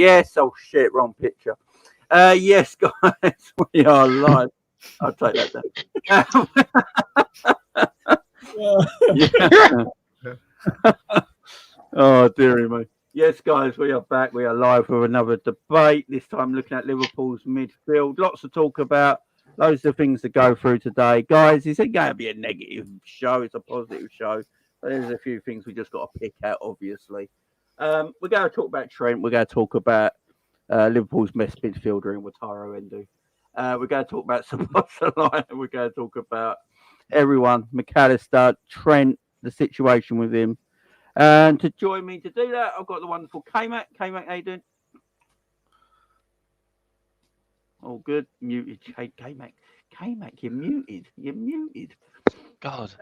Yes, oh shit, wrong picture. Yes, guys, we are live. I'll take that down. Oh, dearie me. Yes, guys, we are back. We are live with another debate. This time looking at Liverpool's midfield. Lots to talk about. Loads of things to go through today. Guys, is it going to be a negative show? It's a positive show. There's a few things we just got to pick out, obviously. We're going to talk about Trent. We're going to talk about Liverpool's best midfielder in endo. We're going to talk about Szoboszlai. We're going to talk about everyone, McAllister, Trent, the situation with him. And to join me to do that, I've got the wonderful K-Mac. K-Mac, how you doing? All good. Muted. K-Mac. K-Mac, you're muted. You're muted. God.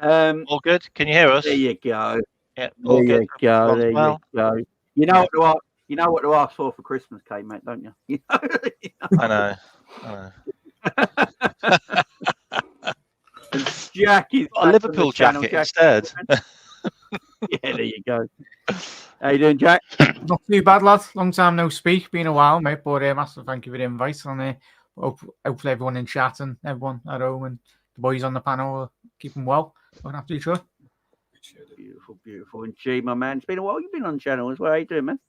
All good. Can you hear us? There you go. Yeah. All there good. You go. There you go. You know what to ask. You know what to ask for Christmas, K-Mac, don't you? You know? I know. And Jack is a Liverpool jacket instead. Yeah, there you go. How you doing, Jack? Not too bad, lad. Long time no speak. Been a while, mate. But massive thank you for the invite. And hopefully everyone in chat and everyone at home and the boys on the panel will keep them well. Looking after each other. Beautiful, beautiful. And G, my man, it's been a while. You've been on the channel as well. How you doing, man?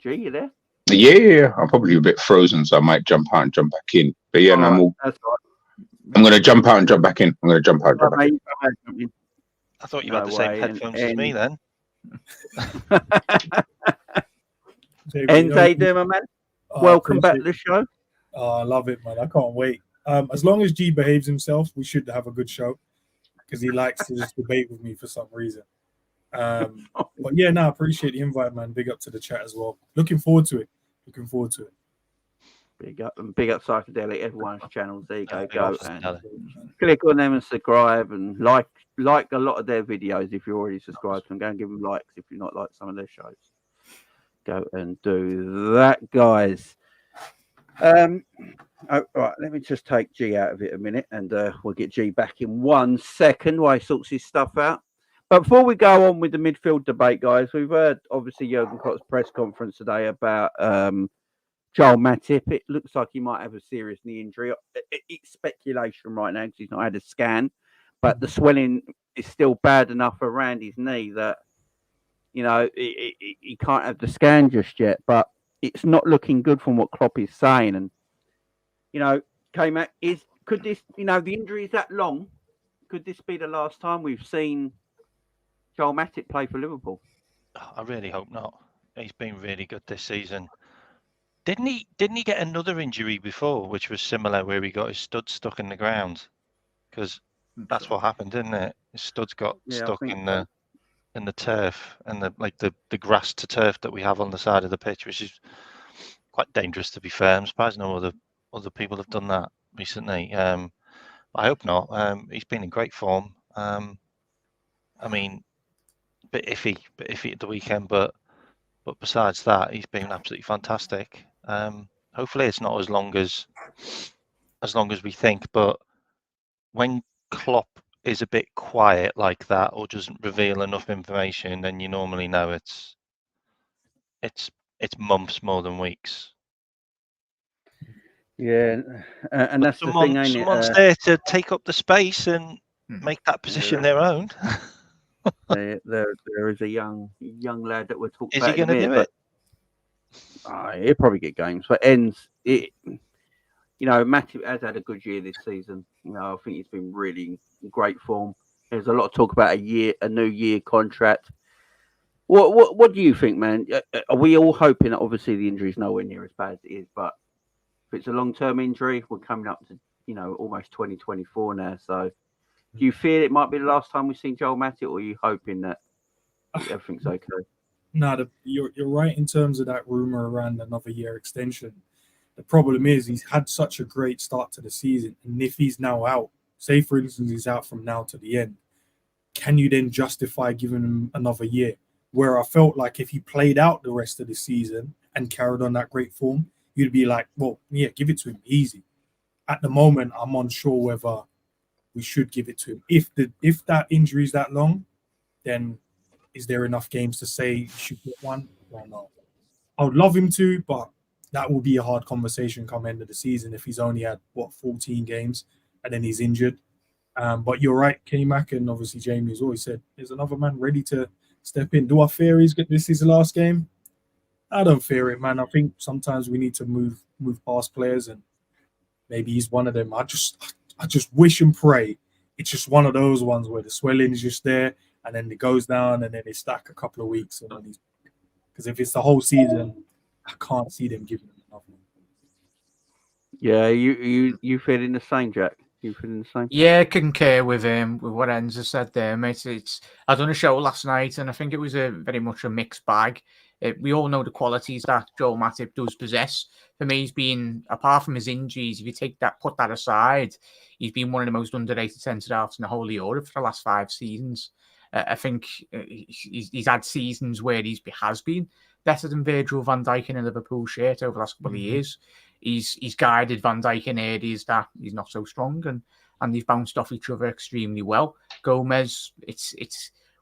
G, you there? Yeah, I'm probably a bit frozen, so I might jump out and jump back in. But yeah, That's right. I'm going to jump out and jump back in. I'm going to jump out and jump back in. I thought you had the same headphones as me then. And how you doing, my man? Welcome back to the show. Oh, I love it, man. I can't wait. As long as G behaves himself, we should have a good show because he likes to just debate with me for some reason. But yeah, I appreciate the invite, man. Big up to the chat as well. Looking forward to it. Big up Psychedelic, everyone's channels. There you go. And click on them and subscribe and like a lot of their videos if you're already subscribed, and go and give them likes if you're not like some of their shows. Go and do that, guys. Right, let me just take G out of it a minute, and we'll get G back in 1 second while he sorts his stuff out. But before we go on with the midfield debate, guys, we've heard obviously Jurgen Klopp's press conference today about Joel Matip. It looks like he might have a serious knee injury. It's speculation right now because he's not had a scan, but the swelling is still bad enough around his knee that, you know, he can't have the scan just yet. But it's not looking good from what Klopp is saying. And, you know, K-Mac, could this, you know, the injury is that long? Could this be the last time we've seen Joel Matip play for Liverpool? I really hope not. He's been really good this season. Didn't he get another injury before, which was similar, where he got his stud stuck in the ground? Because that's what happened, didn't it? His studs got stuck in the turf and the grass to turf that we have on the side of the pitch, which is quite dangerous, to be fair. I'm surprised no other people have done that recently. I hope not. He's been in great form. I mean, a bit iffy at the weekend, but besides that, he's been absolutely fantastic. Hopefully it's not as long as we think, but when Klopp is a bit quiet like that or doesn't reveal enough information, then you normally know it's months more than weeks. Yeah, and that's the thing, ain't it? Someone's there to take up the space and make that position their own. There is a young lad that we're talking about. Is he going to do it? He'll probably get games, but ends it. You know, Matip has had a good year this season. You know, I think he's been really in great form. There's a lot of talk about a new year contract. What do you think, man? Are we all hoping that obviously the injury is nowhere near as bad as it is, but if it's a long-term injury, we're coming up to, you know, almost 2024 now. So, do you feel it might be the last time we've seen Joel Matip, or are you hoping that everything's okay? No, you're right in terms of that rumor around another year extension. The problem is he's had such a great start to the season, and if he's now out, say for instance he's out from now to the end, can you then justify giving him another year? Where I felt like if he played out the rest of the season and carried on that great form, you'd be like, well, yeah, give it to him easy. At the moment, I'm unsure whether we should give it to him. If that injury is that long, then is there enough games to say he should get one? Well, no. I would love him to, but that will be a hard conversation come end of the season if he's only had, 14 games and then he's injured. But you're right, K-Mac, and obviously Jamie has always said there's another man ready to step in. Do I fear this is the last game? I don't fear it, man. I think sometimes we need to move past players, and maybe he's one of them. I just wish and pray it's just one of those ones where the swelling is just there, and then it goes down, and then they stack a couple of weeks, and then because if it's the whole season, I can't see them giving him enough. Yeah, you feeling the same, Jack? You feeling the same? Yeah, I concur with what Enzo said there, mate. I done a show last night, and I think it was a very much a mixed bag. We all know the qualities that Joel Matip does possess. For me, he's been, apart from his injuries, if you put that aside, he's been one of the most underrated centre-halves in the whole of Europe for the last 5 seasons. I think he's had seasons where he has been better than Virgil van Dijk in a Liverpool shirt over the last couple of years. He's guided Van Dijk in areas that he's not so strong, and they've bounced off each other extremely well. Gomez,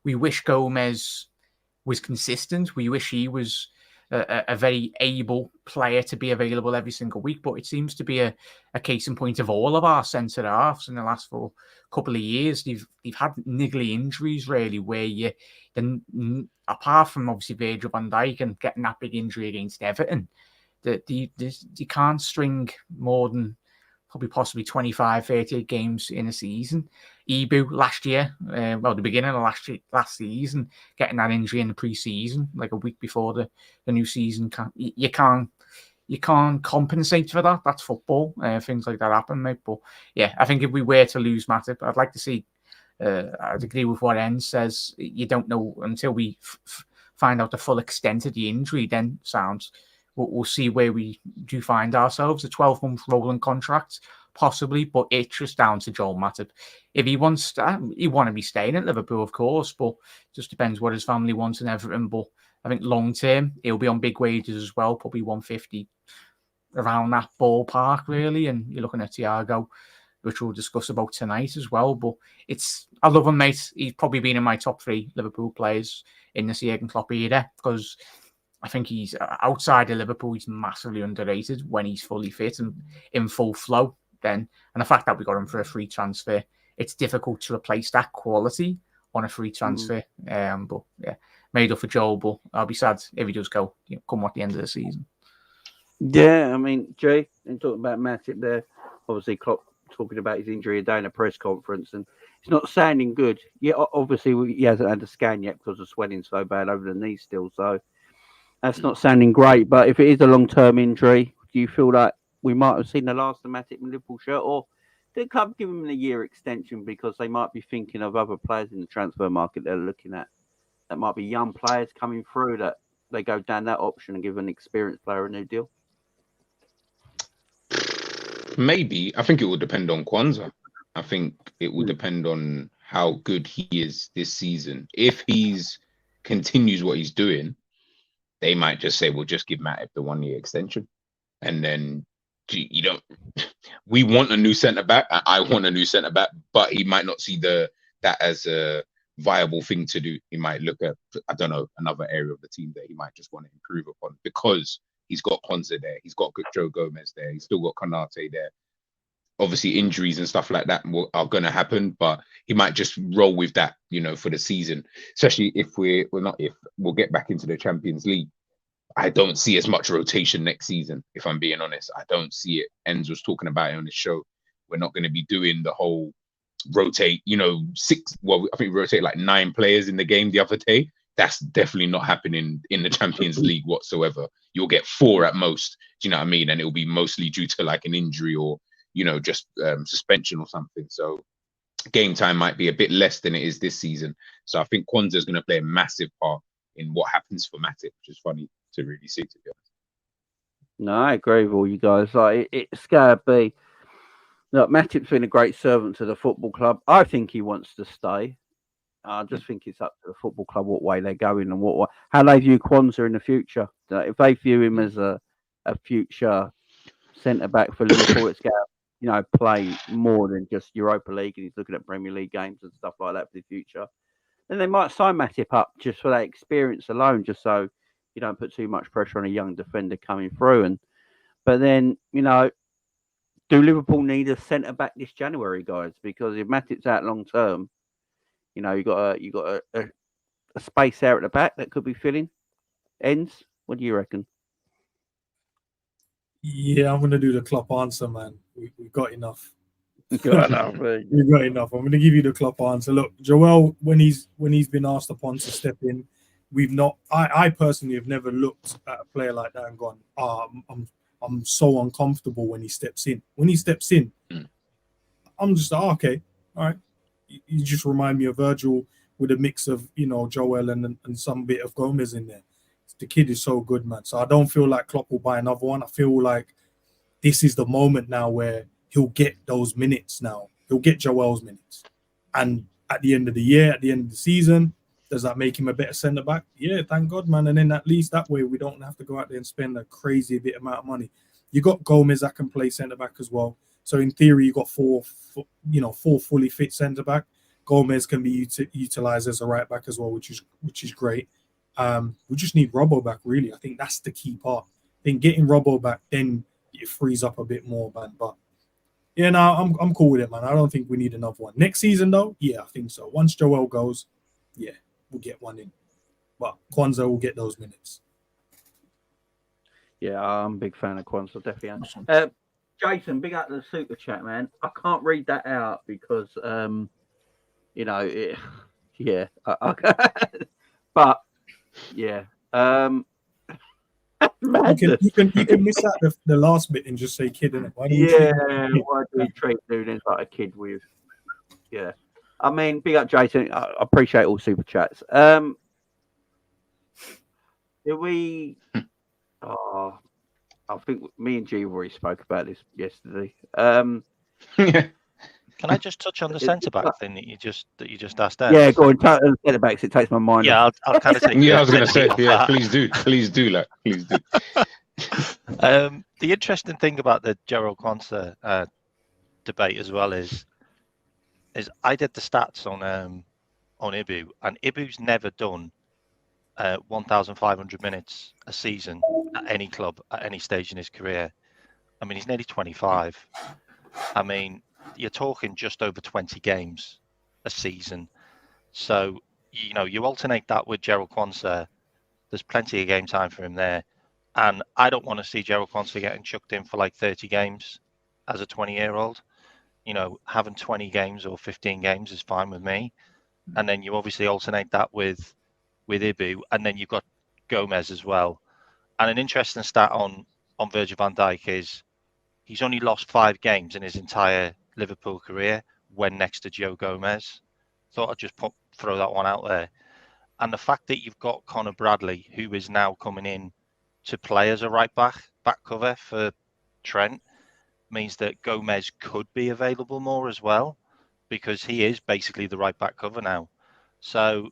we wish Gomez was consistent. We wish he was a very able player to be available every single week, but it seems to be a case in point of all of our centre halves in the last couple of years. They've had niggly injuries, really, where apart from obviously Virgil van Dijk and getting that big injury against Everton, that you can't string more than probably possibly 25, 38 games in a season. Ibu last year, the beginning of last season, getting that injury in the pre-season, like a week before the new season. You can't compensate for that. That's football. Things like that happen, mate. But yeah, I think if we were to lose Matip, I'd like to see. I'd agree with what En says. You don't know until we find out the full extent of the injury. Then we'll see where we do find ourselves. A 12-month rolling contract, possibly, but it's just down to Joel Matip. If he wants he want to be staying at Liverpool, of course, but just depends what his family wants and everything. But I think long term, he'll be on big wages as well, probably 150, around that ballpark, really. And you're looking at Thiago, which we'll discuss about tonight as well. But I love him, mate. He's probably been in my top 3 Liverpool players in this Jurgen Klopp era, because I think he's outside of Liverpool. He's massively underrated when he's fully fit and in full flow. And the fact that we got him for a free transfer, it's difficult to replace that quality on a free transfer. But yeah, made up for Joel. But I'll be sad if he does go. Come at the end of the season. Yeah, I mean, Jay, and talking about Matip there, obviously Klopp talking about his injury a day in a press conference, and it's not sounding good. Yeah, obviously he hasn't had a scan yet because the swelling's so bad over the knee still. So that's not sounding great. But if it is a long-term injury, do you feel like we might have seen the last of Matip in Liverpool shirt, or did the club give him a year extension because they might be thinking of other players in the transfer market they're looking at? That might be young players coming through that they go down that option and give an experienced player a new deal. Maybe. I think it will depend on Kwanzaa. I think it will depend on how good he is this season. If he's continues what he's doing, they might just say, we'll just give Matip the 1-year extension. And then, we want a new centre-back. I want a new centre-back, but he might not see that as a viable thing to do. He might look at, I don't know, another area of the team that he might just want to improve upon, because he's got Kwanzaa there. He's got Joe Gomez there. He's still got Konate there. Obviously, injuries and stuff like that are going to happen, but he might just roll with that, for the season. Especially if we'll get back into the Champions League. I don't see as much rotation next season, if I'm being honest. I don't see it. Enzo was talking about it on his show. We're not going to be doing the whole rotate, 6. Well, I think we rotate like 9 players in the game the other day. That's definitely not happening in the Champions League whatsoever. You'll get 4 at most. Do you know what I mean? And it'll be mostly due to like an injury or, just suspension or something. So game time might be a bit less than it is this season. So I think Kwanzaa is going to play a massive part in what happens for Matip, which is funny to really see, to be honest. No, I agree with all you guys. Like, it's gotta be. Look, Matip's been a great servant to the football club. I think he wants to stay. I just think it's up to the football club what way they're going and how they view Kwanzaa in the future. If they view him as a future centre back for Liverpool, it's got play more than just Europa League, and he's looking at Premier League games and stuff like that for the future. then they might sign Matip up just for that experience alone, just so you don't put too much pressure on a young defender coming through. But then, do Liverpool need a centre back this January, guys? Because if Matip's out long term, you got a space there at the back that could be filling ends. What do you reckon? Yeah, I'm gonna do the Klopp answer, man. We've got enough. We've got enough. We've got enough. I'm gonna give you the Klopp answer. Look, Joel, when he's been asked upon to step in, we've not. I personally have never looked at a player like that and gone, I'm so uncomfortable when he steps in. When he steps in, I'm just like, okay, all right. You just remind me of Virgil with a mix of Joel and some bit of Gomez in there. The kid is so good, man. So I don't feel like Klopp will buy another one. I feel like this is the moment now where he'll get those minutes now. He'll get Joel's minutes. And at the end of the year, at the end of the season, does that make him a better centre-back? Yeah, thank God, man. And then at least that way we don't have to go out there and spend a crazy bit amount of money. You got Gomez that can play centre-back as well. So in theory, you got four fully fit centre-back. Gomez can be utilised as a right-back as well, which is great. We just need Robbo back, really. I think that's the key part. I think getting Robbo back, then it frees up a bit more, man. But yeah, no, I'm cool with it, man. I don't think we need another one. Next season, though, yeah, I think so. Once Joel goes, yeah, we'll get one in. But Kwanzaa will get those minutes. Yeah, I'm a big fan of Kwanzaa, definitely. Awesome. Jason, big up to the super chat, man. I can't read that out because, but yeah. You can miss out the last bit and just say kid in it. Why do you treat dudes like a kid with? Yeah, I mean, big up, Jason. I appreciate all super chats. Did we? I think me and G already spoke about this yesterday. Can I just touch on the centre back thing that you just asked? Yeah, go on. Centre backs. It takes my mind. Yeah, I'll kind of take. Yeah, I was going to say. Yeah, please do, please do. The interesting thing about the Gerald Kwanzaa debate as well is I did the stats on Ibu, and Ibu's never done 1,500 minutes a season at any club at any stage in his career. I mean, he's nearly 25. I mean, you're talking just over 20 games a season. So, you alternate that with Gerald Kwanzaa. There's plenty of game time for him there. And I don't want to see Gerald Kwanzaa getting chucked in for like 30 games as a 20-year-old. Having 20 games or 15 games is fine with me. And then you obviously alternate that with Ibu, and then you've got Gomez as well. And an interesting stat on Virgil van Dijk is he's only lost 5 games in his entire Liverpool career when next to Joe Gomez. Thought I'd just throw that one out there. And the fact that you've got Conor Bradley, who is now coming in to play as a right back cover for Trent, means that Gomez could be available more as well, because he is basically the right back cover now. So,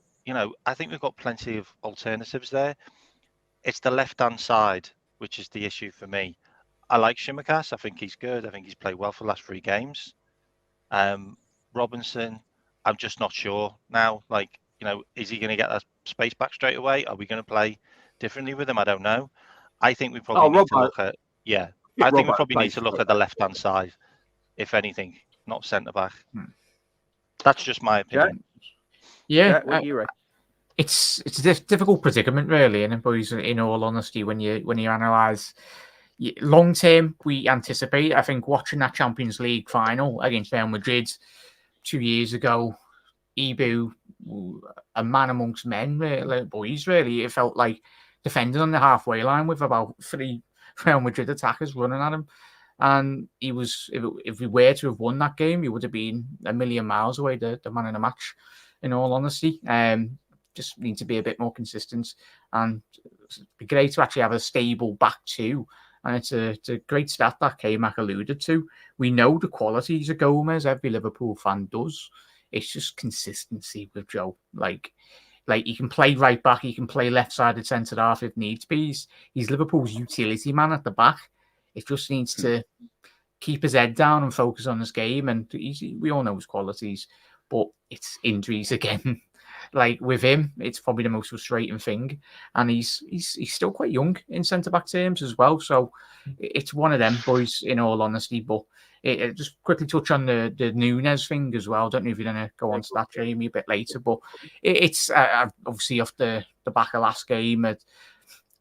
I think we've got plenty of alternatives there. It's the left-hand side, which is the issue for me. I like Tsimikas. I think he's good. I think he's played well for the last 3 games. Robinson, I'm just not sure now. Is he going to get that space back straight away? Are we going to play differently with him? I don't know. I think we probably need to look at... Yeah, I think we probably need to look at the left-hand side, if anything, not centre-back. That's just my opinion. Yeah, what do you reckon? It's a difficult predicament, really, and boys, in all honesty, when you analyse long term, we anticipate. I think watching that Champions League final against Real Madrid 2 years ago, Ibu, a man amongst men, really, boys, really, it felt like defending on the halfway line with about 3 Real Madrid attackers running at him. And he was, if we were to have won that game, he would have been a million miles away, the man in the match, in all honesty. Just need to be a bit more consistent, and it'd be great to actually have a stable back two. And it's a great stat that K-Mac alluded to. We know the qualities of Gomez, every Liverpool fan does. It's just consistency with Joe. Like he can play right back, he can play left-sided centre half if needs be. He's Liverpool's utility man at the back. It just needs to keep his head down and focus on his game. And we all know his qualities, but it's injuries again. like with him, it's probably the most frustrating thing. And he's still quite young in centre-back terms as well. So it's one of them boys, in all honesty. But just quickly touch on the Núñez thing as well. I don't know if you're going to go on to that, Jamie, a bit later. But it's obviously off the back of last game,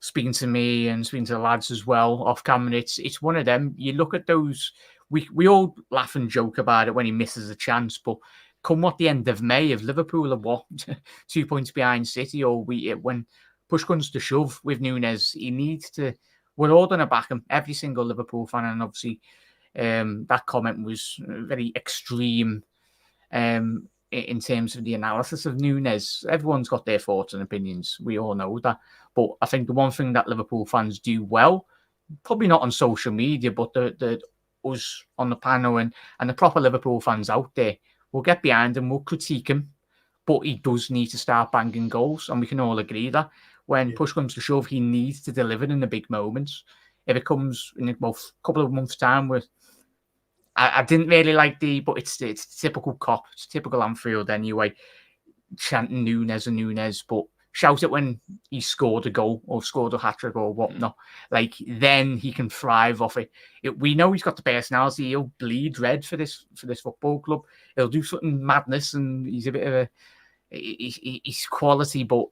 speaking to me and speaking to the lads as well off camera, it's one of them. You look at those, we all laugh and joke about it when he misses a chance, but come what the end of May, if Liverpool are what 2 points behind City, or when push comes to shove with Núñez, he needs to. We're all going to back him, every single Liverpool fan, and obviously that comment was very extreme in terms of the analysis of Núñez. Everyone's got their thoughts and opinions. We all know that. But I think the one thing that Liverpool fans do well, probably not on social media, but the us on the panel and the proper Liverpool fans out there, will get behind him, we'll critique him, but he does need to start banging goals, and we can all agree that when push comes to shove, he needs to deliver in the big moments. If it comes in a couple of months' time, with I didn't really like but it's typical cop, it's typical Anfield anyway, chanting Núñez, but shout it when he scored a goal or scored a hat-trick or whatnot. Like, then he can thrive off it. We know he's got the personality. He'll bleed red for this football club. He'll do something madness, and he's a bit of he's quality, but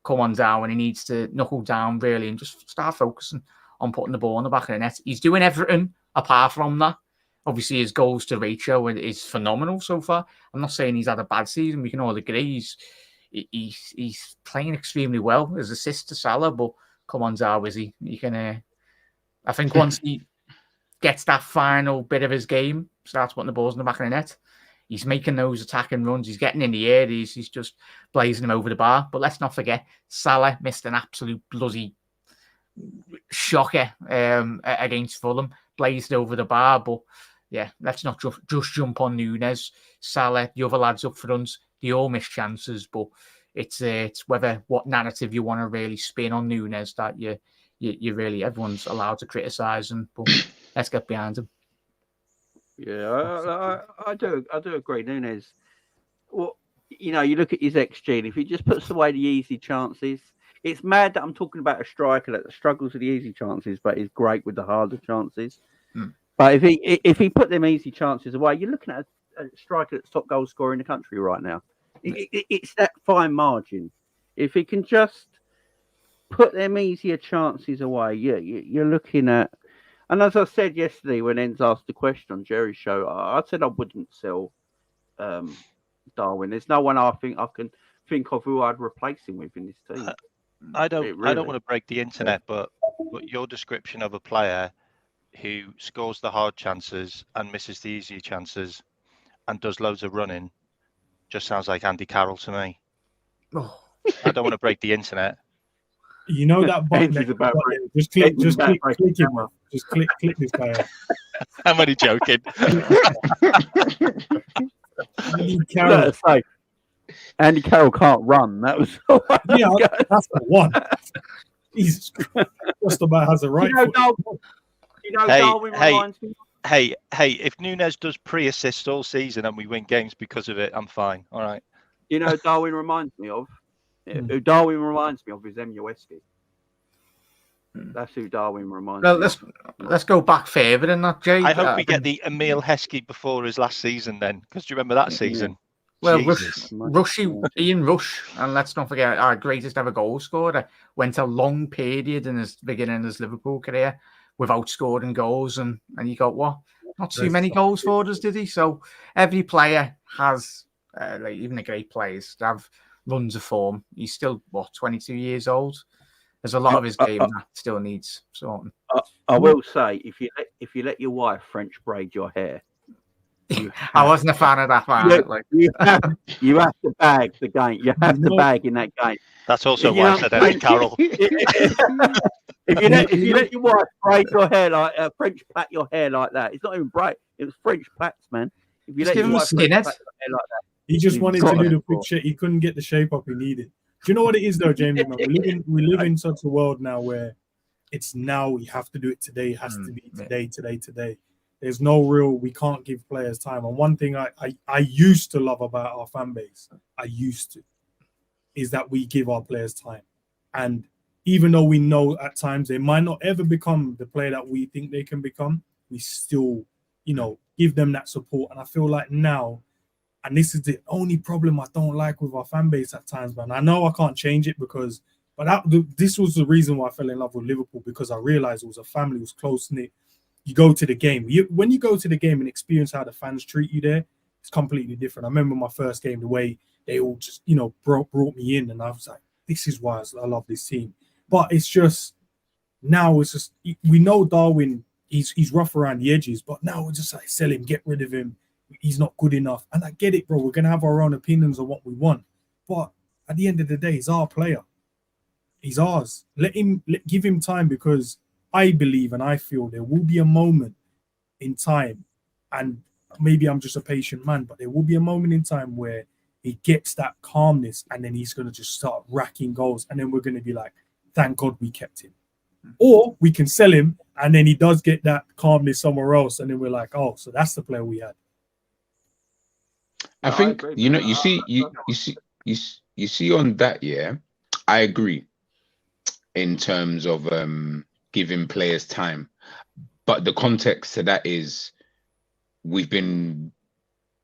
come on down, and he needs to knuckle down really and just start focusing on putting the ball in the back of the net. He's doing everything apart from that. Obviously, his goals to ratio is phenomenal so far. I'm not saying he's had a bad season. We can all agree he's playing extremely well. His assist to Salah, but come on, Zar, is he can? I think once he gets that final bit of his game, starts putting the balls in the back of the net, he's making those attacking runs. He's getting in the air. He's just blazing them over the bar. But let's not forget, Salah missed an absolute bloody shocker against Fulham, blazed over the bar. But yeah, let's not just jump on Núñez, Salah, the other lads up front. They all miss chances, but it's whether what narrative you want to really spin on Núñez that you really, everyone's allowed to criticise him, but let's get behind him. Yeah, I do agree. Núñez, well, you look at his XG, and if he just puts away the easy chances, it's mad that I'm talking about a striker that struggles with the easy chances, but is great with the harder chances. But if he put them easy chances away, you're looking at a striker that's top goal scorer in the country right now. It's that fine margin. If he can just put them easier chances away, you're looking at. And as I said yesterday when Enz asked the question on Jerry's show, I said I wouldn't sell Darwin. There's no one I think I can think of who I'd replace him with in this team. I don't want to break the internet, but your description of a player who scores the hard chances and misses the easier chances and does loads of running just sounds like Andy Carroll to me. I don't want to break the internet. You know that button. Just click him. Just click this guy out. I'm only joking. Andy Carroll can't run. That was that's the one. Jesus Christ. Just about has a right. Darwin reminds me. Hey, if Núñez does pre-assist all season and we win games because of it, I'm fine. All right. Darwin reminds me of? Who Darwin reminds me of is Emueski. That's who Darwin reminds me of. Let's go back further than that, Jay. I hope we get the Emil Heskey before his last season then, because do you remember that season? Well, Ian Rush, and let's not forget our greatest ever goal scorer, went a long period in his beginning of his Liverpool career without scoring goals, and he got what? Not too many goals for us, did he? So every player has, even the great players, have runs of form. He's still 22 years old. There's a lot of his game that still needs sorting. I will say, if you let your wife French braid your hair, I wasn't a fan of that. You have to bag the game. You have to bag in that game. That's also why I said Andy Carroll. If you let your wife braid your hair like French plait your hair like that, it's not even braid. It was French plaits, man. If you let your wife French plait your hair like that, he just wanted to do the quick shape. He couldn't get the shape up he needed. Do you know what it is though, James? We live in such a world now where it's now we have to do it today. It has to be today. There's no we can't give players time. And one thing I used to love about our fan base, is that we give our players time. And even though we know at times they might not ever become the player that we think they can become, we still, you know, give them that support. And I feel like now, and this is the only problem I don't like with our fan base at times, man. I know I can't change it this was the reason why I fell in love with Liverpool, because I realized it was a family, it was close-knit. You go to the game. When you go to the game and experience how the fans treat you there, it's completely different. I remember my first game, the way they all just, you know, brought me in, and I was like, this is why I love this team. But it's just, now it's just, we know Darwin, he's rough around the edges, but now we're just like, sell him, get rid of him. He's not good enough. And I get it, bro. We're going to have our own opinions on what we want. But at the end of the day, he's our player. He's ours. Give him time, because I believe and I feel there will be a moment in time, and maybe I'm just a patient man, but there will be a moment in time where he gets that calmness, and then he's going to just start racking goals. And then we're going to be like, thank God we kept him. Or we can sell him, and then he does get that calmness somewhere else. And then we're like, oh, so that's the player we had. I think, you know, you see on that, yeah, I agree in terms of giving players time. But the context to that is we've been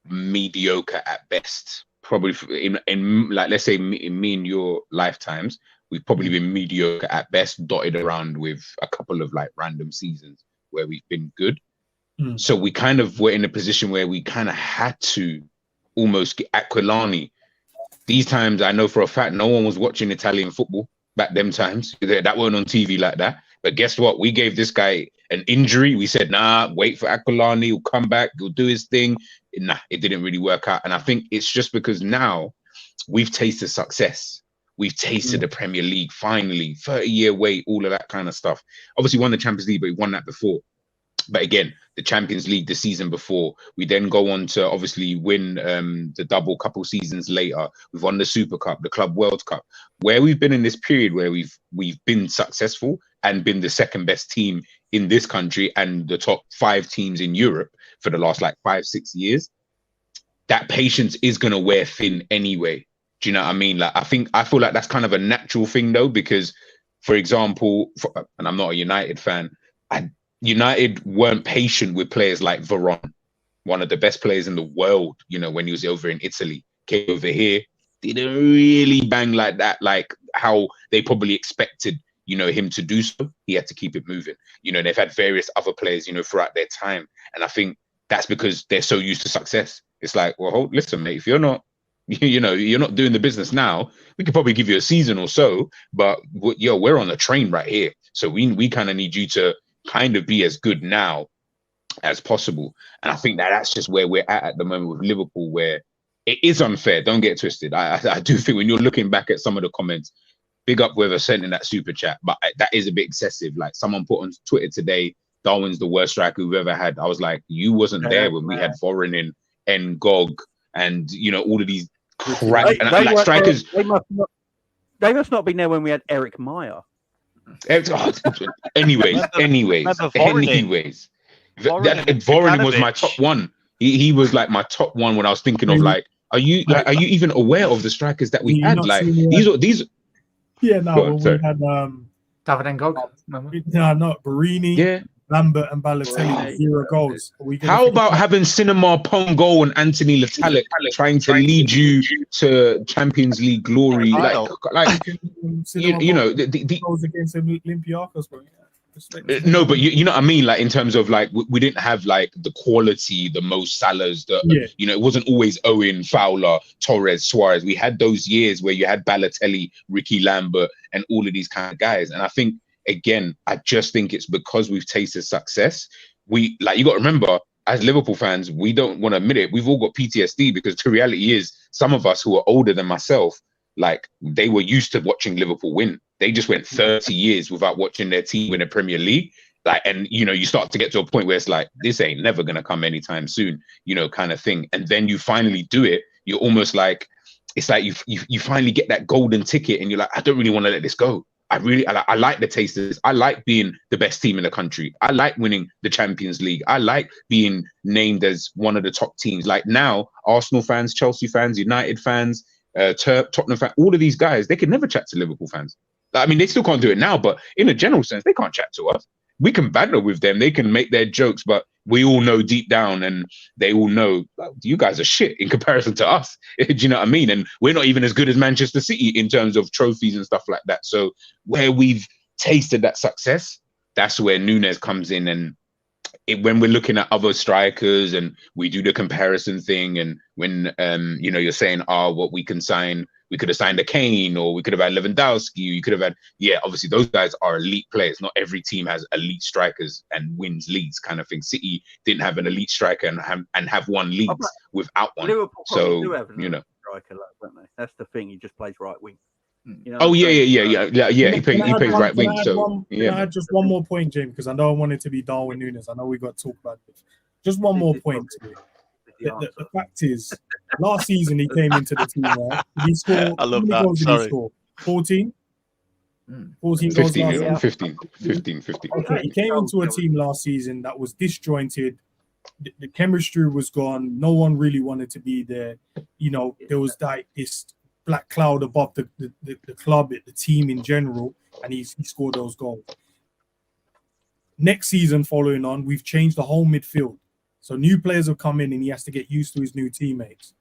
mediocre at best. Probably in like, let's say in me and your lifetimes, we've probably been mediocre at best, dotted around with a couple of like random seasons where we've been good. So we kind of were in a position where we kind of had to almost get Aquilani. These times, I know for a fact, no one was watching Italian football back them times. That weren't on TV like that. But guess what? We gave this guy an injury. We said, nah, wait for Aquilani. He'll come back. He'll do his thing. Nah, it didn't really work out. And I think it's just because now we've tasted success. We've tasted the Premier League, finally. 30-year wait, all of that kind of stuff. Obviously won the Champions League, but we won that before. But again, the Champions League the season before, we then go on to obviously win the double couple seasons later. We've won the Super Cup, the Club World Cup, where we've been in this period where we've been successful and been the second best team in this country and the top 5 teams in Europe for the last like 5-6 years. That patience is going to wear thin anyway. Do you know what I mean? Like, I feel like that's kind of a natural thing though, because for example, and I'm not a United fan, United weren't patient with players like Varane, one of the best players in the world, you know, when he was over in Italy, came over here, didn't really bang like that, like how they probably expected, you know, him to do so. He had to keep it moving. You know, they've had various other players, you know, throughout their time. And I think that's because they're so used to success. It's like, well, listen, mate, if you're not, you know, you're not doing the business now, we could probably give you a season or so, but we're on a train right here. So we kind of need you to kind of be as good now as possible. And I think that's just where we're at the moment with Liverpool, where it is unfair. Don't get twisted. I do think when you're looking back at some of the comments, big up whoever sent in that super chat, but that is a bit excessive. Like someone put on Twitter today, Darwin's the worst striker we've ever had. I was like, you wasn't there when we had Foreign in Ngog and, you know, all of these crap strikers. They must not be there when we had Eric Meyer. Anyways, Vorin was my top one. He was like my top one when I was thinking of like, are you even aware of the strikers that we had? Like these. Yeah, no, we had David Ngog. No, not Barini. Yeah. Lambert and Balotelli, 0 goals. How about having Cinema Pongo and Anthony Latalik trying to lead you to Champions League glory? Like you know, the goals against Olympiacos, bro. No, but you know what I mean? Like in terms of like, we didn't have like the quality, the Mo Salahs, you know, it wasn't always Owen, Fowler, Torres, Suarez. We had those years where you had Balotelli, Ricky Lambert, and all of these kind of guys. And I think, again, I just think it's because we've tasted success. You got to remember, as Liverpool fans, we don't want to admit it. We've all got PTSD because the reality is some of us who are older than myself, like they were used to watching Liverpool win. They just went 30 years without watching their team win a Premier League. Like, and, you know, you start to get to a point where it's like, this ain't never going to come anytime soon, you know, kind of thing. And then you finally do it. You're almost like, it's like you finally get that golden ticket and you're like, I don't really want to let this go. I like the taste of this. I like being the best team in the country. I like winning the Champions League. I like being named as one of the top teams. Like now, Arsenal fans, Chelsea fans, United fans, Tottenham fans, all of these guys, they could never chat to Liverpool fans. I mean, they still can't do it now, but in a general sense, they can't chat to us. We can banter with them. They can make their jokes, but we all know deep down, and they all know, like, you guys are shit in comparison to us. Do you know what I mean? And we're not even as good as Manchester City in terms of trophies and stuff like that. So where we've tasted that success, that's where Núñez comes in. And when we're looking at other strikers and we do the comparison thing, and when you're saying, what we can sign, we could have signed a Kane, or we could have had Lewandowski. You could have had, obviously those guys are elite players. Not every team has elite strikers and wins leagues, kind of thing. City didn't have an elite striker and have won leagues without one. Liverpool so do have striker, don't they? That's the thing. He just plays right wing. He plays right wing. So I had just one more point, James, because I know I want it to be Darwin Núñez. I know we got to talk about this. Just one more point to it. The fact is, last season he came into the team, right? He scored. I love that. Sorry. 14? 14 15, goals 15. Okay, he came into a team last season that was disjointed. The chemistry was gone. No one really wanted to be there. There was this black cloud above the club, the team in general, and he scored those goals. Next season, following on, we've changed the whole midfield. So new players have come in and he has to get used to his new teammates.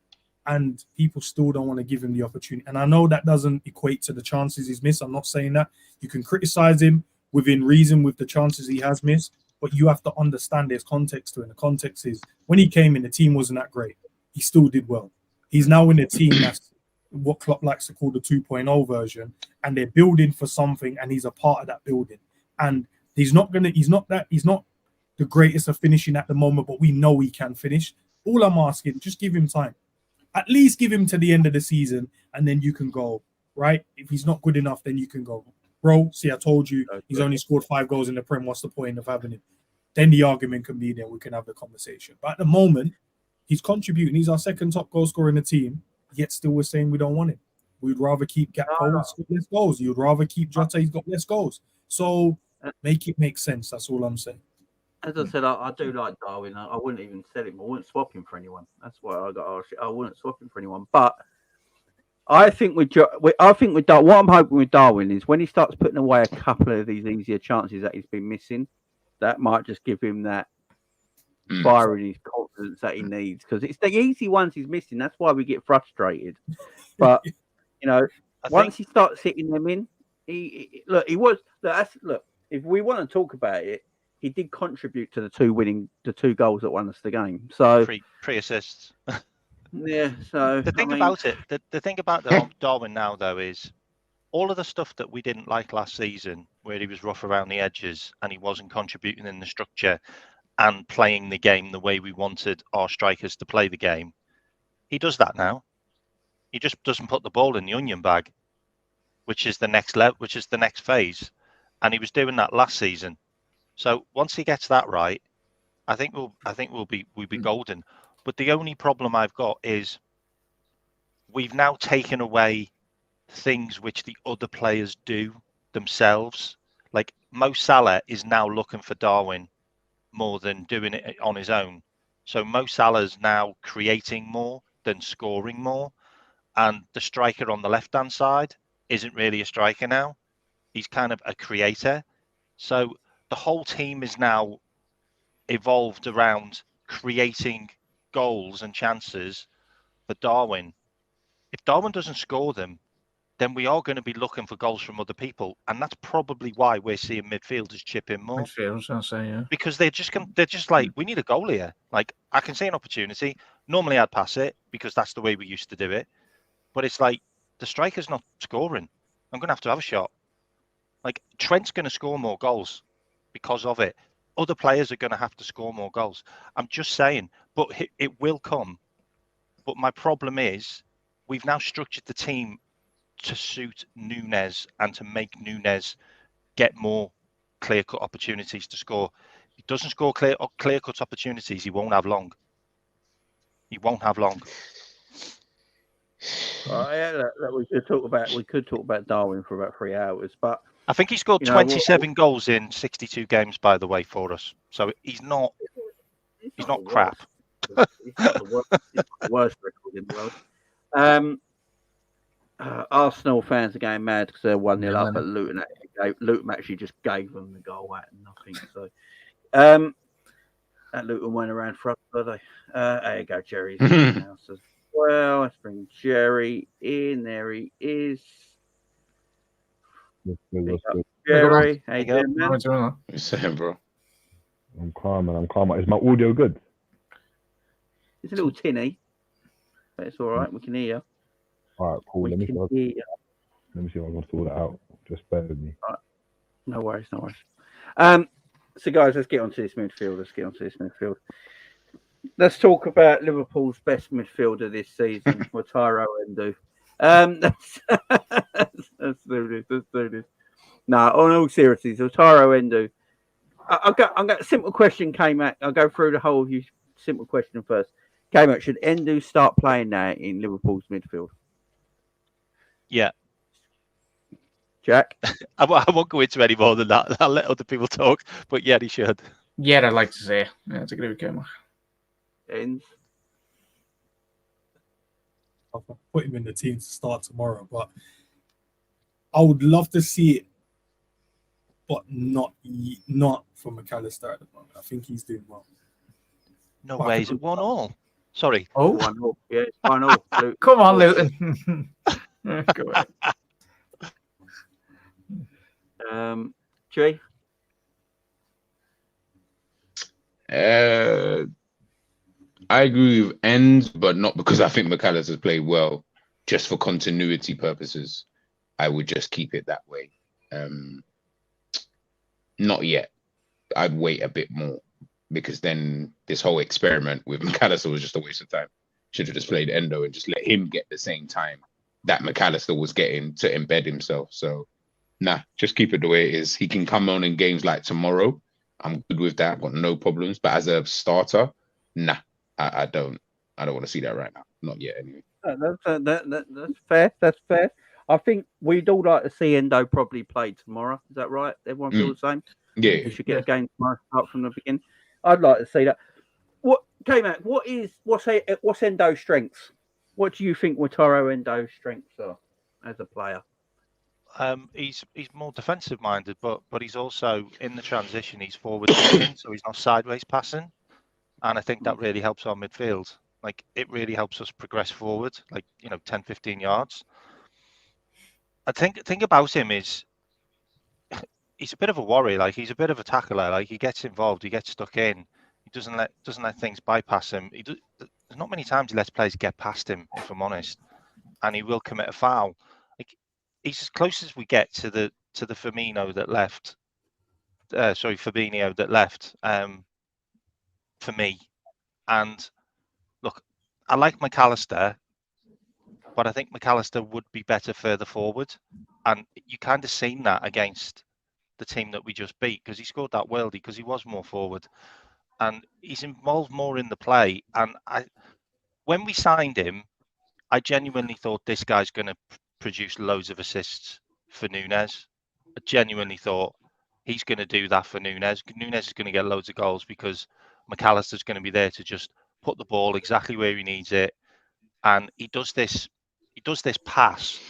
And people still don't want to give him the opportunity. And I know that doesn't equate to the chances he's missed. I'm not saying that. You can criticize him within reason with the chances he has missed, but you have to understand there's context to it. And the context is, when he came in, the team wasn't that great. He still did well. He's now in a team that's what Klopp likes to call the 2.0 version, and they're building for something, and he's a part of that building. And he's not the greatest of finishing at the moment, but we know he can finish. All I'm asking, just give him time. At least give him to the end of the season, and then you can go, right? If he's not good enough, then you can go, bro, see, I told you, he's only scored 5 goals in the Prem. What's the point of having him? Then the argument can be there. We can have the conversation. But at the moment, he's contributing. He's our second top goal scorer in the team, yet still we're saying we don't want him. We'd rather keep Gakpo, he's got less goals. You'd rather keep Jota, he's got less goals. So make it make sense. That's all I'm saying. As I said, I do like Darwin. I wouldn't even sell him. I wouldn't swap him for anyone. That's why I got asked. I wouldn't swap him for anyone. But I think with Darwin, what I'm hoping with Darwin is when he starts putting away a couple of these easier chances that he's been missing, that might just give him that fire in his confidence that he needs. Because it's the easy ones he's missing. That's why we get frustrated. But once he starts hitting them in, look. If we want to talk about it, he did contribute to the two goals that won us the game. So pre-assists. Yeah. So the thing about Darwin now, though, is all of the stuff that we didn't like last season, where he was rough around the edges and he wasn't contributing in the structure and playing the game the way we wanted our strikers to play the game. He does that now. He just doesn't put the ball in the onion bag, which is the next level, which is the next phase, and he was doing that last season. So once he gets that right, I think we'll be golden. But the only problem I've got is we've now taken away things which the other players do themselves. Like Mo Salah is now looking for Darwin more than doing it on his own. So Mo Salah's now creating more than scoring more. And the striker on the left-hand side isn't really a striker now. He's kind of a creator. So the whole team is now evolved around creating goals and chances for Darwin. If Darwin doesn't score them, then we are going to be looking for goals from other people, and that's probably why we're seeing midfielders chip in more. Midfielders, I'll say, yeah. Because they're just like, we need a goal here. Like, I can see an opportunity. Normally, I'd pass it because that's the way we used to do it. But it's like the striker's not scoring. I'm going to have a shot. Like Trent's going to score more goals because of it. Other players are going to have to score more goals. I'm just saying, but it will come. But my problem is we've now structured the team to suit Núñez and to make Núñez get more clear-cut opportunities to score. If he doesn't score clear-cut opportunities, he won't have long. He won't have long. We could talk about Darwin for about 3 hours, but I think he scored 27 goals in 62 games, by the way, for us. So he's not crap. He's not the worst record in the world. Arsenal fans are going mad because they're 1-0 up, Yeah, but Luton actually just gave them the goal at nothing. So, that Luton went around for us, did they? There you go, Jerry's in the house as well. Let's bring Jerry in. There he is. What's good? Jerry, how you doing, man? What's going on? You're saying, bro. I'm calm, man. I'm calm. Is my audio good? It's a little tinny, but it's all right. We can hear you. All right, cool. We Let me can see hear you. if I can sort it out. Just bear with me. No worries, no worries. So, guys, let's get onto this midfield. Let's talk about Liverpool's best midfielder this season, Wataru Endo. Let's do this. No, on all seriousness, Wataru Endo. I've got a simple question came out. I'll go through the whole simple question first. Came out, should Endo start playing now in Liverpool's midfield? Yeah. Jack? I won't go into any more than that. I'll let other people talk. But yeah, he should. Yeah, I'd like to say. Yeah, it's a good game. Ends. I'll put him in the team to start tomorrow, but I would love to see it, but not for McAllister at the moment. I think he's doing well. No way. Is it 1-1? Sorry. Oh, 1-0. Yeah, it's 1-0. come on, Luton. Go ahead. Jay? I agree with Ends, but not because I think McAllister's played well. Just for continuity purposes, I would just keep it that way. Not yet. I'd wait a bit more because then this whole experiment with McAllister was just a waste of time. Should have just played Endo and just let him get the same time that McAllister was getting to embed himself. So, nah, just keep it the way it is. He can come on in games like tomorrow. I'm good with that. Got no problems. But as a starter, nah, I don't want to see that right now. Not yet, anyway. That's fair. That's fair. I think we'd all like to see Endo probably play tomorrow. Is that right? Everyone feel the same? Yeah. He should get a game tomorrow, start from the beginning. I'd like to see that. What's Endo's strengths? What do you think Wataru Endo's strengths are as a player? He's more defensive minded, but he's also in the transition. He's forward thinking, so he's not sideways passing, and I think that really helps our midfield. Like it really helps us progress forward, 10, 15 yards. I think about him is he's a bit of a worry. Like he's a bit of a tackler. Like he gets involved, he gets stuck in. He doesn't let things bypass him. There's not many times he lets players get past him, if I'm honest, and he will commit a foul. Like he's as close as we get to the Fabinho that left. Fabinho that left. For me, and look, I like McAllister, but I think McAllister would be better further forward, and you kind of seen that against the team that we just beat because he scored that worldie because he was more forward, and he's involved more in the play. And when we signed him, I genuinely thought this guy's going to produce loads of assists for Nunes. I genuinely thought he's going to do that for Nunes. Nunes is going to get loads of goals because McAllister's going to be there to just put the ball exactly where he needs it, and he does this pass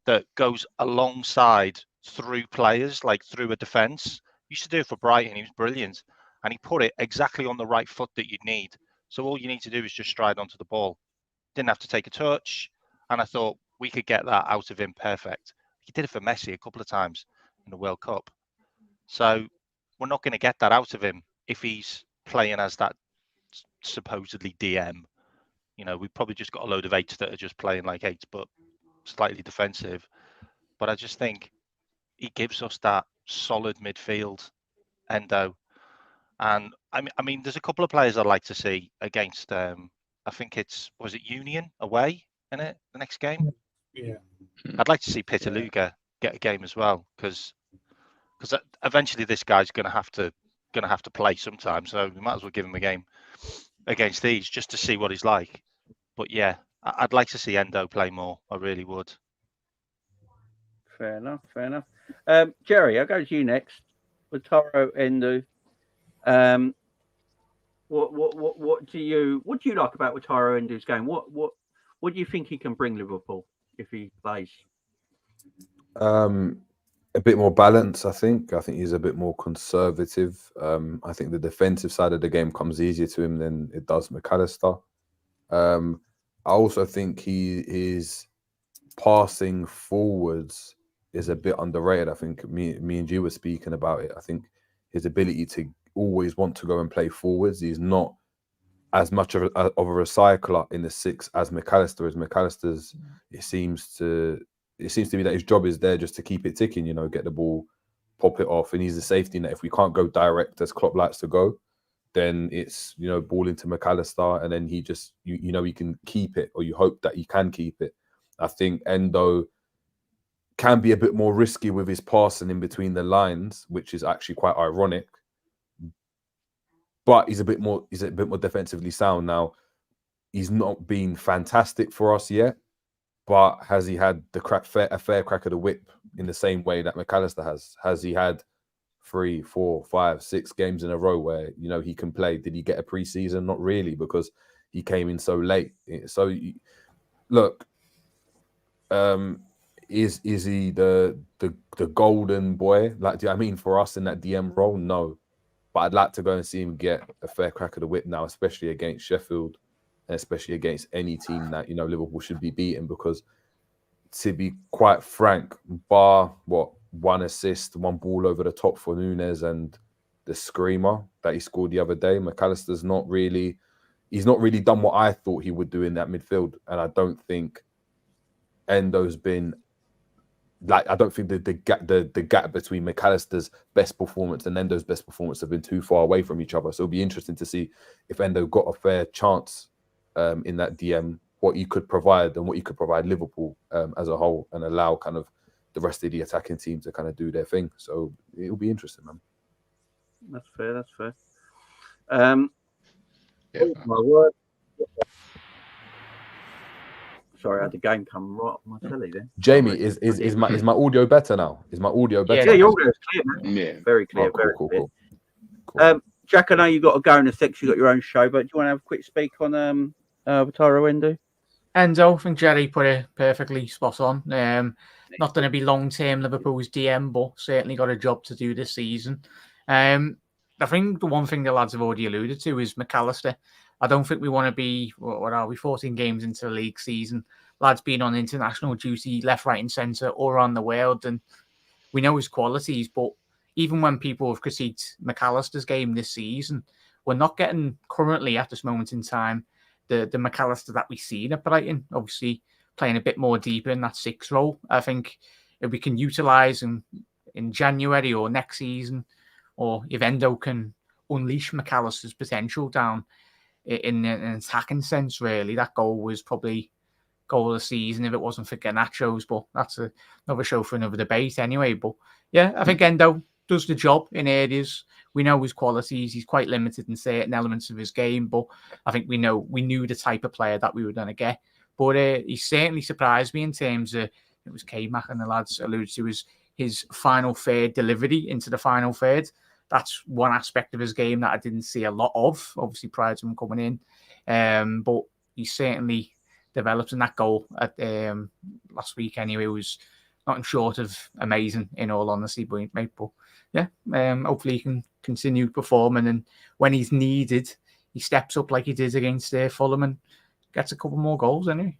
that goes alongside through players, like through a defence. He used to do it for Brighton. He was brilliant, and he put it exactly on the right foot that you'd need. So all you need to do is just stride onto the ball. Didn't have to take a touch, and I thought we could get that out of him perfect. He did it for Messi a couple of times in the World Cup. So we're not going to get that out of him if he's playing as that supposedly DM. We've probably just got a load of eights that are just playing like eights, but slightly defensive. But I just think he gives us that solid midfield, Endo. And I mean, there's a couple of players I'd like to see against. I think was it Union away in it the next game? Yeah. I'd like to see Pitaluga get a game as well because eventually this guy's going to have to play sometime. So we might as well give him a game against these just to see what he's like. But yeah, I'd like to see Endo play more. I really would. Fair enough. Jerry, I'll go to you next. Wataru Endo. What do you like about Wataru Endo's game? What do you think he can bring Liverpool? if he plays? A bit more balance, I think. I think he's a bit more conservative. I think the defensive side of the game comes easier to him than it does McAllister. I also think his passing forwards is a bit underrated. I think me and you were speaking about it. I think his ability to always want to go and play forwards, he's not as much of a recycler in the six as McAllister is. McAllister's, it seems to be that his job is there just to keep it ticking, get the ball, pop it off, and he's the safety net. If we can't go direct as Klopp likes to go, then it's, ball into McAllister, and then he just, he can keep it, or you hope that he can keep it. I think Endo can be a bit more risky with his passing in between the lines, which is actually quite ironic. But he's a bit more defensively sound now. He's not been fantastic for us yet, but has he had a fair crack of the whip in the same way that McAllister has? Has he had 3, 4, 5, 6 games in a row where he can play? Did he get a preseason? Not really, because he came in so late. So look, is he the golden boy? Like, do you know what I mean, for us in that DM role? No. But I'd like to go and see him get a fair crack of the whip now, especially against Sheffield, and especially against any team that Liverpool should be beating. Because to be quite frank, bar one assist, one ball over the top for Nunes, and the screamer that he scored the other day, McAllister's not really done what I thought he would do in that midfield, and I don't think Endo's been. I don't think the gap between McAllister's best performance and Endo's best performance have been too far away from each other. So it'll be interesting to see if Endo got a fair chance in that DM, what he could provide and what he could provide Liverpool as a whole, and allow kind of the rest of the attacking team to kind of do their thing. So it'll be interesting, man. That's fair. Oh my word. Sorry, I had the game come right on my telly then. Jamie, is my audio better now? Is my audio better? Yeah, your audio is clear, man. Yeah. Very clear. Cool. Jack, I know you got to go in a sec. You got your own show, but do you want to have a quick speak on Wataru Endo? Endo, I think Jerry put it perfectly spot on. Not going to be long-term Liverpool's DM, but certainly got a job to do this season. I think the one thing the lads have already alluded to is McAllister. I don't think we want to be, what are we, 14 games into the league season, lads being on international duty, left, right and centre, all around the world. And we know his qualities, but even when people have critiqued McAllister's game this season, we're not getting currently at this moment in time the McAllister that we've seen at Brighton, obviously playing a bit more deeper in that 6 role. I think if we can utilise him in January or next season, or if Endo can unleash McAllister's potential down in an attacking sense, really, that goal was probably goal of the season if it wasn't for Garnacho's, but that's another show for another debate anyway. But yeah, I think Endo does the job in areas. We know his qualities. He's quite limited in certain elements of his game, but I think we knew the type of player that we were going to get. But he certainly surprised me in terms of, it was K-Mac and the lads alluded to his final third delivery into the final third. That's one aspect of his game that I didn't see a lot of, obviously, prior to him coming in. But he certainly developed, in that goal at last week anyway was nothing short of amazing, in all honesty. But yeah, hopefully he can continue performing, and when he's needed, he steps up like he did against Fulham and gets a couple more goals anyway.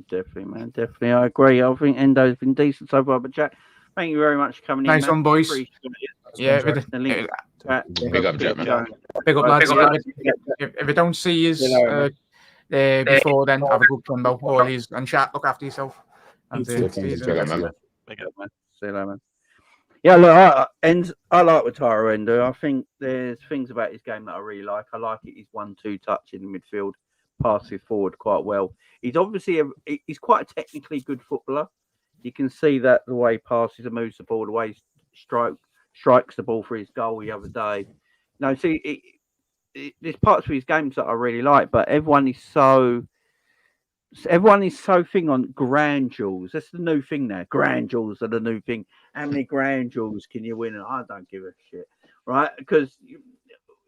Definitely, man. Definitely. I agree. I think Endo's been decent so far. But Jack, thank you very much for coming in. Nice one, boys. Yeah, big up, Jack, man. Big up, lads. If I don't see you before then, have a good combo. Always, and chat, look after yourself. And see you later, man. See you later, man. Yeah, look, I like Wataru Endo. I think there's things about his game that I really like. I like it. He's 1-2 touch in the midfield, passes forward quite well. He's obviously he's quite a technically good footballer. You can see that the way he passes and moves the ball, the way he strikes the ball for his goal the other day. No, see, there's parts of his games that I really like, but everyone is so thing on grand jewels. That's the new thing now. Grand jewels are the new thing. How many grand jewels can you win? I don't give a shit, right? Because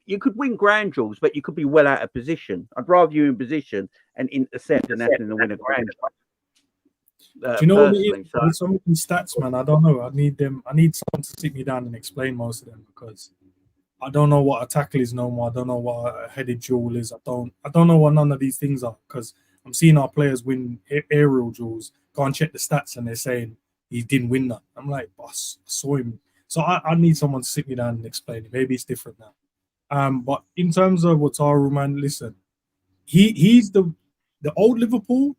you could win grand jewels, but you could be well out of position. I'd rather you in position and intercept than having to win a grand jewel. Do you know what it personally. is? So With some of these stats, man, I don't know. I need them. I need someone to sit me down and explain most of them because I don't know what a tackle is no more. I don't know what a headed duel is. I don't know what none of these things are because I'm seeing our players win aerial duels. Go and check the stats and they're saying he didn't win that. I'm like, boss, I saw him. So I need someone to sit me down and explain it. Maybe it's different now. But in terms of Wataru, man, listen, he's the old Liverpool.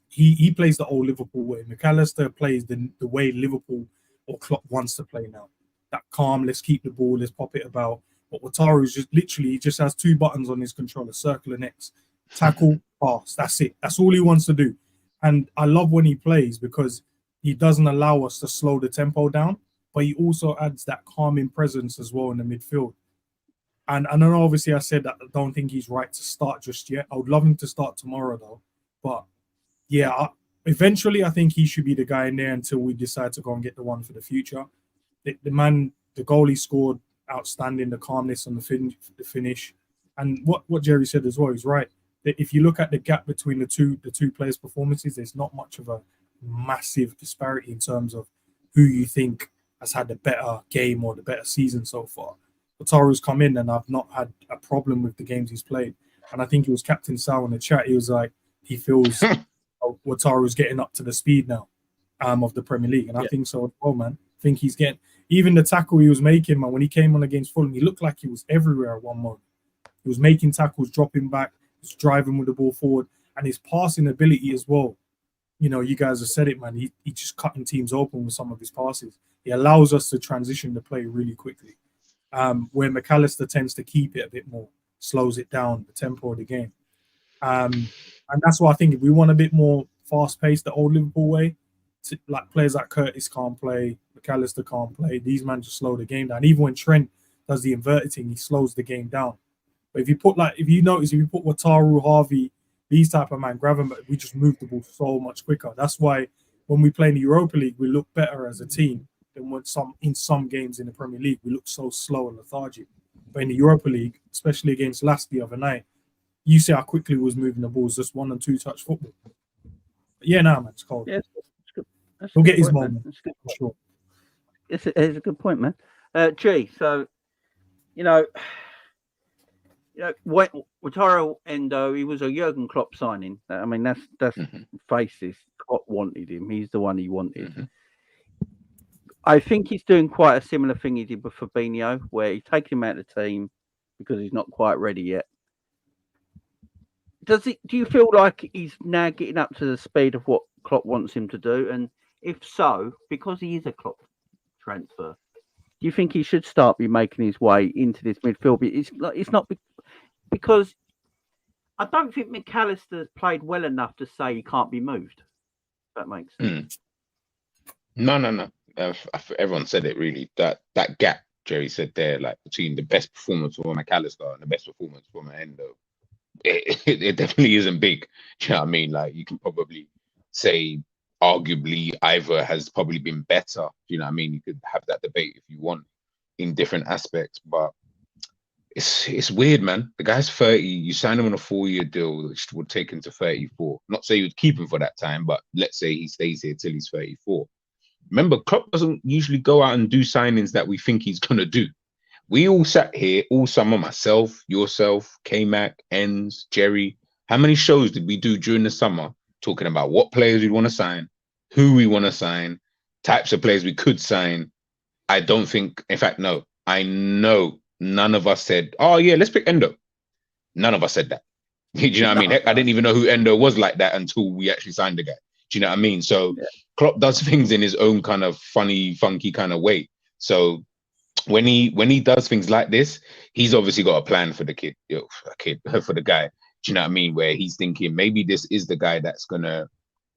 He plays the old Liverpool way. McAllister plays the way Liverpool or Klopp wants to play now. That calm, let's keep the ball, let's pop it about. But Wataru is just literally, he just has 2 buttons on his controller, circle and X. Tackle, pass. That's it. That's all he wants to do. And I love when he plays because he doesn't allow us to slow the tempo down, but he also adds that calming presence as well in the midfield. And I know obviously I said that I don't think he's right to start just yet. I would love him to start tomorrow though. But yeah, eventually I think he should be the guy in there until we decide to go and get the one for the future. The man, the goal he scored, outstanding, the calmness on the finish. And what Jerry said as well, he's right. If you look at the gap between the two players' performances, there's not much of a massive disparity in terms of who you think has had the better game or the better season so far. Wataru's come in and I've not had a problem with the games he's played. And I think it was Captain Sal in the chat. He was like, he feels Wataru's getting up to the speed now of the Premier League. And I think so as well, man. I think he's getting, even the tackle he was making, man, when he came on against Fulham, he looked like he was everywhere at one moment. He was making tackles, dropping back, was driving with the ball forward, and his passing ability as well. You know, you guys have said it, man. He just cutting teams open with some of his passes. He allows us to transition the play really quickly. Where McAllister tends to keep it a bit more, slows it down, the tempo of the game. And that's why I think if we want a bit more fast-paced, the old Liverpool way, like players like Curtis can't play, McAllister can't play, these men just slow the game down. Even when Trent does the inverted thing, he slows the game down. But if you put Wataru, Harvey, these type of man, Gravenberch, we just move the ball so much quicker. That's why when we play in the Europa League, we look better as a team than when in some games in the Premier League, we look so slow and lethargic. But in the Europa League, especially against Leicester the other night, you see how quickly we was moving the balls, just 1 and 2 touch football. But yeah, man, it's cold. Yeah, he'll get his moment. Sure. It's a good point, man. So Wataru Endo, he was a Jurgen Klopp signing. I mean, that's faces. Klopp wanted him. He's the one he wanted. Mm-hmm. I think he's doing quite a similar thing he did with Fabinho, where he's taking him out of the team because he's not quite ready yet. Do you feel like he's now getting up to the speed of what Klopp wants him to do? And if so, because he is a Klopp transfer, do you think he should start making his way into this midfield? It's not because I don't think McAllister's played well enough to say he can't be moved. If that makes sense. No. Everyone said it really. That gap Jerry said there, like between the best performance from McAllister and the best performance from Endo, it definitely isn't big. Do you know what I mean? Like you can probably say arguably either has probably been better. Do you know what I mean? You could have that debate if you want in different aspects, but it's weird, man. The guy's 30. You sign him on a 4-year deal, which would take him to 34. Not say you would keep him for that time, but let's say he stays here till he's 34. Remember, Klopp doesn't usually go out and do signings that we think he's gonna do. We all sat here all summer, myself, yourself, K-Mac, Enz, Jerry. How many shows did we do during the summer talking about what players we want to sign, who we want to sign, types of players we could sign? I don't think, in fact, no. I know none of us said, oh yeah, let's pick Endo. None of us said that. Do you know what I mean? Heck, I didn't even know who Endo was like that until we actually signed the guy. Do you know what I mean? So Klopp does things in his own kind of funny, funky kind of way. So when he does things like this, he's obviously got a plan for the for the guy. Do you know what I mean? Where he's thinking maybe this is the guy that's gonna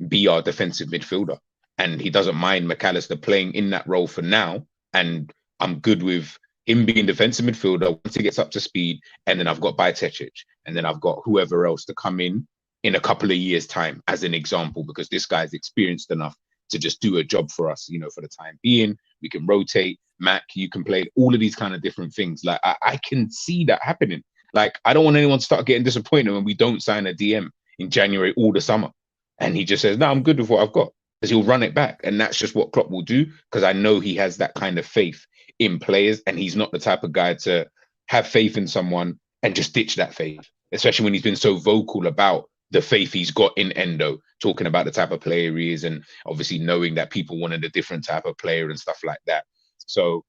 be our defensive midfielder, and he doesn't mind McAllister playing in that role for now. And I'm good with him being defensive midfielder once he gets up to speed, and then I've got Bajcetic, and then I've got whoever else to come in a couple of years' time, as an example, because this guy's experienced enough to just do a job for us, for the time being. We can rotate. Mac, you can play all of these kind of different things. Like, I can see that happening. Like, I don't want anyone to start getting disappointed when we don't sign a DM in January all the summer. And he just says, no, I'm good with what I've got. because he'll run it back. And that's just what Klopp will do, because I know he has that kind of faith in players, and he's not the type of guy to have faith in someone and just ditch that faith, especially when he's been so vocal about the faith he's got in Endo, talking about the type of player he is, and obviously knowing that people wanted a different type of player and stuff like that. So,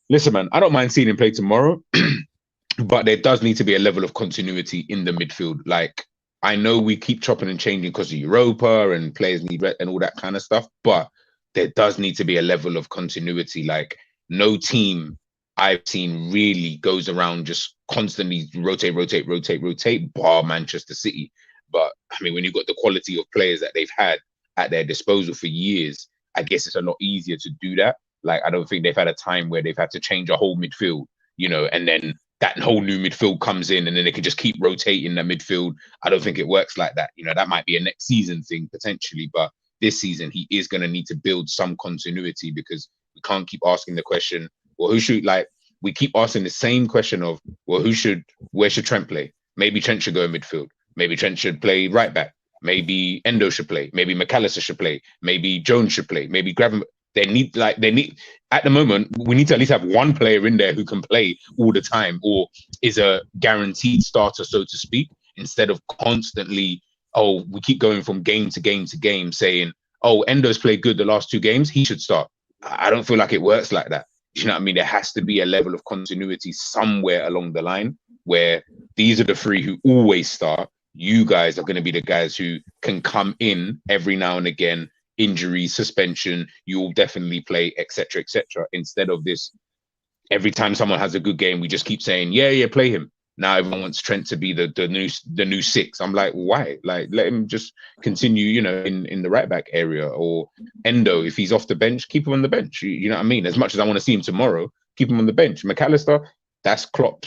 listen, man, I don't mind seeing him play tomorrow, but there does need to be a level of continuity in the midfield. Like, I know we keep chopping and changing because of Europa and players need and all that kind of stuff, but there does need to be a level of continuity. Like, no team I've seen really goes around just constantly rotate, bar Manchester City. But I mean, when you've got the quality of players that they've had at their disposal for years, I guess it's a lot easier to do that. Like, I don't think they've had a time where they've had to change a whole midfield, you know, and then that whole new midfield comes in and then they can just keep rotating the midfield. I don't think it works like that. You know, that might be a next season thing potentially, but this season he is going to need to build some continuity, because we can't keep asking the question, well, who should, like, we keep asking the same question of, well, where should Trent play? Maybe Trent should go in midfield. Maybe Trent should play right back. Maybe Endo should play. Maybe McAllister should play. Maybe Jones should play. Maybe Gravenberch. They need at the moment, we need to at least have one player in there who can play all the time or is a guaranteed starter, so to speak, instead of constantly, oh, we keep going from game to game to game saying, oh, Endo's played good the last 2 games, he should start. I don't feel like it works like that. You know what I mean? There has to be a level of continuity somewhere along the line where these are the 3 who always start. You guys are going to be the guys who can come in every now and again, injury, suspension, you'll definitely play, etc., instead of this, every time someone has a good game, we just keep saying, yeah, play him. Now everyone wants Trent to be the new 6. I'm like, why? Like, let him just continue, you know, in the right back area. Or Endo, if he's off the bench, keep him on the bench. You know what I mean? As much as I want to see him tomorrow, keep him on the bench. McAllister, that's Klopp.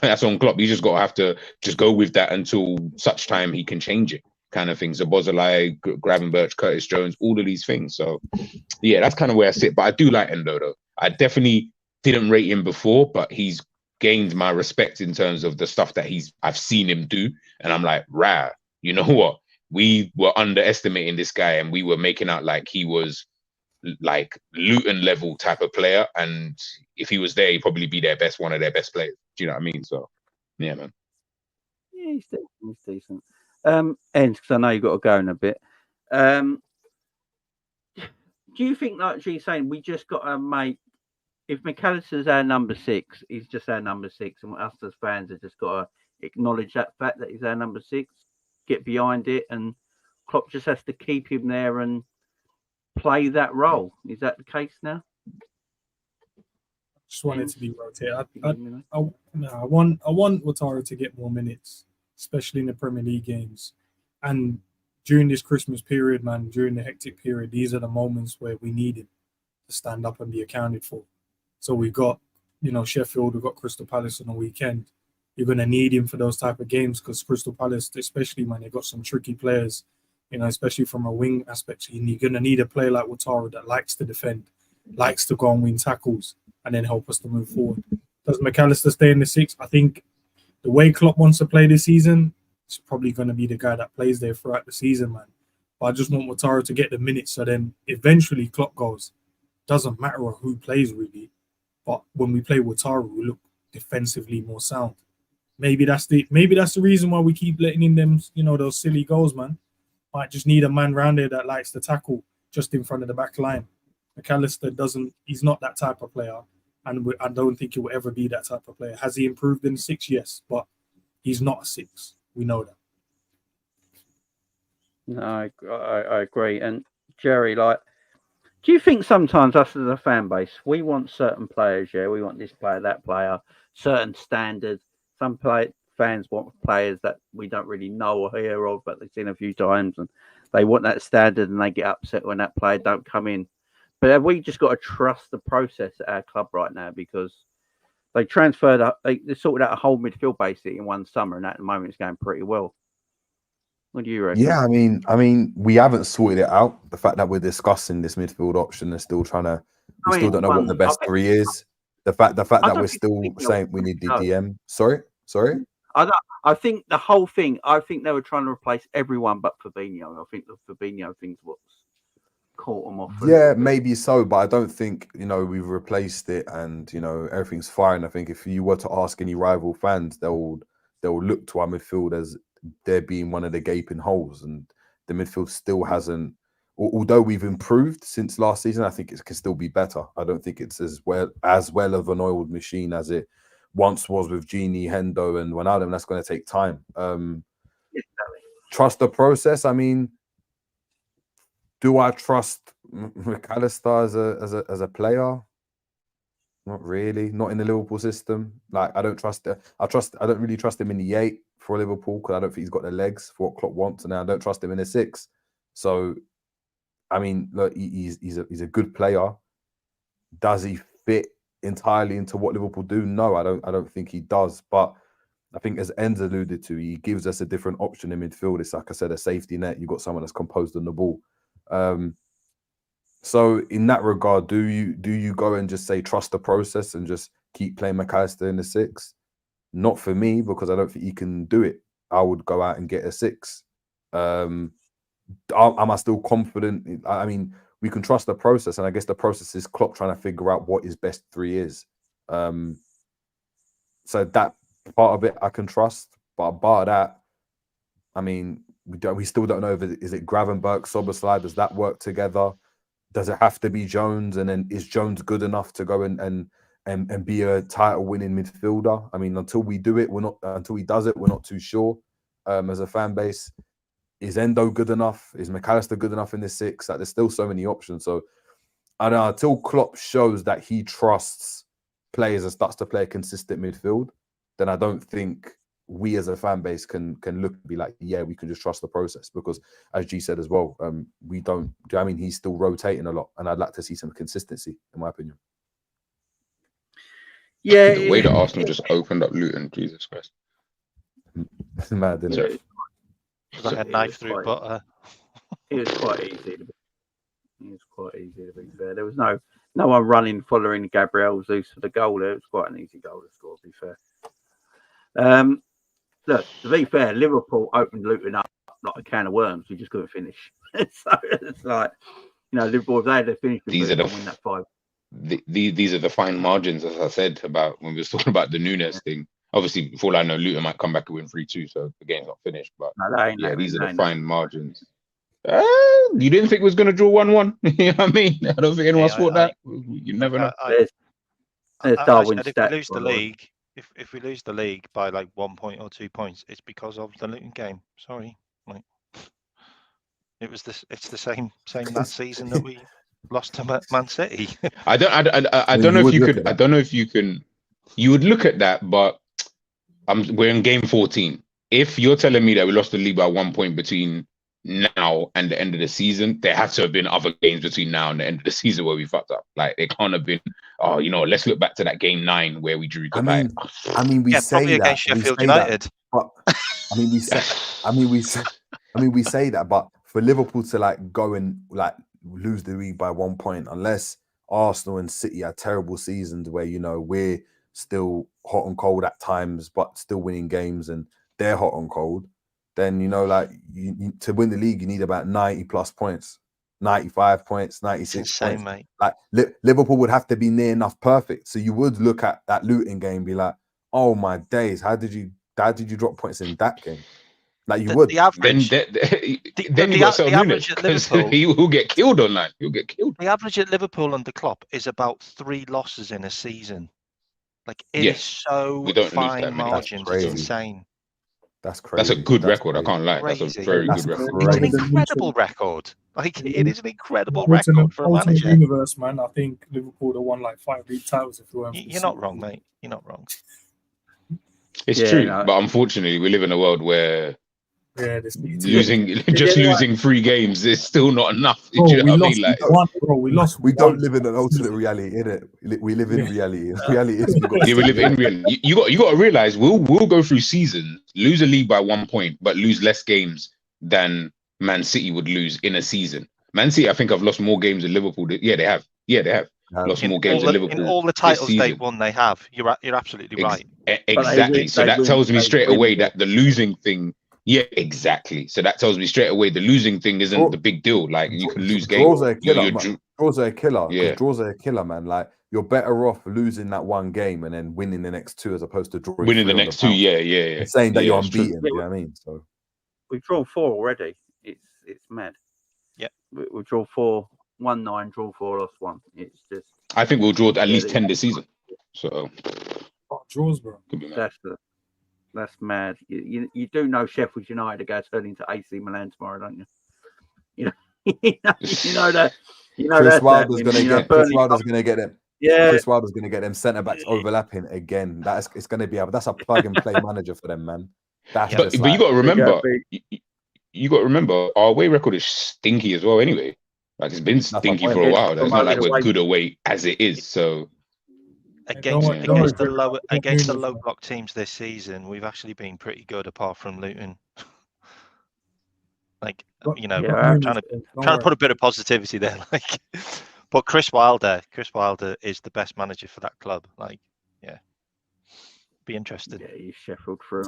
That's on Klopp. You just got to have to just go with that until such time he can change it, kind of things. Szoboszlai, Gravenberch, Curtis Jones, all of these things. So yeah, that's kind of where I sit. But I do like Endo though. I definitely didn't rate him before, but he's gained my respect in terms of the stuff that I've seen him do. And I'm like, rah, you know what? We were underestimating this guy and we were making out like he was like Luton level type of player. And if he was there, he'd probably be one of their best players. Do you know what I mean? So yeah, man. Yeah, he's decent. Ends, because I know you've got to go in a bit. Do you think, like she's saying, we just got to make, if McAllister's our number 6, he's just our number 6, and us as fans have just got to acknowledge that fact that he's our number 6, get behind it, and Klopp just has to keep him there and play that role. Is that the case now? Just want it to be rotated. I want Ouattara to get more minutes, especially in the Premier League games. And during this Christmas period, man, during the hectic period, these are the moments where we need him to stand up and be accounted for. So we got, you know, Sheffield, we've got Crystal Palace on the weekend. You're going to need him for those type of games because Crystal Palace, especially, man, they've got some tricky players, you know, especially from a wing aspect. You're going to need a player like Ouattara that likes to defend, likes to go and win tackles, and then help us to move forward. Does McAllister stay in the 6? I think the way Klopp wants to play this season, it's probably going to be the guy that plays there throughout the season, man. But I just want Ouattara to get the minutes, so then eventually Klopp goes, doesn't matter who plays really, but when we play Ouattara, we look defensively more sound. Maybe that's the reason why we keep letting in them, you know, those silly goals, man. Might just need a man round there that likes to tackle just in front of the back line. McAllister he's not that type of player, and I don't think he will ever be that type of player. Has he improved in 6? Yes, but he's not a 6. We know that. No, I agree. And Jerry, like, do you think sometimes us as a fan base, we want certain players, yeah, we want this player, that player, certain standards. Some fans want players that we don't really know or hear of, but they've seen a few times, and they want that standard, and they get upset when that player don't come in. But have we just got to trust the process at our club right now, because they sorted out a whole midfield basically in one summer, and at the moment it's going pretty well. What do you reckon? Yeah, I mean, we haven't sorted it out. The fact that we're discussing this midfield option and still trying to, we still don't know what the best 3 is. The fact that we're still saying we need the DM. Sorry. I think the whole thing. I think they were trying to replace everyone but Fabinho. I think the Fabinho thing's what's caught them off. Yeah, maybe so, but I don't think, we've replaced it and, everything's fine. I think if you were to ask any rival fans, they'll look to our midfield as there being one of the gaping holes, and the midfield still hasn't, although we've improved since last season, I think it can still be better. I don't think it's as well of an oiled machine as it once was with Gini, Hendo and Wijnaldum. That's going to take time. Trust the process. I mean, do I trust McAllister as a player? Not really. Not in the Liverpool system. Like, I don't trust it. I don't really trust him in the 8 for Liverpool because I don't think he's got the legs for what Klopp wants, and I don't trust him in the 6. So, I mean, look, he's a good player. Does he fit entirely into what Liverpool do? No, I don't think he does. But I think, as Enz alluded to, he gives us a different option in midfield. It's like I said, a safety net. You've got someone that's composed on the ball. So in that regard, do you go and just say trust the process and just keep playing McAllister in the 6? Not for me, because I don't think he can do it. I would go out and get a 6. Am I still confident? I mean, we can trust the process, and I guess the process is Klopp trying to figure out what his best 3 is. So that part of it I can trust, but bar that, I mean, we still don't know if is it Gravenberch, Szoboszlai, does that work together? Does it have to be Jones? And then is Jones good enough to go and be a title-winning midfielder? I mean, until we do it, until he does it, we're not too sure. As a fan base, is Endo good enough? Is McAllister good enough in the 6? Like, there's still so many options. So, I don't know, until Klopp shows that he trusts players and starts to play a consistent midfield, then I don't think we as a fan base can look and be like, yeah, we can just trust the process, because as G said as well, we don't. I mean, he's still rotating a lot, and I'd like to see some consistency, in my opinion. Yeah, the way that Arsenal just opened up Luton, Jesus Christ, It's mad, isn't it? It's like a knife through butter. It was quite easy. It was quite easy to be fair. There was no one running, following Gabriel Jesus for the goal there. It was quite an easy goal to score, to be fair. Look, to be fair, Liverpool opened Luton up like a can of worms. We just couldn't finish. So it's like, Liverpool, if they had finished, these are win that 5. These are the fine margins, as I said about when we were talking about the Nunes thing. Obviously, for all I know, Luton might come back and win 3-2, so the game's not finished. But these are the fine margins. You didn't think it was going to draw 1-1? You know what I mean? I don't think anyone thought that. You never know. There's Darwin's if we lose the league, if we lose the league by like 1 point or 2 points, it's because of the Luton game. Sorry, it's the same that season that we lost to Man City. I don't know if you could. I don't know if you can. You would look at that, but we're in game 14. If you're telling me that we lost the league by 1 point between now and the end of the season, there had to have been other games between now and the end of the season where we fucked up. Like, they can't have been. Oh, let's look back to that game 9 where we drew. I mean, we say that against Sheffield United. But we say that, but for Liverpool to go and lose the league by 1 point, unless Arsenal and City are terrible seasons where we're still hot and cold at times, but still winning games, and they're hot and cold, then to win the league you need about 90 plus points, 95 points, 96 points. Mate. Like Liverpool would have to be near enough perfect. So you would look at that Luton game and be like, oh my days, how did you drop points in that game? Like you would. The average, then you got to sell Nunes, because he will get killed on that. He'll get killed. The average at Liverpool under Klopp is about 3 losses in a season. Like, it is so fine margins. It's insane. That's crazy. That's a good record. Crazy. I can't lie. That's a very good record. It's an incredible record. Like, it is an incredible record for a manager. Universe, man. I think Liverpool have won like 5 league titles. If you're not wrong, mate. You're not wrong. It's true, but unfortunately, we live in a world where losing 3 games is still not enough. We don't live in an alternate reality, innit? We live in reality. Reality is we live in reality. You got to realize we'll go through seasons, lose a league by 1 point, but lose less games than Man City would lose in a season. Man City, I think, have lost more games than Liverpool. They have. Lost more games than Liverpool. In all the titles they've won, they have. You're absolutely right. Exactly. So that tells me straight away that the losing thing Yeah, exactly. So that tells me straight away the losing thing isn't the big deal. Like you can lose games. Draws are a killer. Draws are a killer. Yeah. Draws are a killer, man. Like you're better off losing that one game and then winning the next two as opposed to drawing winning the next two. Yeah. And saying that you're unbeaten. You know what I mean? So we've drawn 4 already. It's mad. Yeah. We've drawn 4, 1-9, draw 4, lost 1. It's just. I think we'll draw at least 10 this season. So draws, bro. That's mad. You do know Sheffield United are going to turn into AC Milan tomorrow, don't you? You know that. Chris Wilder's going to get them. Yeah. Chris Wilder's going to get them centre backs overlapping again. It's going to be that's a plug and play manager for them, man. But you got to remember, you got to remember, our away record is stinky as well. Anyway, like it's been stinky for a while. It's not like we're good away as it is. So. Against the low block teams this season, we've actually been pretty good, apart from Luton. Trying to put a bit of positivity there. But Chris Wilder is the best manager for that club. Be interested. Yeah, he's Sheffield through.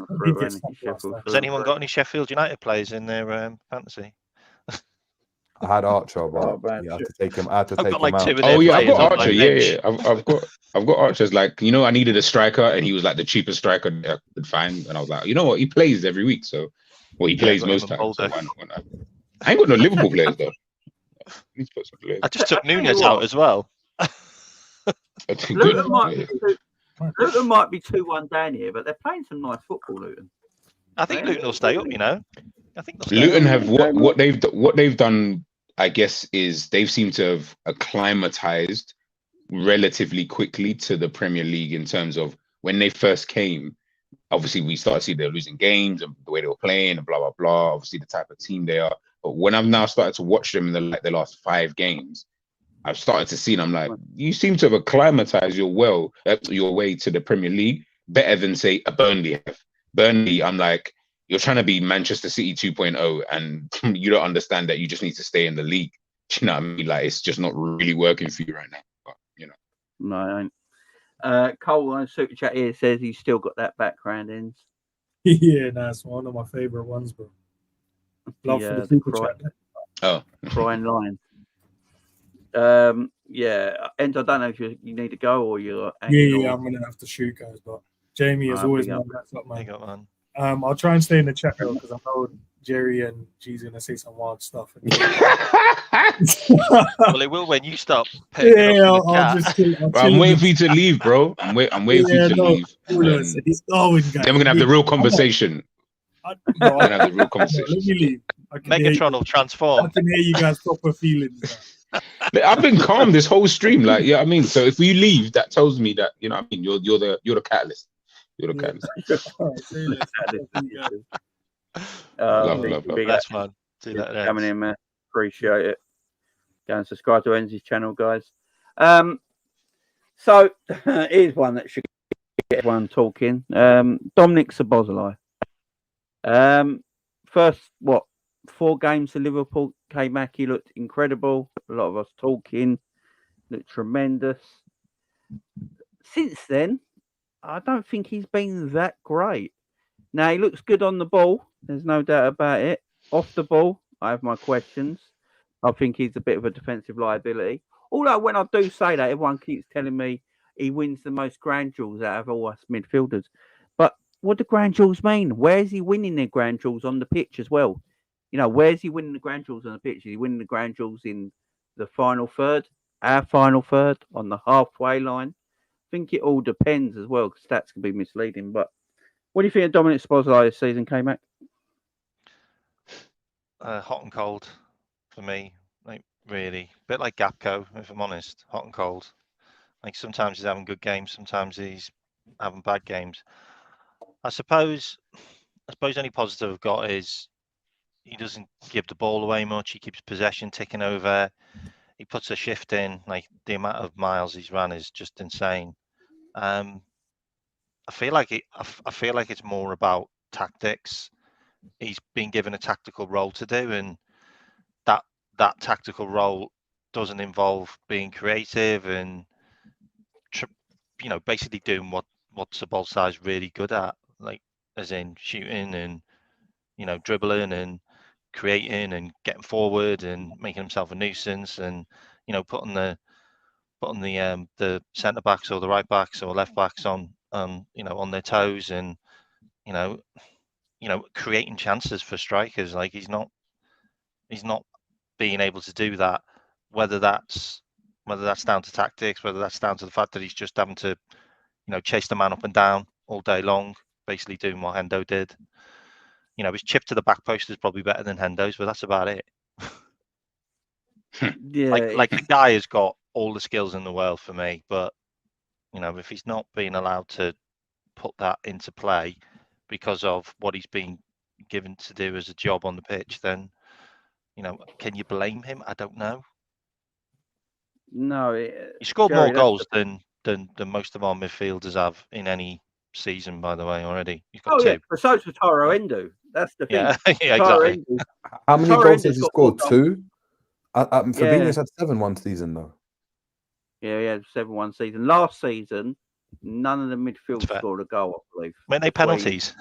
Has anyone got any Sheffield United players in their fantasy? I had Archer, but you have to take him. I had to take him out. Oh yeah, I've got Archer. Yeah. I've got Archer's like, I needed a striker, and he was like the cheapest striker I could find, and I was like, you know what, he plays every week, so he plays most times. So why not? I ain't got no Liverpool players though. I just took Nunez out as well. Luton might be 2-1 down here, but they're playing some nice football, Luton. I think Luton will stay up. I think Luton have what they've done. I guess is they've seemed to have acclimatized relatively quickly to the Premier League in terms of when they first came. Obviously, we started to see they're losing games and the way they were playing and blah blah blah. Obviously, the type of team they are. But when I've now started to watch them in the last 5 games, I've started to see, and I'm like, you seem to have acclimatized your way to the Premier League better than say a Burnley have. Burnley, I'm like, you're trying to be Manchester City 2.0, and you don't understand that you just need to stay in the league. Do you know what I mean? Like, it's just not really working for you right now. But, No, I ain't. Cole on Super Chat here says he's still got that background in. Yeah, that's one of my favorite ones, bro. Love for the Super Chat. Oh. Crying Lion. Yeah, and I don't know if you need to go or you're. Yeah, I'm gonna have to shoot, guys. But Jamie is always my best up, man. I'll try and stay in the chat though, because I know Jerry and G's gonna say some wild stuff. Well, it will when you stop. I'm waiting for you to leave, bro. I'm waiting for you to leave. He's going, guys. Then we're gonna have the real conversation. We're gonna have the real conversation. Let me leave. Megatron will transform. I can hear you guys' proper feelings. I've been calm this whole stream, like, I mean, so if we leave, that tells me that, I mean, you're the catalyst. You're the catalyst. Love. That's fun. See that coming in, man. Appreciate it. Go and subscribe to Enzy's channel, guys. So here's one that should get everyone talking. Dominik Szoboszlai. First, 4 games to Liverpool, came back, he looked incredible. A lot of us talking, looked tremendous. Since then, I don't think he's been that great. Now, he looks good on the ball. There's no doubt about it. Off the ball, I have my questions. I think he's a bit of a defensive liability. Although when I do say that, everyone keeps telling me he wins the most grand duels out of all us midfielders. But what do grand duels mean? Where is he winning their grand duels on the pitch as well? Where's he winning the grand duels on the pitch? Is he winning the grand duels in the final third, our final third, on the halfway line? I think it all depends as well, because stats can be misleading. But what do you think of Dominik Szoboszlai this season, K-Mac? Hot and cold for me, really. A bit like Gapco, if I'm honest. Hot and cold. Sometimes he's having good games, sometimes he's having bad games. I suppose any positive I've got is he doesn't give the ball away much. He keeps possession ticking over. He puts a shift in. The amount of miles he's run is just insane. I feel like it's more about tactics. He's been given a tactical role to do, and that tactical role doesn't involve being creative and basically doing what Szoboszlai is really good at, as in shooting and dribbling and creating and getting forward and making himself a nuisance, and putting the centre backs or the right backs or left backs on their toes, and creating chances for strikers. Like he's not being able to do that, whether that's down to tactics, whether that's down to the fact that he's just having to chase the man up and down all day long, basically doing what Hendo did. His chip to the back post is probably better than Hendo's, but that's about it. Yeah, like the guy has got all the skills in the world for me, but if he's not being allowed to put that into play because of what he's been given to do as a job on the pitch, then can you blame him? I don't know. No, He scored Jerry, more goals than most of our midfielders have in any season, by the way, already. He's got 2. Yeah, but so's Taro Endo. That's the thing. Yeah, exactly. How many goals has he scored? 2? Fabinho's had 7 one season, though. Yeah, he had 7 one season. Last season, none of the midfield scored a goal, I believe. Weren't they penalties?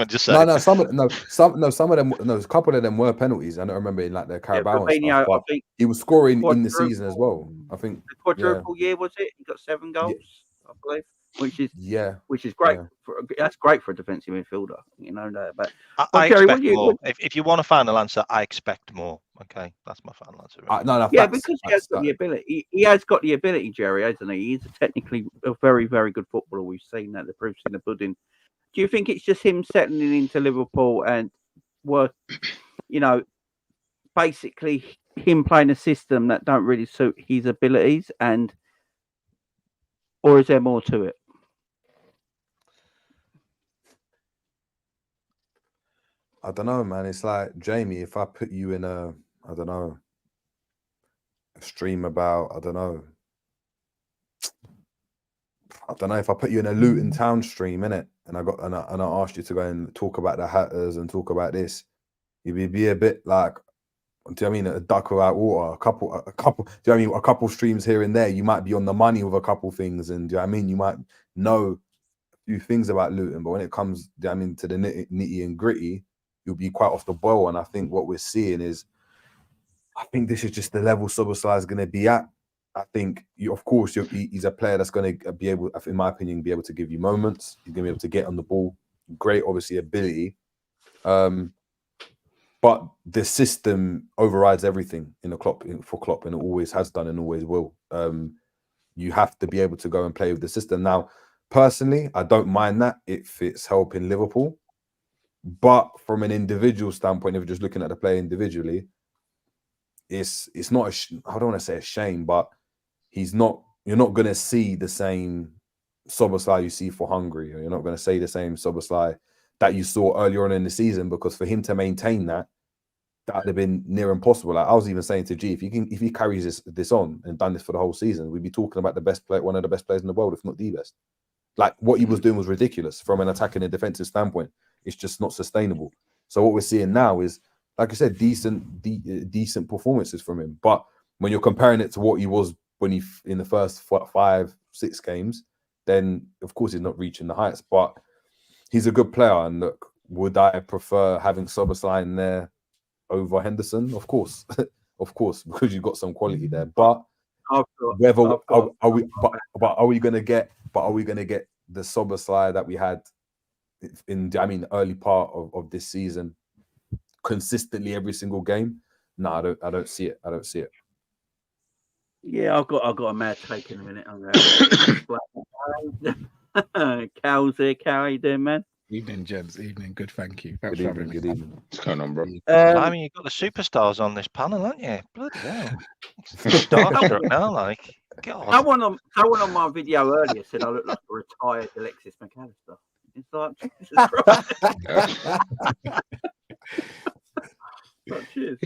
Just no, some of them. No, a couple of them were penalties. I don't remember in like the Carabao and stuff, but he was scoring in the season as well. I think the quadruple year, was it? He got 7 goals, I believe, which is great. That's great for a defensive midfielder, But I expect more. If you want a final answer, I expect more. Okay, that's my final answer. Right? Because he has got the ability. He has got the ability, Jerry, hasn't he? He's technically a very, very good footballer. We've seen that. The proof's in the pudding. Do you think it's just him settling into Liverpool and basically him playing a system that don't really suit his abilities, or is there more to it? I don't know, man. It's like, Jamie, if I put you in a stream about, I don't know, if I put you in a Luton Town stream, innit? And I asked you to go and talk about the Hatters and talk about this, you'd be a bit like, do you know what I mean? A duck without water. A couple. Do you know what I mean? A couple streams here and there. You might be on the money with a couple things, and do you know what I mean? You might know a few things about Luton, but when it comes, do you know what I mean, to the nitty and gritty, you'll be quite off the boil. And I think what we're seeing is, I think this is just the level Szoboszlai is going to be at. I think, he's a player that's going to be able, in my opinion, be able to give you moments. He's going to be able to get on the ball. Great, obviously, ability. But the system overrides everything for Klopp, and it always has done and always will. You have to be able to go and play with the system. Now, personally, I don't mind that if it's helping Liverpool. But from an individual standpoint, if you're just looking at the player individually, it's not, I don't want to say a shame, but you're not going to see the same Szoboszlai you see for Hungary. You're not going to see the same Szoboszlai that you saw earlier on in the season, because for him to maintain that would have been near impossible. Like I was even saying to G, if he carries this on and done this for the whole season, we'd be talking about the best player, one of the best players in the world, if not the best. Like what he was doing was ridiculous from an attacking and defensive standpoint. It's just not sustainable. So what we're seeing now is, like I said, decent performances from him. But when you're comparing it to what he was when he in the first 5-6 games, then of course he's not reaching the heights. But he's a good player, and look, would I prefer having Szoboszlai in there over Henderson? Of course, of course, because you've got some quality there. But are we going to get the Szoboszlai that we had in early part of this season consistently every single game? No, I don't see it. I don't see it. Yeah, I've got a mad take in a minute. I'm going. Cal's here. Cal, how you doing, man? Evening, gents. Evening. Good, thank you. Good evening. What's going on, bro? I mean, you've got the superstars on this panel, haven't you? Bloody hell. Starstruck now, like, God. Someone on my video earlier said I look like a retired Alexis McAllister. It's like, Jesus Christ. Cheers.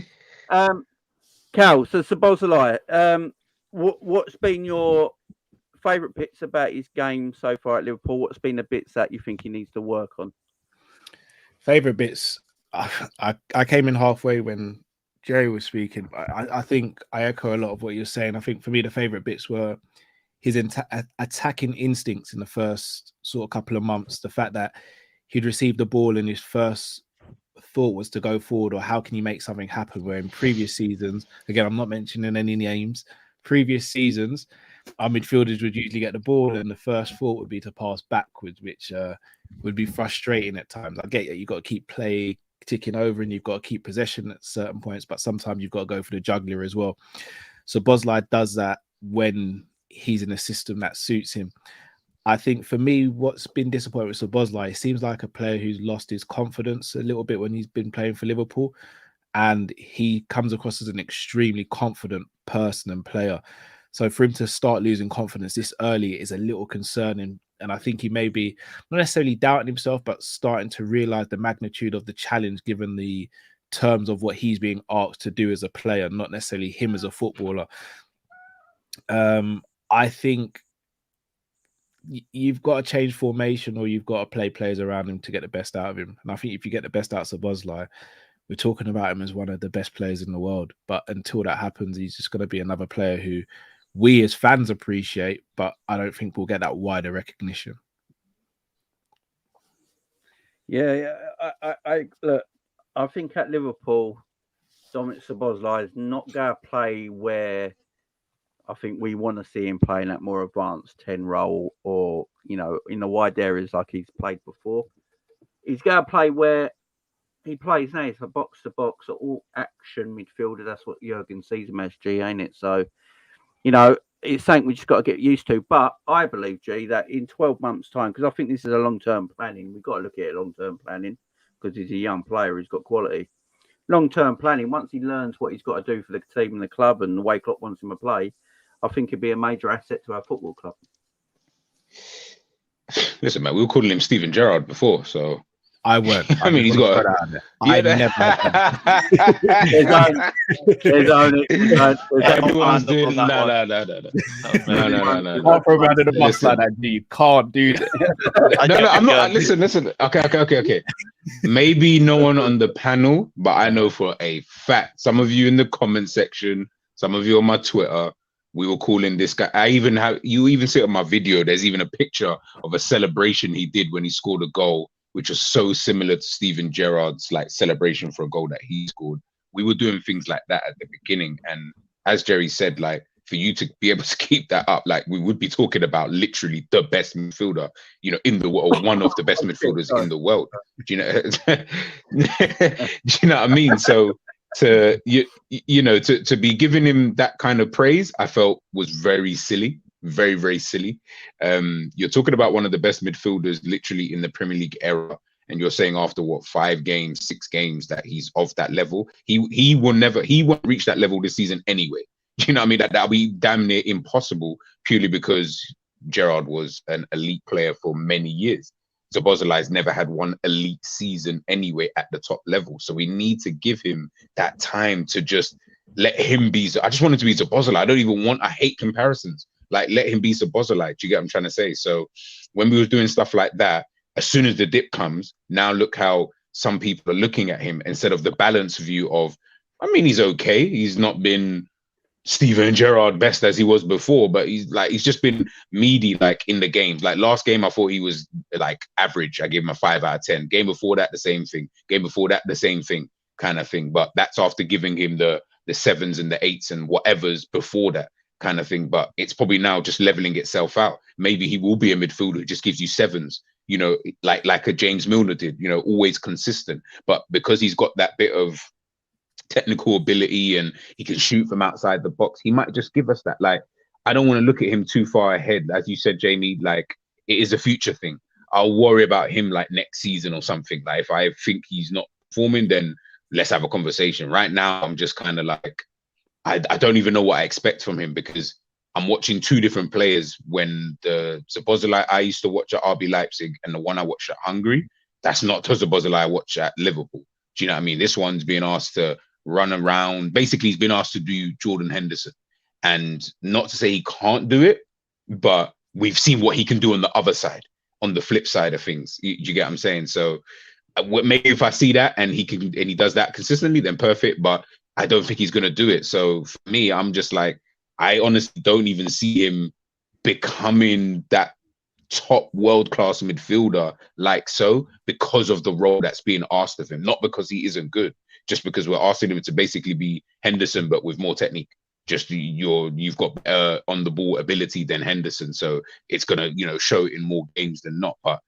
Cal, so Szoboszlai, what's been your favourite bits about his game so far at Liverpool? What's been the bits that you think he needs to work on? Favourite bits, I came in halfway when Jerry was speaking. I think I echo a lot of what you're saying. I think for me, the favourite bits were his attacking instincts in the first sort of couple of months. The fact that he'd received the ball in his first thought was to go forward, or how can you make something happen? Where in previous seasons, again, I'm not mentioning any names, previous seasons, our midfielders would usually get the ball and the first thought would be to pass backwards, which would be frustrating at times. I get you've got to keep play ticking over and you've got to keep possession at certain points, but sometimes you've got to go for the juggler as well. So Szoboszlai does that when he's in a system that suits him. I think for me, what's been disappointing with Szoboszlai, he seems like a player who's lost his confidence a little bit when he's been playing for Liverpool, and he comes across as an extremely confident person and player. So for him to start losing confidence this early is a little concerning. And I think he may be not necessarily doubting himself, but starting to realize the magnitude of the challenge given the terms of what he's being asked to do as a player, not necessarily him as a footballer. I think you've got to change formation, or you've got to play players around him to get the best out of him. And I think if you get the best out of Szoboszlai, we're talking about him as one of the best players in the world. But until that happens, he's just going to be another player who we as fans appreciate, but I don't think we'll get that wider recognition. Yeah. I look, I think at Liverpool, Dominik Szoboszlai is not going to play where I think we want to see him playing that more advanced 10 role, or, you know, in the wide areas like he's played before. He's going to play where he plays now. It's a box to box, all action midfielder. That's what Jurgen sees him as, G, ain't it? So, you know, it's something we just got to get used to. But I believe, G, that in 12 months' time, because I think this is a long-term planning, we've got to look at it long-term planning, because he's a young player, he's got quality. Long-term planning, once he learns what he's got to do for the team and the club and the way Klopp wants him to play, I think it'd be a major asset to our football club. Listen, man, we were calling him Steven Gerrard before, so I won't. I mean, he's got. I never. Everyone's doing no. You can't throw around in a bus like that. You can't do that. No, I'm not. Listen. Okay. Maybe no one on the panel, but I know for a fact, some of you in the comment section, some of you on my Twitter, we were calling this guy. You even see it on my video. There's even a picture of a celebration he did when he scored a goal, which was so similar to Steven Gerrard's like celebration for a goal that he scored. We were doing things like that at the beginning. And as Jerry said, like, for you to be able to keep that up, like, we would be talking about literally the best midfielder, you know, in the world, one of the best midfielders in the world. Do you know? Do you know what I mean? So to be giving him that kind of praise, I felt was very silly. Very, very silly. You're talking about one of the best midfielders literally in the Premier League era, and you're saying after 5 games, 6 games that he's of that level. He won't reach that level this season anyway. Do you know what I mean? That'll be damn near impossible, purely because Gerrard was an elite player for many years. Szoboszlai's never had one elite season anyway at the top level. So we need to give him that time to just let him be. I just want him to be Szoboszlai. I hate comparisons. Like, let him be Szoboszlai. Do you get what I'm trying to say? So when we were doing stuff like that, as soon as the dip comes, now look how some people are looking at him instead of the balanced view of, I mean, he's okay. He's not been Steven Gerrard best as he was before, but he's just been meaty, like, in the games. Like last game, I thought he was like average. I gave him a 5 out of 10. Game before that, the same thing. Game before that, the same thing, kind of thing. But that's after giving him the 7s and the 8s and whatever's before that, kind of thing. But it's probably now just leveling itself out. Maybe he will be a midfielder who just gives you 7s, you know, like a James Milner did, you know, always consistent. But because he's got that bit of technical ability and he can shoot from outside the box, he might just give us that. Like, I don't want to look at him too far ahead. As you said, Jamie, like, it is a future thing. I'll worry about him like next season or something. Like, if I think he's not performing, then let's have a conversation. Right now, I'm just kind of like, I don't even know what I expect from him, because I'm watching 2 different players. When the Szoboszlai I used to watch at RB Leipzig and the one I watched at Hungary, that's not the Szoboszlai I watch at Liverpool. Do you know what I mean? This one's being asked to run around. Basically, he's been asked to do Jordan Henderson. And not to say he can't do it, but we've seen what he can do on the other side, on the flip side of things. You get what I'm saying? So maybe if I see that and he does that consistently, then perfect. But I don't think he's going to do it. So for me, I'm just like, I honestly don't even see him becoming that top world-class midfielder like so because of the role that's being asked of him, not because he isn't good, just because we're asking him to basically be Henderson but with more technique. Just you've got on the ball ability than Henderson, so it's gonna show it in more games than not. But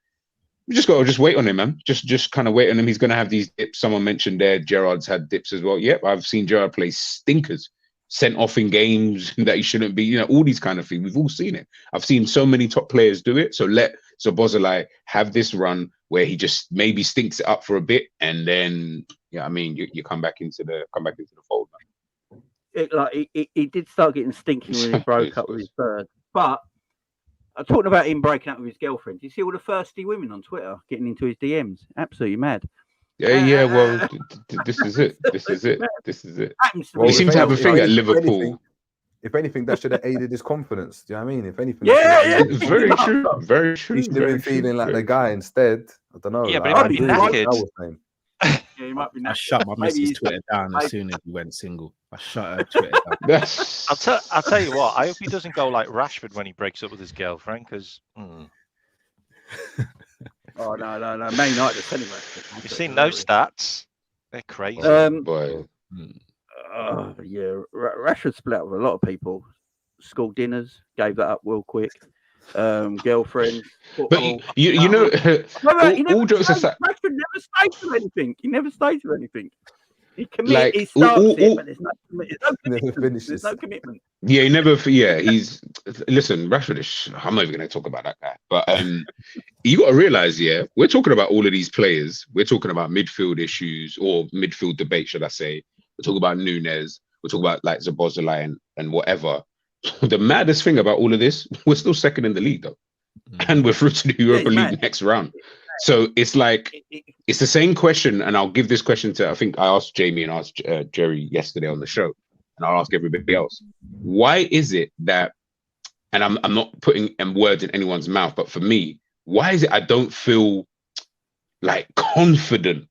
we just gotta wait on him, man. Just kind of wait on him. He's gonna have these dips. Someone mentioned there Gerrard's had dips as well. Yep, I've seen Gerrard play stinkers, sent off in games that he shouldn't be. All these kind of things. We've all seen it. I've seen so many top players do it. So let Szoboszlai have this run where he just maybe stinks it up for a bit, and then you come back into the fold, man. He did start getting stinky when he broke up with his third. But I'm talking about him breaking up with his girlfriend. Do you see all the thirsty women on Twitter getting into his DMs? Absolutely mad. Yeah. Well, this is it. This is it. Well, you seem to have a thing at Liverpool. If anything, that should have aided his confidence. Do you know what I mean? If anything, very true. Very true. He should have been feeling like the guy instead. I don't know. Yeah, but he might be knackered. He might be knackered. I shut my missus' Twitter down as soon as he went single. I shut her Twitter down. I'll tell you what. I hope he doesn't go like Rashford when he breaks up with his girlfriend, because. Oh no! Man United are telling us. You've seen those stats? They're crazy. Boy. Rashford split up with a lot of people. School dinners, gave that up real quick. Girlfriend, football. But you know, all jokes aside, Rashford never stays with anything. He never stays with anything. He commits. He starts it, but there's no commitment. Yeah, he never. Yeah, listen. Rashford is. I'm not even going to talk about that guy. But you got to realize, we're talking about all of these players. We're talking about midfield issues or midfield debate, should I say? We're talking about Núñez. We're talking about like Szoboszlai and whatever. The maddest thing about all of this, we're still second in the league though, and we're through to the Europa League next round. So it's like it's the same question, and I'll give this question to. I think I asked Jamie and asked Jerry yesterday on the show, and I'll ask everybody else. Why is it that? And I'm not putting words in anyone's mouth, but for me, why is it I don't feel like confident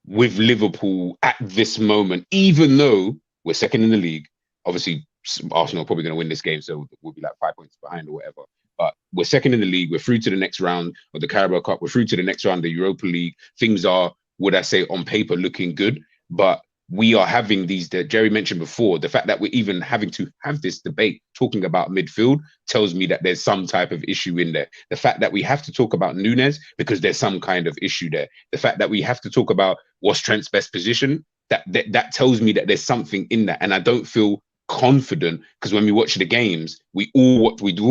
with Liverpool at this moment, even though we're second in the league? Obviously, Arsenal are probably going to win this game, so we'll be like 5 points behind or whatever. But we're second in the league. We're through to the next round of the Carabao Cup. We're through to the next round of the Europa League. Things are, would I say, on paper looking good. But we are having these, that Jerry mentioned before, the fact that we're even having to have this debate talking about midfield tells me that there's some type of issue in there. The fact that we have to talk about Núñez because there's some kind of issue there. The fact that we have to talk about what's Trent's best position, that tells me that there's something in that. And I don't feel confident because when we watch the games, we've all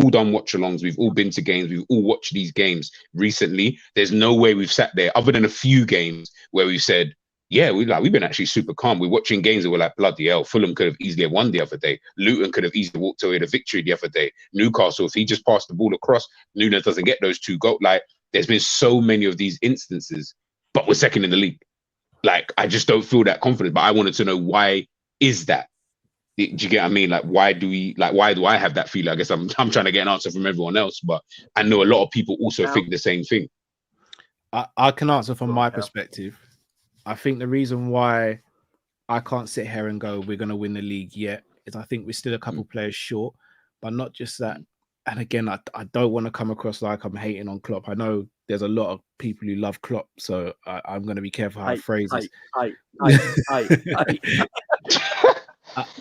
done watch-alongs, we've all been to games, we've all watched these games recently. There's no way we've sat there other than a few games where we've said, we've been actually super calm. We're watching games that we're like, bloody hell, Fulham could have easily won the other day. Luton could have easily walked away with a victory the other day. Newcastle, if he just passed the ball across, Núñez doesn't get those 2 goals. Like, there's been so many of these instances, but we're second in the league. Like, I just don't feel that confident. But I wanted to know, why is that? Do you get what I mean? Like, why do I have that feeling? I guess I'm trying to get an answer from everyone else, but I know a lot of people also think the same thing. I can answer from my perspective. I think the reason why I can't sit here and go, we're going to win the league yet, is I think we're still a couple players short, but not just that. And again, I don't want to come across like I'm hating on Klopp. I know there's a lot of people who love Klopp, so I'm going to be careful how I phrase this.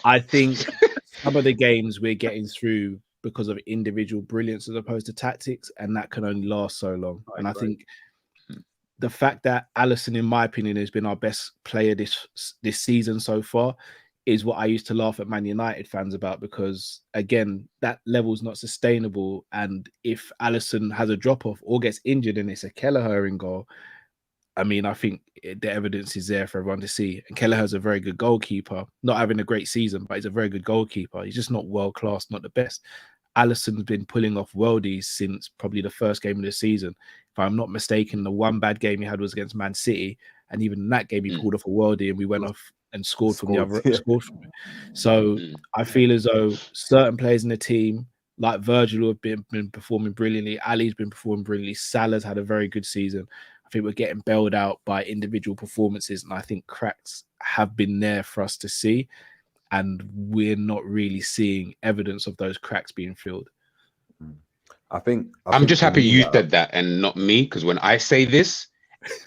I think some of the games we're getting through because of individual brilliance as opposed to tactics, and that can only last so long. And I think the fact that Alisson, in my opinion, has been our best player this season so far is what I used to laugh at Man United fans about, because again, that level's not sustainable. And if Alisson has a drop off or gets injured and it's a Kelleher in goal, I mean, I think the evidence is there for everyone to see. And Kelleher's a very good goalkeeper, not having a great season, but he's a very good goalkeeper. He's just not world class, not the best. Alisson's been pulling off worldies since probably the first game of the season. If I'm not mistaken, the one bad game he had was against Man City, and even in that game he pulled off a worldie, and we went off and scored from the other. Scored from it. So I feel as though certain players in the team, like Virgil, have been performing brilliantly. Ali's been performing brilliantly. Salah's had a very good season. I think we're getting bailed out by individual performances, and I think cracks have been there for us to see, and we're not really seeing evidence of those cracks being filled. I'm just for happy me, you said that and not me, because when I say this,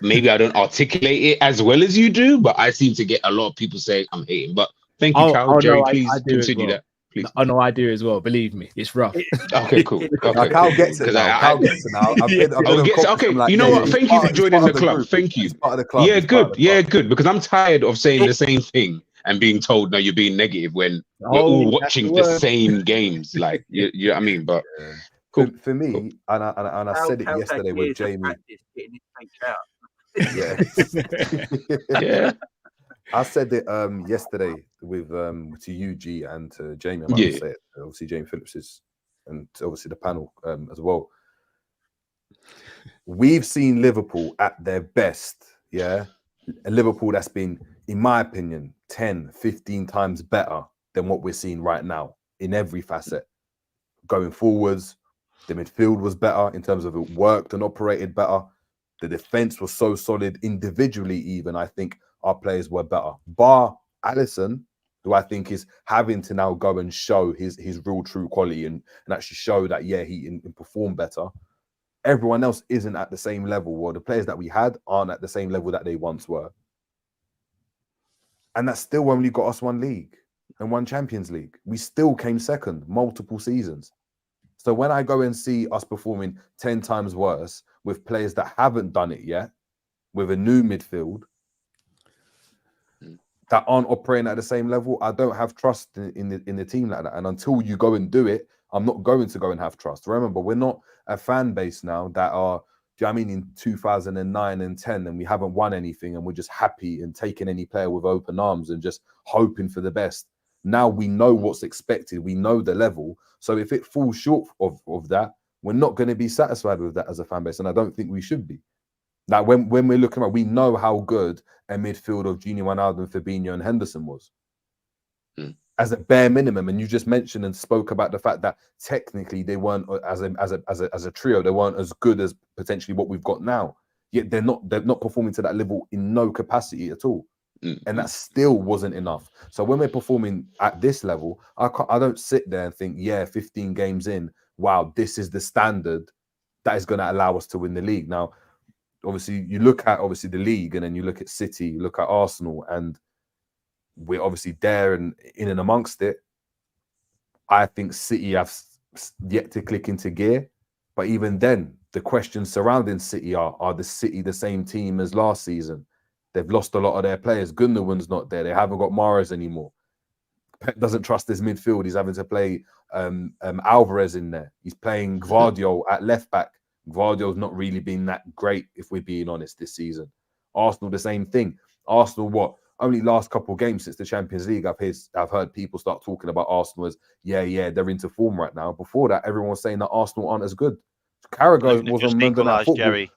maybe I don't articulate it as well as you do, but I seem to get a lot of people saying I'm hating. But thank you, Cal. Jerry, no, please I do as continue well. that. Please. Oh no, I do as well. Believe me, it's rough. Okay, cool. Now, Okay, Cal cool. gets it now. Cal gets it now. I've been Oh, on gets conference, okay. I'm like, You know what? he's Thank you for he's joining the of club. group. Thank you. He's part of the club. Yeah, He's part of good. the Yeah, club. good. Because I'm tired of saying the same thing and being told, no, you're being negative when we're all watching the same games. Like, you know what I mean? But cool. For me, and I said it yesterday with Jamie. Yeah. Yeah. I said it yesterday with to you, G, and to Jamie. I might say it. Obviously, Jamie Phillips is, and obviously the panel as well. We've seen Liverpool at their best, yeah. A Liverpool that's been, in my opinion, 10, 15 times better than what we're seeing right now in every facet. Going forwards, the midfield was better in terms of it worked and operated better. The defense was so solid individually, even I think our players were better. Bar Alisson, who I think is having to now go and show his real true quality and actually show that, yeah, he can perform better. Everyone else isn't at the same level, or the players that we had aren't at the same level that they once were. And that still only got us one league and one Champions League. We still came second multiple seasons. So when I go and see us performing 10 times worse with players that haven't done it yet, with a new midfield that aren't operating at the same level, I don't have trust in the team like that. And until you go and do it, I'm not going to go and have trust. Remember, we're not a fan base now that are, do you know what I mean, in 2009 and 10, and we haven't won anything and we're just happy and taking any player with open arms and just hoping for the best. Now we know what's expected. We know the level. So if it falls short of that, we're not going to be satisfied with that as a fan base. And I don't think we should be. Like when we're looking at, we know how good a midfield of Gini Wijnaldum, Fabinho and Henderson was. As a bare minimum. And you just mentioned and spoke about the fact that technically they weren't, as a trio, they weren't as good as potentially what we've got now. Yet they're not performing to that level in no capacity at all. And that still wasn't enough. So when we're performing at this level, I don't sit there and think, yeah, 15 games in, wow, this is the standard that is going to allow us to win the league. Now, obviously, you look at the league, and then you look at City, you look at Arsenal, and we're obviously there and in and amongst it. I think City have yet to click into gear. But even then, the questions surrounding City are the City the same team as last season? They've lost a lot of their players. Gundogan's not there. They haven't got Mahrez anymore. Pep doesn't trust his midfield. He's having to play Alvarez in there. He's playing Gvardiol at left back. Gvardiol's not really been that great, if we're being honest, this season. Arsenal, the same thing. Arsenal, only last couple of games since the Champions League, I've heard people start talking about Arsenal as, yeah, they're into form right now. Before that, everyone was saying that Arsenal aren't as good. Carragher was on Monday Night Football. Jerry.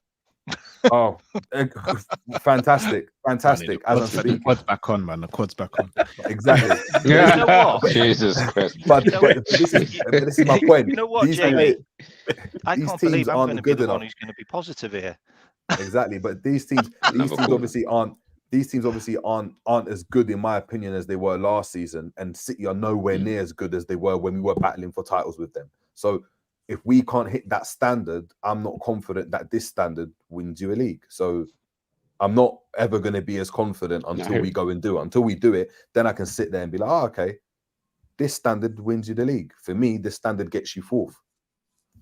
Oh, fantastic. As I'm speaking. The quad's back on, man. The quad's back on. Exactly. Yeah. You know what? Jesus Christ. But this is my point. You know what, Jamie? I can't believe I'm going to be the one who's going to be positive here. Exactly. But these teams obviously aren't as good, in my opinion, as they were last season. And City are nowhere near as good as they were when we were battling for titles with them. So if we can't hit that standard, I'm not confident that this standard wins you a league. So I'm not ever going to be as confident until we go and do it. Until we do it, then I can sit there and be like, oh, okay, this standard wins you the league. For me, this standard gets you fourth,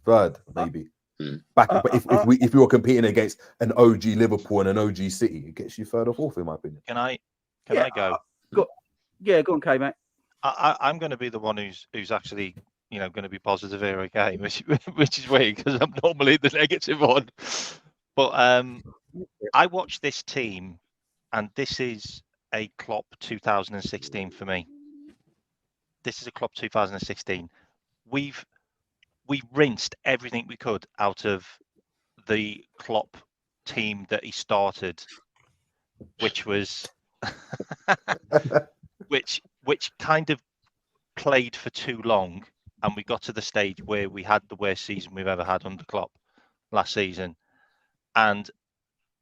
third, maybe. But if we were competing against an OG Liverpool and an OG City, it gets you third or fourth, in my opinion. Can I go? Go on, K-Mate. I'm going to be the one who's actually, going to be positive here, okay? Which is weird because I'm normally the negative one. But I watched this team, and this is a Klopp 2016 for me. This is a Klopp 2016. We rinsed everything we could out of the Klopp team that he started, which was which kind of played for too long, and we got to the stage where we had the worst season we've ever had under Klopp last season. And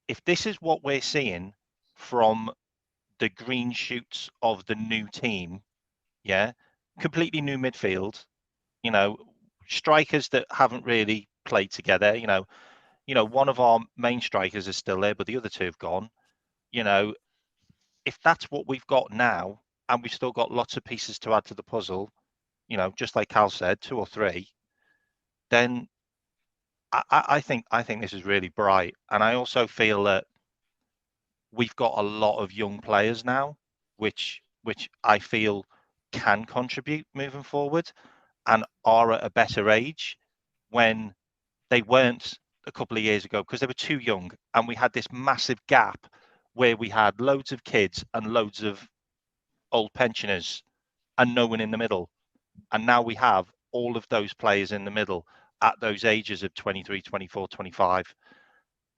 if this is what we're seeing from the green shoots of the new team, completely new midfield, strikers that haven't really played together. You know, one of our main strikers is still there, but the other two have gone. You know, if that's what we've got now, and we've still got lots of pieces to add to the puzzle, you know, just like Cal said, 2 or 3, then I think this is really bright. And I also feel that we've got a lot of young players now, which I feel can contribute moving forward and are at a better age when they weren't a couple of years ago, because they were too young, and we had this massive gap where we had loads of kids and loads of old pensioners and no one in the middle. And now we have all of those players in the middle at those ages of 23, 24, 25.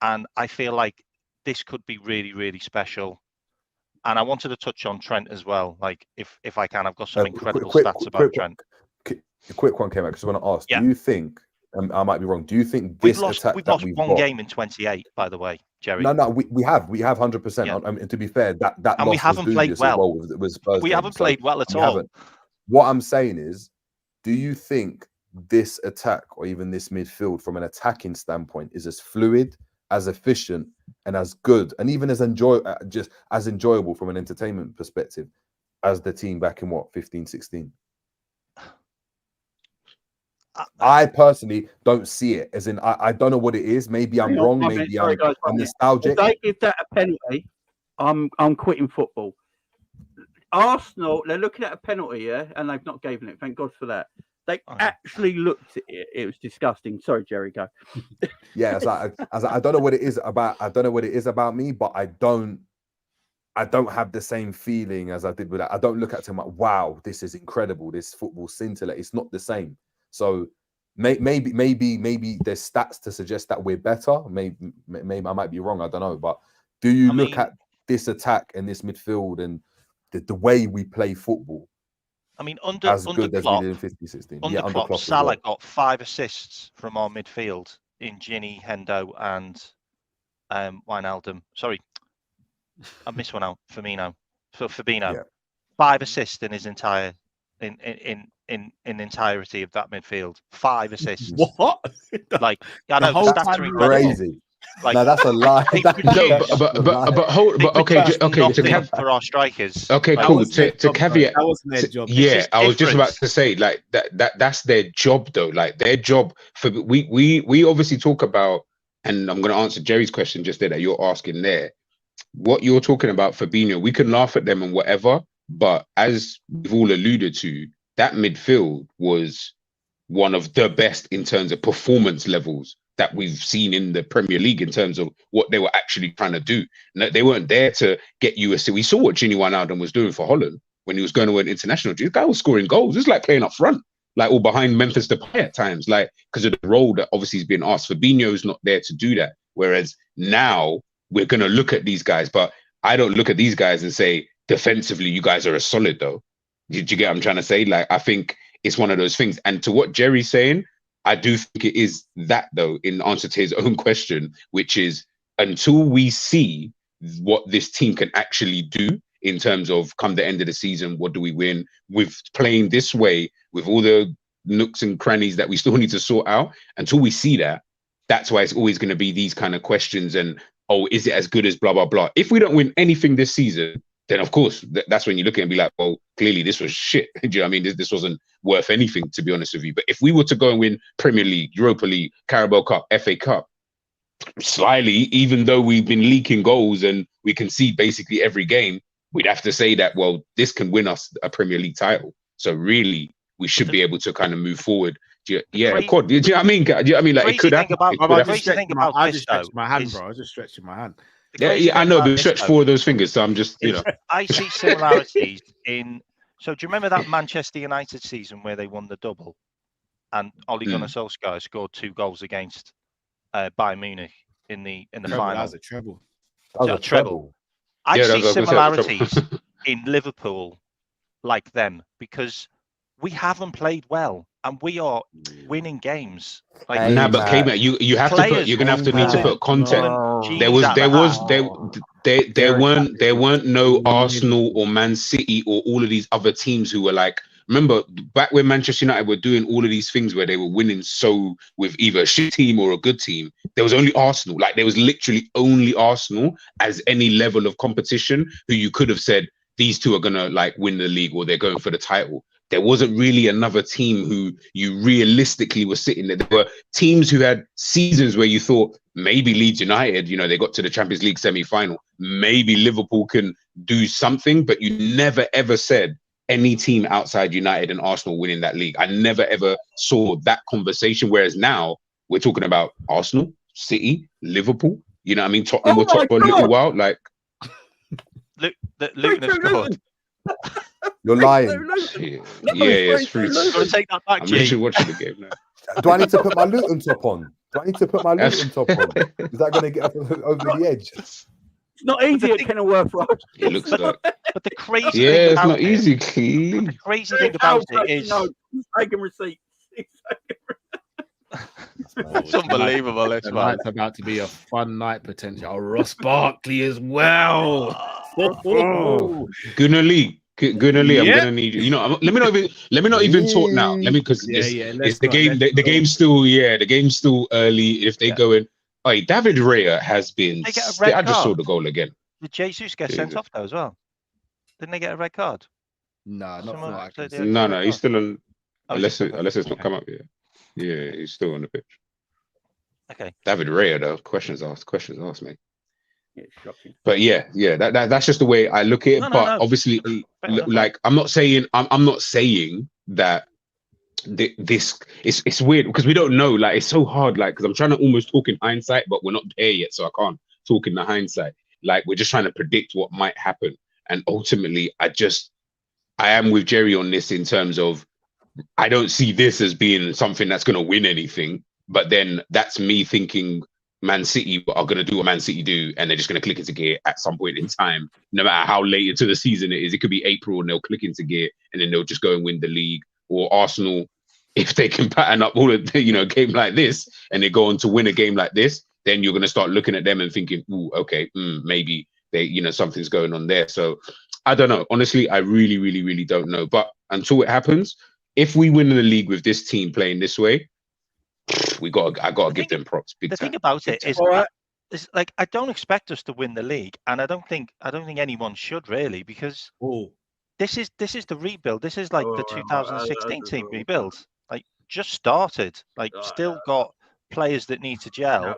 And I feel like this could be really, really special. And I wanted to touch on Trent as well. Like, if I can, I've got some incredible stats about Trent. A quick one came out because I want to ask, Yeah. do you think, I might be wrong, do you think this attack we've that lost we've one got... game in 28, by the way, Jerry? No, we have 100%. Yeah. I mean, to be fair, that And loss we haven't was played dubious well. as well. It was Spurs We game, haven't so played well at we all. haven't. What I'm saying is, do you think this attack or even this midfield from an attacking standpoint is as fluid, as efficient, and as good, and even as enjoyable from an entertainment perspective as the team back in 15, 16? I personally don't see it, as in I don't know what it is. Maybe I'm wrong. Maybe I'm nostalgic. If they give that a penalty, I'm quitting football. Arsenal, they're looking at a penalty, yeah, and they've not given it. Thank God for that. They actually looked at it. It was disgusting. Sorry, Jerry, go. Yeah, I don't know what it is about. I don't know what it is about me, but I don't have the same feeling as I did with that. I don't look at him like, wow, this is incredible. This football scintillate. It's not the same. So maybe there's stats to suggest that we're better. Maybe I might be wrong. I don't know. But do you look at this attack and this midfield and the way we play football? I mean, under Klopp, we did in 15-16. Under Klopp, Salah got 5 assists from our midfield in Gini, Hendo, and Wijnaldum. Sorry, I missed one out. Firmino. So Fabinho, yeah. 5 assists in his entire in entirety of that midfield. 5 assists. What? Like, I know the stats are incredible. Crazy. Like, no, that's a lie. Okay, for our strikers. Okay, like, cool. To caveat, that wasn't their job. Yeah, I was just about to say, like that's their job though. Like their job for we obviously talk about, and I'm going to answer Jerry's question just there that you're asking there. What you're talking about, Fabinho, we can laugh at them and whatever, but as we've all alluded to, that midfield was one of the best in terms of performance levels that we've seen in the Premier League in terms of what they were actually trying to do. No, they weren't there to get you we saw what Gini Wijnaldum was doing for Holland when he was going to an international. This guy was scoring goals. It's like playing up front, like or behind Memphis Depay at times, like because of the role that obviously is being asked. Fabinho's not there to do that. Whereas now we're going to look at these guys, but I don't look at these guys and say defensively, you guys are a solid though. Did you get what I'm trying to say? Like, I think it's one of those things. And to what Jerry's saying, I do think it is that though, in answer to his own question, which is until we see what this team can actually do in terms of come the end of the season, what do we win with playing this way with all the nooks and crannies that we still need to sort out, until we see that, that's why it's always going to be these kind of questions and, oh, is it as good as blah, blah, blah. If we don't win anything this season, then of course, that's when you look at it and be like, well, clearly this was shit. Do you know what I mean? This wasn't worth anything, to be honest with you. But if we were to go and win Premier League, Europa League, Carabao Cup, FA Cup, slyly, even though we've been leaking goals and we can see basically every game, we'd have to say that, well, this can win us a Premier League title. So really, we should be able to kind of move forward. Yeah, of course. Do you know what I mean? Do you know what I mean? Like, it could happen. I just stretched my hand, bro. I was just stretching my hand. Yeah, I know, but stretch 4 of those fingers, so I'm just, you know. I see similarities in. So, do you remember that Manchester United season where they won the double, and Ole Gunnar Solskjaer scored 2 goals against Bayern Munich in the final? That was a treble. I see similarities in Liverpool like them because we haven't played well and we are winning games. Like, nah, but K-Man, you have to put. You're gonna need to put context. There weren't no Arsenal or Man City or all of these other teams who were like remember back when Manchester United were doing all of these things where they were winning so with either a shit team or a good team, there was only Arsenal. Like there was literally only Arsenal as any level of competition who you could have said these two are gonna like win the league or they're going for the title. There wasn't really another team who you realistically were sitting there. There were teams who had seasons where you thought maybe Leeds United, you know, they got to the Champions League semi-final. Maybe Liverpool can do something, but you never ever said any team outside United and Arsenal winning that league. I never ever saw that conversation. Whereas now we're talking about Arsenal, City, Liverpool. You know what I mean? Tottenham were top for a little while. Like, Luton have scored. You're lying. Yeah, it's free. Gotta take that back, I'm G. literally watching the game now. Do I need to put my Luton top on? Is that going to get us over the edge? It's not easy at Kenilworth Road. It looks like. But the crazy thing Yeah, it's about not easy. The crazy thing about it is He's taking receipts. it's unbelievable. This man. Tonight's about to be a fun night potential. Oh, Ross Barkley as well. Gunnar Lee, I'm gonna need you. You know, let me not even talk now. Let me because it's the game. The game's still the game's still early. If they go in, hey, David Raya has been. They get a red I just saw card. the goal again. Did Jesus get sent off though as well? Didn't they get a red card? No, not Someone for I can said see. No, he's still on. Oh, Unless it's not come up yet. Yeah, he's still on the pitch. Okay. David Raya though. Questions asked, mate. Yeah, it's shocking. But yeah, that's just the way I look at it. No. Obviously, like I'm not saying that this it's weird because we don't know. Like it's so hard. Like because I'm trying to almost talk in hindsight, but we're not there yet, so I can't talk in the hindsight. Like we're just trying to predict what might happen, and ultimately, I am with Jerry on this in terms of I don't see this as being something that's going to win anything. But then that's me thinking Man City are going to do what Man City do, and they're just going to click into gear at some point in time, no matter how late into the season it is. It could be April and they'll click into gear, and then they'll just go and win the league. Or Arsenal, if they can pattern up all of a game like this, and they go on to win a game like this, then you're going to start looking at them and thinking, "Ooh, okay, maybe they, something's going on there." So I don't know. Honestly, I really, really, really don't know. But until it happens, if we win the league with this team playing this way, I gotta give them props. The thing about it is, like I don't expect us to win the league, and I don't think anyone should really, because this is the rebuild. This is like the 2016 team rebuild. Like just started. Like still got players that need to gel.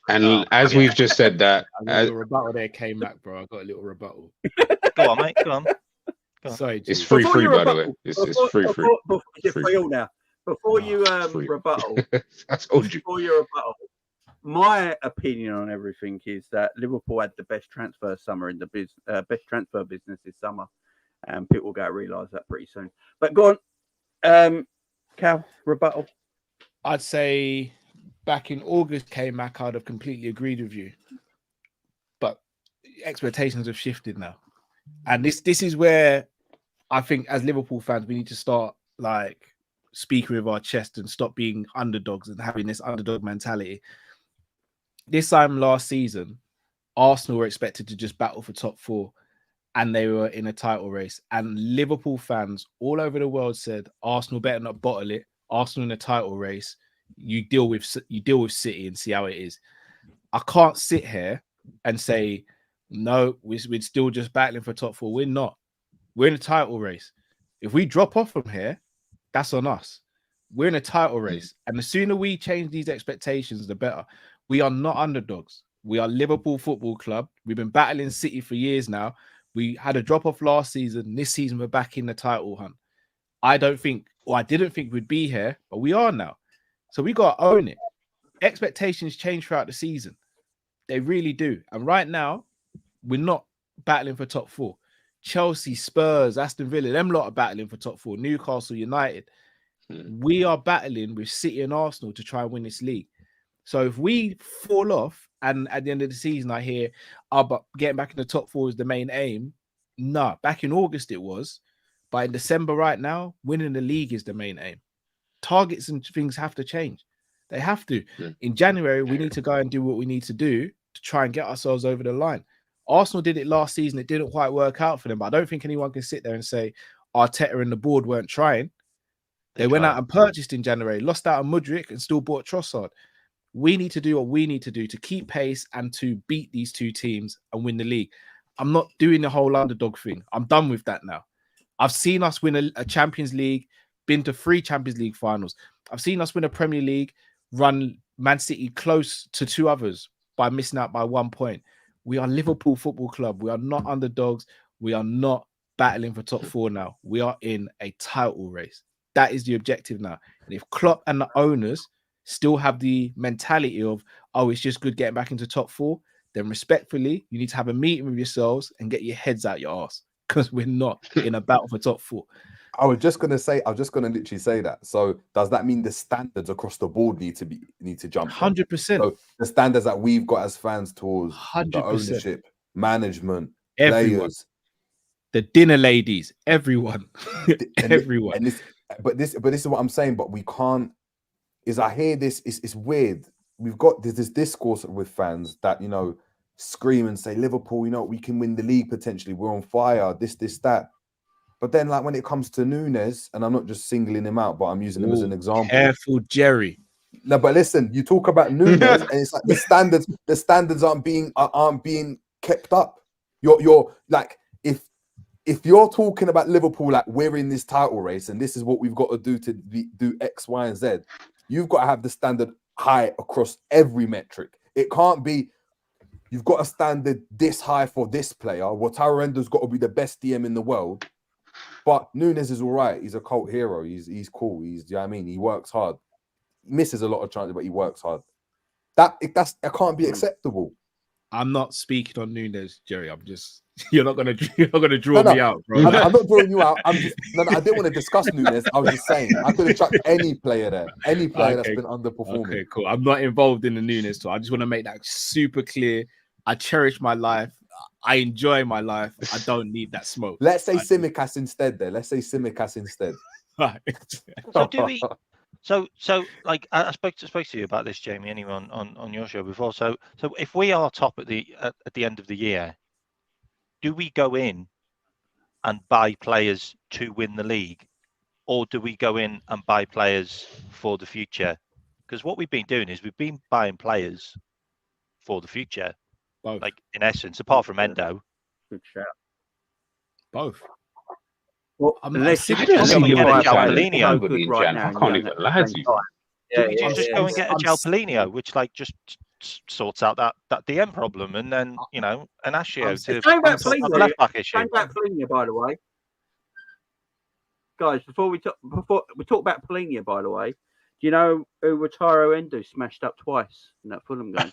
And as we've just said that, a rebuttal there came back, bro. I got a little rebuttal. Go on, mate. Go on. Sorry, it's free, by the way. It's free. You're free all now. Before you rebuttal, I told you. Before you rebuttal, my opinion on everything is that Liverpool had the best transfer summer in the best transfer business this summer, and people will go realise that pretty soon. But go on, Cal, rebuttal. I'd say back in August came back, I'd have completely agreed with you, but expectations have shifted now, and this is where I think as Liverpool fans we need to start like speaking with our chest and stop being underdogs and having this underdog mentality. This time last season, Arsenal were expected to just battle for top four, and they were in a title race. And Liverpool fans all over the world said, "Arsenal better not bottle it. Arsenal in a title race. You deal with City and see how it is." I can't sit here and say, "No, we're still just battling for top four." We're not. We're in a title race. If we drop off from here, that's on us. We're in a title race. And the sooner we change these expectations, the better. We are not underdogs. We are Liverpool Football Club. We've been battling City for years now. We had a drop-off last season. This season, we're back in the title hunt. I didn't think we'd be here, but we are now. So we got to own it. Expectations change throughout the season. They really do. And right now, we're not battling for top four. Chelsea, Spurs, Aston Villa, them lot are battling for top four. Newcastle United. We are battling with City and Arsenal to try and win this league. So if we fall off, and at the end of the season I hear, but getting back in the top four is the main aim. No, back in August it was. But in December right now, winning the league is the main aim. Targets and things have to change. They have to. In January, we need to go and do what we need to do to try and get ourselves over the line. Arsenal did it last season. It didn't quite work out for them, but I don't think anyone can sit there and say Arteta and the board weren't trying. They went out and purchased in January, lost out on Mudryk and still bought Trossard. We need to do what we need to do to keep pace and to beat these two teams and win the league. I'm not doing the whole underdog thing. I'm done with that now. I've seen us win a Champions League, been to 3 Champions League finals. I've seen us win a Premier League, run Man City close to 2 others by missing out by 1 point. We are Liverpool Football Club. We are not underdogs. We are not battling for top 4 now. We are in a title race. That is the objective now. And if Klopp and the owners still have the mentality of, oh, it's just good getting back into top 4, then respectfully, you need to have a meeting with yourselves and get your heads out your ass, because we're not in a battle for top 4. I was just gonna literally say that. So does that mean the standards across the board need to jump? 100%. So the standards that we've got as fans towards 100%. the ownership, management, Everyone. players, The dinner ladies, everyone, everyone. But this is what I'm saying. But we can't. Is I hear this. It's weird. We've got this discourse with fans that, you know, scream and say, Liverpool, you know, we can win the league potentially. We're on fire. This, that. But then, like, when it comes to Nunes, and I'm not just singling him out, but I'm using him as an example. Careful, Jerry. No, but listen, you talk about Nunes, and it's like the standards aren't being kept up. You're like, if you're talking about Liverpool, like, we're in this title race and this is what we've got to do to do X, Y, and Z, you've got to have the standard high across every metric. It can't be you've got a standard this high for this player. Wataru Endo's got to be the best DM in the world. But Nunes is all right. He's a cult hero. He's cool. You know what I mean? He works hard. He misses a lot of chances, but he works hard. That can't be acceptable. I'm not speaking on Nunes, Jerry. You're not gonna draw me out, bro. I'm not drawing you out. I didn't want to discuss Nunes. I was just saying I could have chucked any player there, any player that's been underperforming. Okay, cool. I'm not involved in the Nunes talk. I just want to make that super clear. I cherish my life. I enjoy my life. I don't need that smoke. Let's say Tsimikas instead. Let's say Tsimikas instead. So do we? So like I spoke to you about this, Jamie, anyway, on your show before. So if we are top at the end of the year, do we go in and buy players to win the league, or do we go in and buy players for the future? Because what we've been doing is we've been buying players for the future. Both. Like, in essence, apart from Endo. Good shout. Both. Well, unless you I don't see get a Liverpool Jalpolino good in Jan. I can't even lie to you. Do we just go and get a Jalpolino, which like just sorts out that DM problem, and then, you know, an Ashio to sort out the left back issue? Going back Polinia, by the way, guys. Before we talk about Polinia, by the way, do you know who Wataru Endo smashed up twice in that Fulham game?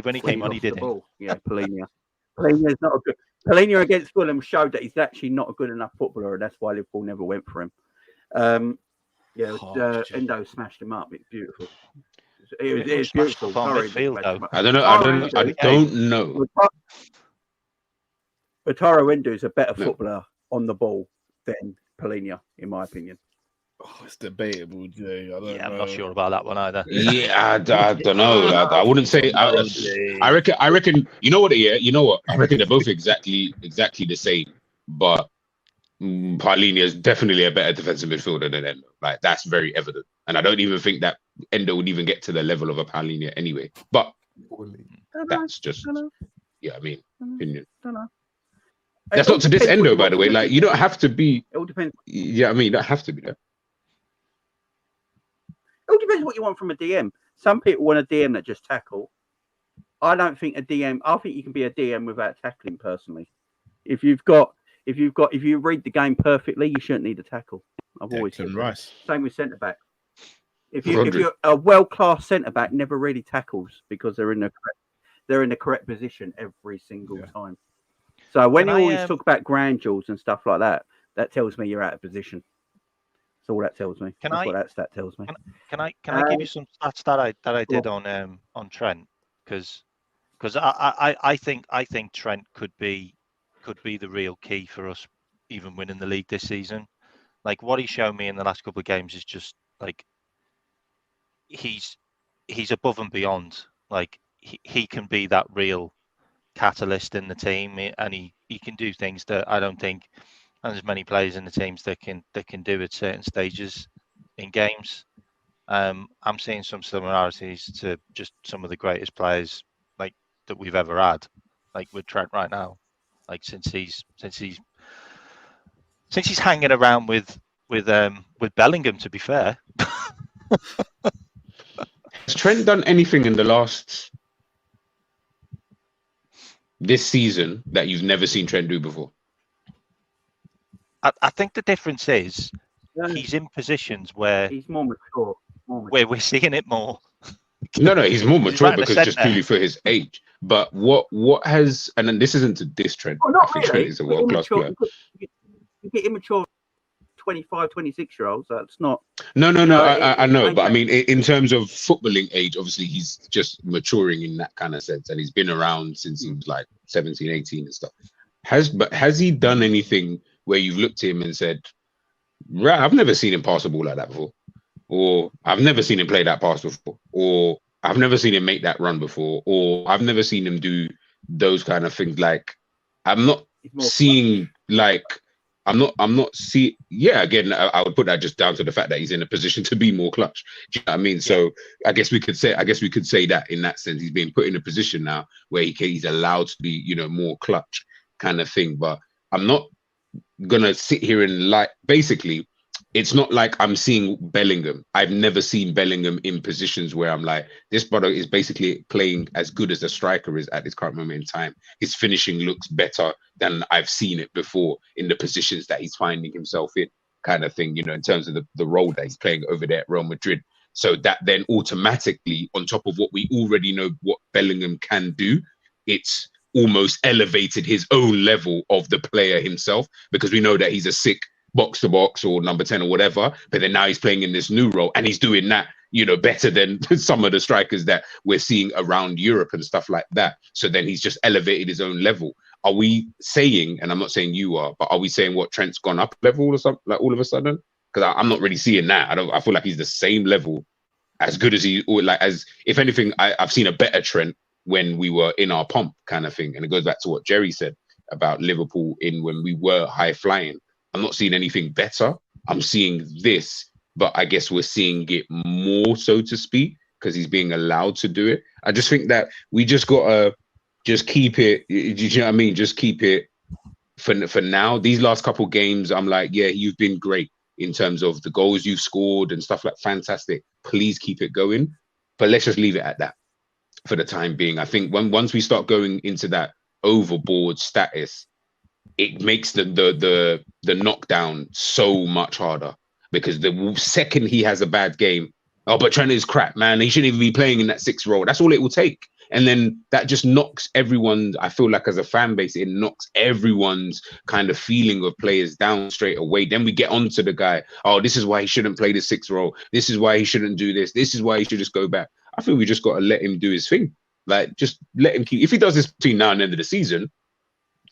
When he came on, he did it. Yeah, Polinia. Polinia's not a good. Polinia against Fulham showed that he's actually not a good enough footballer, and that's why Liverpool never went for him. Endo smashed him up. It's beautiful. It was beautiful. Midfield, though. I don't know. Wataru Endo is a better footballer on the ball than Polinia, in my opinion. Oh, it's debatable, Jay. I'm not sure about that one either. Yeah, I don't know. I wouldn't say. I reckon. You know what? Yeah, you know what? I reckon they're both exactly the same. But Paulinho is definitely a better defensive midfielder than Endo. Like, that's very evident. And I don't even think that Endo would even get to the level of a Paulinho anyway. But that's just, yeah, I mean, opinion. That's not to diss Endo, by the way. Like, you don't have to be. It all depends. Yeah, I mean, you don't have to be there. It all depends what you want from a DM. Some people want a DM that just tackle. I don't think a DM. I think you can be a DM without tackling. Personally, if you read the game perfectly, you shouldn't need a tackle. I've always said Rice. Same with centre back. If you're a world class centre back, never really tackles because they're in the correct position every single time. So when you always talk about grand jewels and stuff like that, that tells me you're out of position. That's all that tells me. That's what that stat tells me. Can I give you some stats that I did on Trent? Because I think Trent could be the real key for us even winning the league this season. Like, what he's shown me in the last couple of games is just like he's above and beyond. Like, he can be that real catalyst in the team, and he can do things that I don't think and there's many players in the teams that can do at certain stages in games. I'm seeing some similarities to just some of the greatest players like that we've ever had, like with Trent right now. Like since he's hanging around with Bellingham, to be fair. Has Trent done anything in this season that you've never seen Trent do before? I think the difference is he's in positions where he's more mature. Where we're seeing it more. No, he's more mature because just purely for his age. But what has, and then this isn't to diss Trent. Well, not I think really. Trent is a world-class player. You get immature 25, 26-year-olds. That's not. No. I know, but I mean, in terms of footballing age, obviously he's just maturing in that kind of sense, and he's been around since he was like 17, 18 and stuff. Has he done anything where you've looked at him and said, "Right, I've never seen him pass a ball like that before," or "I've never seen him play that pass before," or "I've never seen him make that run before," or "I've never seen him do those kind of things"? Like, I'm not seeing like. I'm not seeing. Yeah, again, I would put that just down to the fact that he's in a position to be more clutch. Do you know what I mean? So I guess we could say that in that sense, he's being put in a position now where he's allowed to be, more clutch kind of thing. But I'm not gonna sit here and basically, it's not like I'm seeing Bellingham. I've never seen Bellingham in positions where I'm like, this brother is basically playing as good as a striker is at this current moment in time. His finishing looks better than I've seen it before in the positions that he's finding himself in, kind of thing, in terms of the role that he's playing over there at Real Madrid. So that then automatically, on top of what we already know what Bellingham can do, it's almost elevated his own level of the player himself, because we know that he's a sick box to box or number 10 or whatever, but then now he's playing in this new role and he's doing that better than some of the strikers that we're seeing around Europe and stuff like that. So then he's just elevated his own level. Are we saying, and I'm not saying you are, but are we saying what, Trent's gone up a level or something, like all of a sudden? Because I'm not really seeing that. I feel like he's the same level, as good as as if anything, I've seen a better Trent when we were in our pump kind of thing. And it goes back to what Jerry said about Liverpool when we were high flying. I'm not seeing anything better. I'm seeing this, but I guess we're seeing it more, so to speak, because he's being allowed to do it. I just think that we just gotta just keep it. You know what I mean? Just keep it for now. These last couple games, I'm like, yeah, you've been great in terms of the goals you've scored and stuff, like fantastic. Please keep it going. But let's just leave it at that for the time being. I think once we start going into that overboard status, it makes the knockdown so much harder, because the second he has a bad game, but Trent is crap, man, he shouldn't even be playing in that 6th role. That's all it will take. And then that just knocks everyone, I feel like as a fan base, it knocks everyone's kind of feeling of players down straight away. Then we get onto the guy, this is why he shouldn't play the 6th role. This is why he shouldn't do this. This is why he should just go back. I think we just got to let him do his thing. Like, just let him keep, if he does this between now and the end of the season,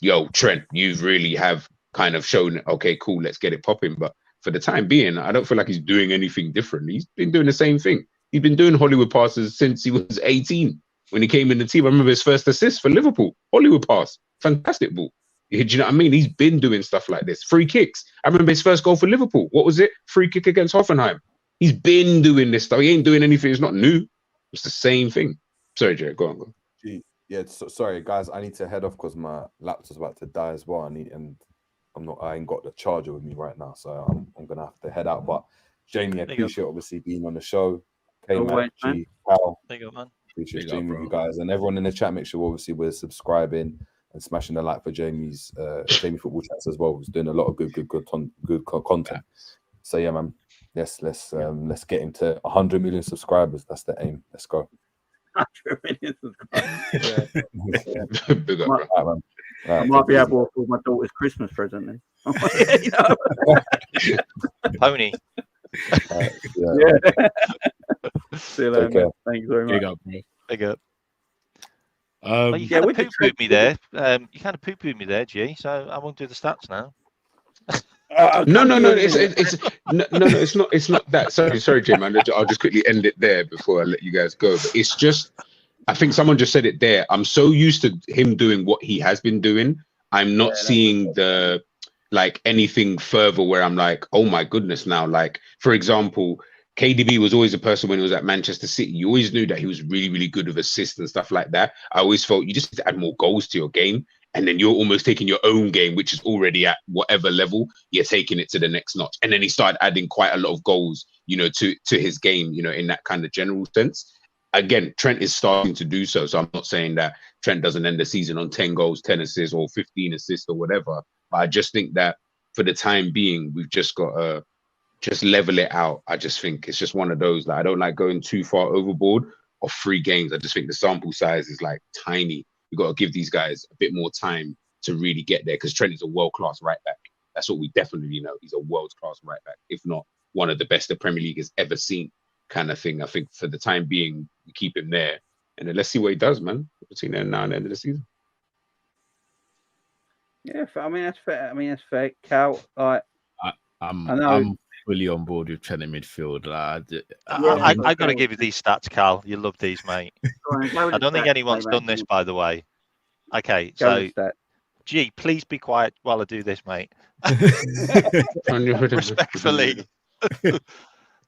yo, Trent, you really have kind of shown, okay, cool, let's get it popping. But for the time being, I don't feel like he's doing anything different. He's been doing the same thing. He's been doing Hollywood passes since he was 18 when he came in the team. I remember his first assist for Liverpool, Hollywood pass, fantastic ball. Do you know what I mean? He's been doing stuff like this. Free kicks. I remember his first goal for Liverpool. What was it? Free kick against Hoffenheim. He's been doing this stuff. He ain't doing anything. It's not new. It's the same thing. Sorry, Jay, go on. Yeah, sorry guys, I need to head off because my laptop's about to die as well. I ain't got the charger with me right now, so I'm gonna have to head out. But Jamie, I appreciate obviously being on the show. K-Mac, G, Pal, there you go, man. Appreciate Jamie, you guys, and everyone in the chat. Make sure obviously we're subscribing and smashing the like for Jamie's Jamie Football Chats as well. He's doing a lot of good content. So yeah, man, let's get him to 100 million subscribers. That's the aim. Let's go. 100 million subscribers. Yeah. Big up, bro. I might be able for my daughter's Christmas present then. Pony. Yeah. See you later, man. Thank you very much. Big up, bro. Big up. Well, you kind of poo-pooed me there. You kind of poo-pooed me there, G. So I won't do the stats now. No. It's not that. Sorry, Jim. I'll just quickly end it there before I let you guys go. But it's just, I think someone just said it there. I'm so used to him doing what he has been doing. I'm not seeing the like anything further where I'm like, oh my goodness, now, like, for example, KDB was always a person when he was at Manchester City. You always knew that he was really, really good with assists and stuff like that. I always felt you just need to add more goals to your game. And then you're almost taking your own game, which is already at whatever level, you're taking it to the next notch. And then he started adding quite a lot of goals, you know, to his game, you know, in that kind of general sense. Again, Trent is starting to do so. So I'm not saying that Trent doesn't end the season on 10 goals, 10 assists, or 15 assists or whatever. But I just think that for the time being, we've just got to just level it out. I just think it's just one of those. Like, I don't like going too far overboard of 3 games. I just think the sample size is like tiny. We've got to give these guys a bit more time to really get there, because Trent is a world-class right back. That's what we definitely know. He's a world-class right back, if not one of the best the Premier League has ever seen, kind of thing. I think for the time being, we keep him there. And then let's see what he does, man, between now and the end of the season. Yeah, I mean, that's fair. Cal, like, I'm fully on board with Trent in midfield. I got to give you these stats, Cal. You love these, mate. I don't think anyone's done this, by the way. Okay, so G, please be quiet while I do this, mate. Respectfully.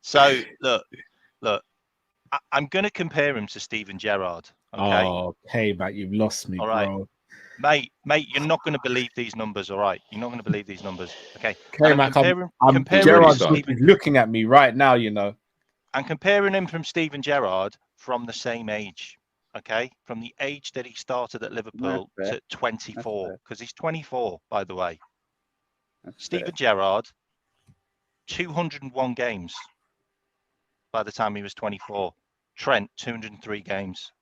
So look, I'm going to compare him to Steven Gerrard. Okay? Oh, hey, mate, you've lost me, all right, bro. Mate, you're not going to believe these numbers, all right? You're not going to believe these numbers, okay? Okay, Mac, I'm Gerrard's looking at me right now, you know. I'm comparing him from Steven Gerrard from the same age, okay? From the age that he started at Liverpool to 24, because he's 24, by the way. Steven Gerrard, 201 games by the time he was 24. Trent, 203 games.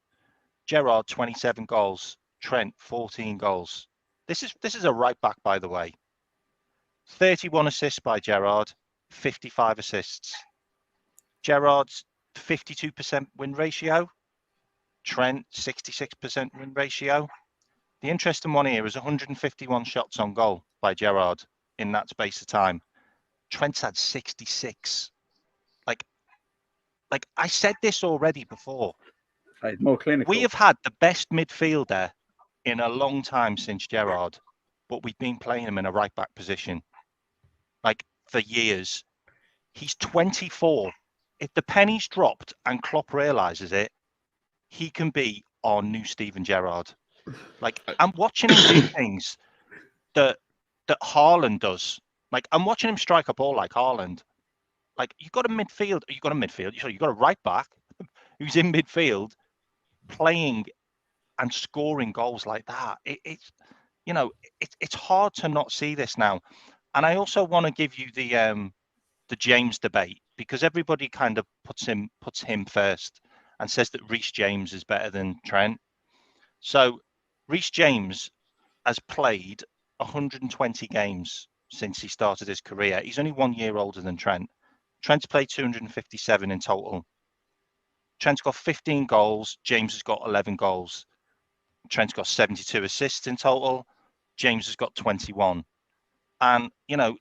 Gerrard, 27 goals. Trent, 14 goals. This is a right back, by the way. 31 assists by Gerrard, 55 assists. Gerrard's 52% win ratio. Trent, 66% win ratio. The interesting one here is 151 shots on goal by Gerrard in that space of time. Trent's had 66. Like I said this already before. It's more clinical. We have had the best midfielder in a long time since Gerrard, but we've been playing him in a right back position, like, for years. He's 24. If the penny's dropped and Klopp realizes it, he can be our new Steven Gerrard. Like, I'm watching him do things that Haaland does. Like, I'm watching him strike a ball like Haaland. Like, you've got a right back who's in midfield playing and scoring goals like that. It's hard to not see this now. And I also want to give you the James debate, because everybody kind of puts him first and says that Reece James is better than Trent. So Reece James has played 120 games since he started his career. He's only 1 year older than Trent. Trent's played 257 in total. Trent's got 15 goals. James has got 11 goals. Trent's got 72 assists in total. James has got 21. And,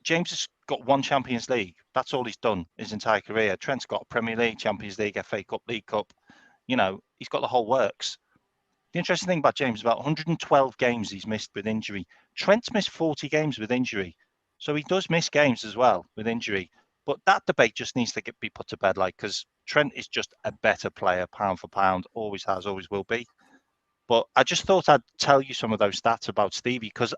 James has got 1 Champions League. That's all he's done his entire career. Trent's got Premier League, Champions League, FA Cup, League Cup. He's got the whole works. The interesting thing about James, about 112 games he's missed with injury. Trent's missed 40 games with injury. So he does miss games as well with injury. But that debate just needs to be put to bed, because Trent is just a better player, pound for pound, always has, always will be. But I just thought I'd tell you some of those stats about Stevie, because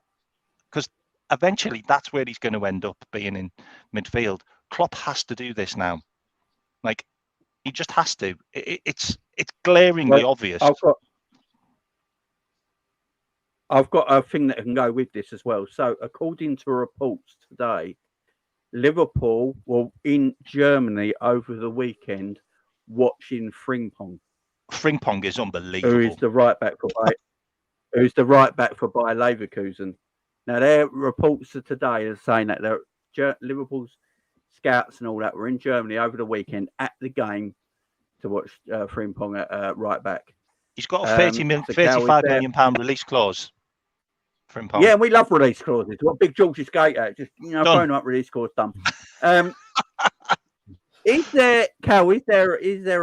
eventually that's where he's going to end up, being in midfield. Klopp has to do this now. Like, he just has to. It's glaringly obvious. I've got a thing that can go with this as well. So, according to reports today, Liverpool were in Germany over the weekend watching Frimpong. Frimpong is unbelievable. Who's the right back for Bayer Leverkusen. Now, their reports of today are saying that Liverpool's scouts and all that were in Germany over the weekend at the game to watch Frimpong at right back. He's got a 35 million pound release clause. Frimpong. Yeah, and we love release clauses. What Big George's skater, just phone up release clause done. Is there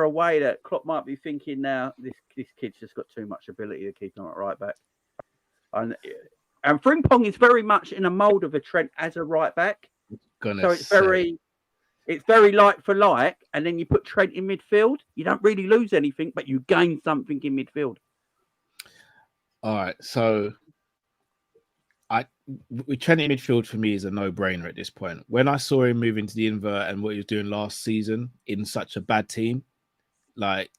a way that Klopp might be thinking now this kid's just got too much ability to keep him at right back, and And Frimpong is very much in a mould of a Trent as a right back. So it's very like for like, and then you put Trent in midfield. You don't really lose anything, but you gain something in midfield. All right, so with Trent in midfield for me is a no-brainer at this point. When I saw him move into the invert and what he was doing last season in such a bad team, like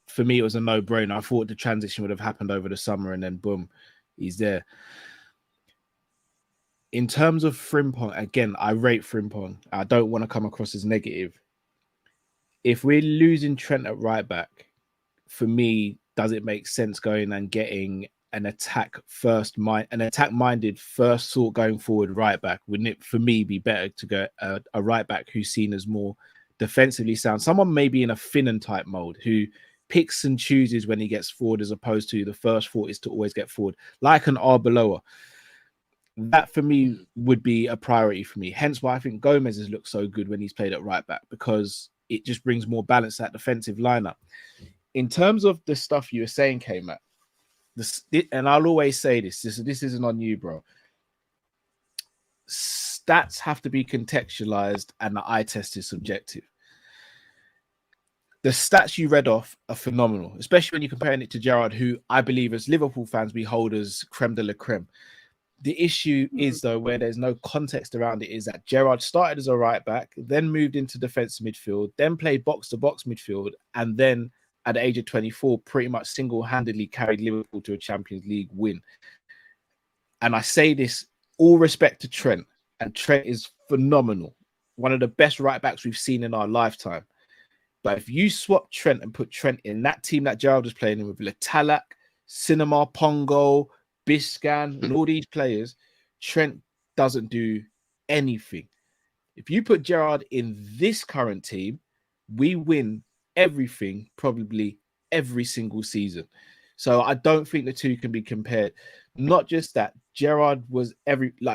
for me it was a no-brainer. I thought the transition would have happened over the summer, and then boom, he's there. In terms of Frimpong, again, I rate Frimpong. I don't want to come across as negative. If we're losing Trent at right back, for me, does it make sense going and getting an attack-minded first sort going forward right back? Wouldn't it, for me, be better to go a right back who's seen as more defensively sound? Someone maybe in a Finnan type mode who picks and chooses when he gets forward, as opposed to the first thought is to always get forward, like an Arbeloa. That for me would be a priority for me. Hence why I think Gomez has looked so good when he's played at right back, because it just brings more balance to that defensive lineup. In terms of the stuff you were saying, K-Mac, and I'll always say this isn't on you, bro. Stats have to be contextualized and the eye test is subjective. The stats you read off are phenomenal, especially when you're comparing it to Gerrard, who I believe as Liverpool fans we hold as creme de la creme. The issue is, though, where there's no context around it, is that Gerrard started as a right back, then moved into defensive midfield, then played box-to-box midfield, and then at the age of 24, pretty much single-handedly carried Liverpool to a Champions League win. And I say this all respect to Trent, and Trent is phenomenal. One of the best right-backs we've seen in our lifetime. But if you swap Trent and put Trent in that team that Gerrard was playing in with Letalak, Cinema, Pongo, Biscan, and all these players, Trent doesn't do anything. If you put Gerrard in this current team, we win everything probably every single season. So I don't think the two can be compared. Not just that, Gerrard was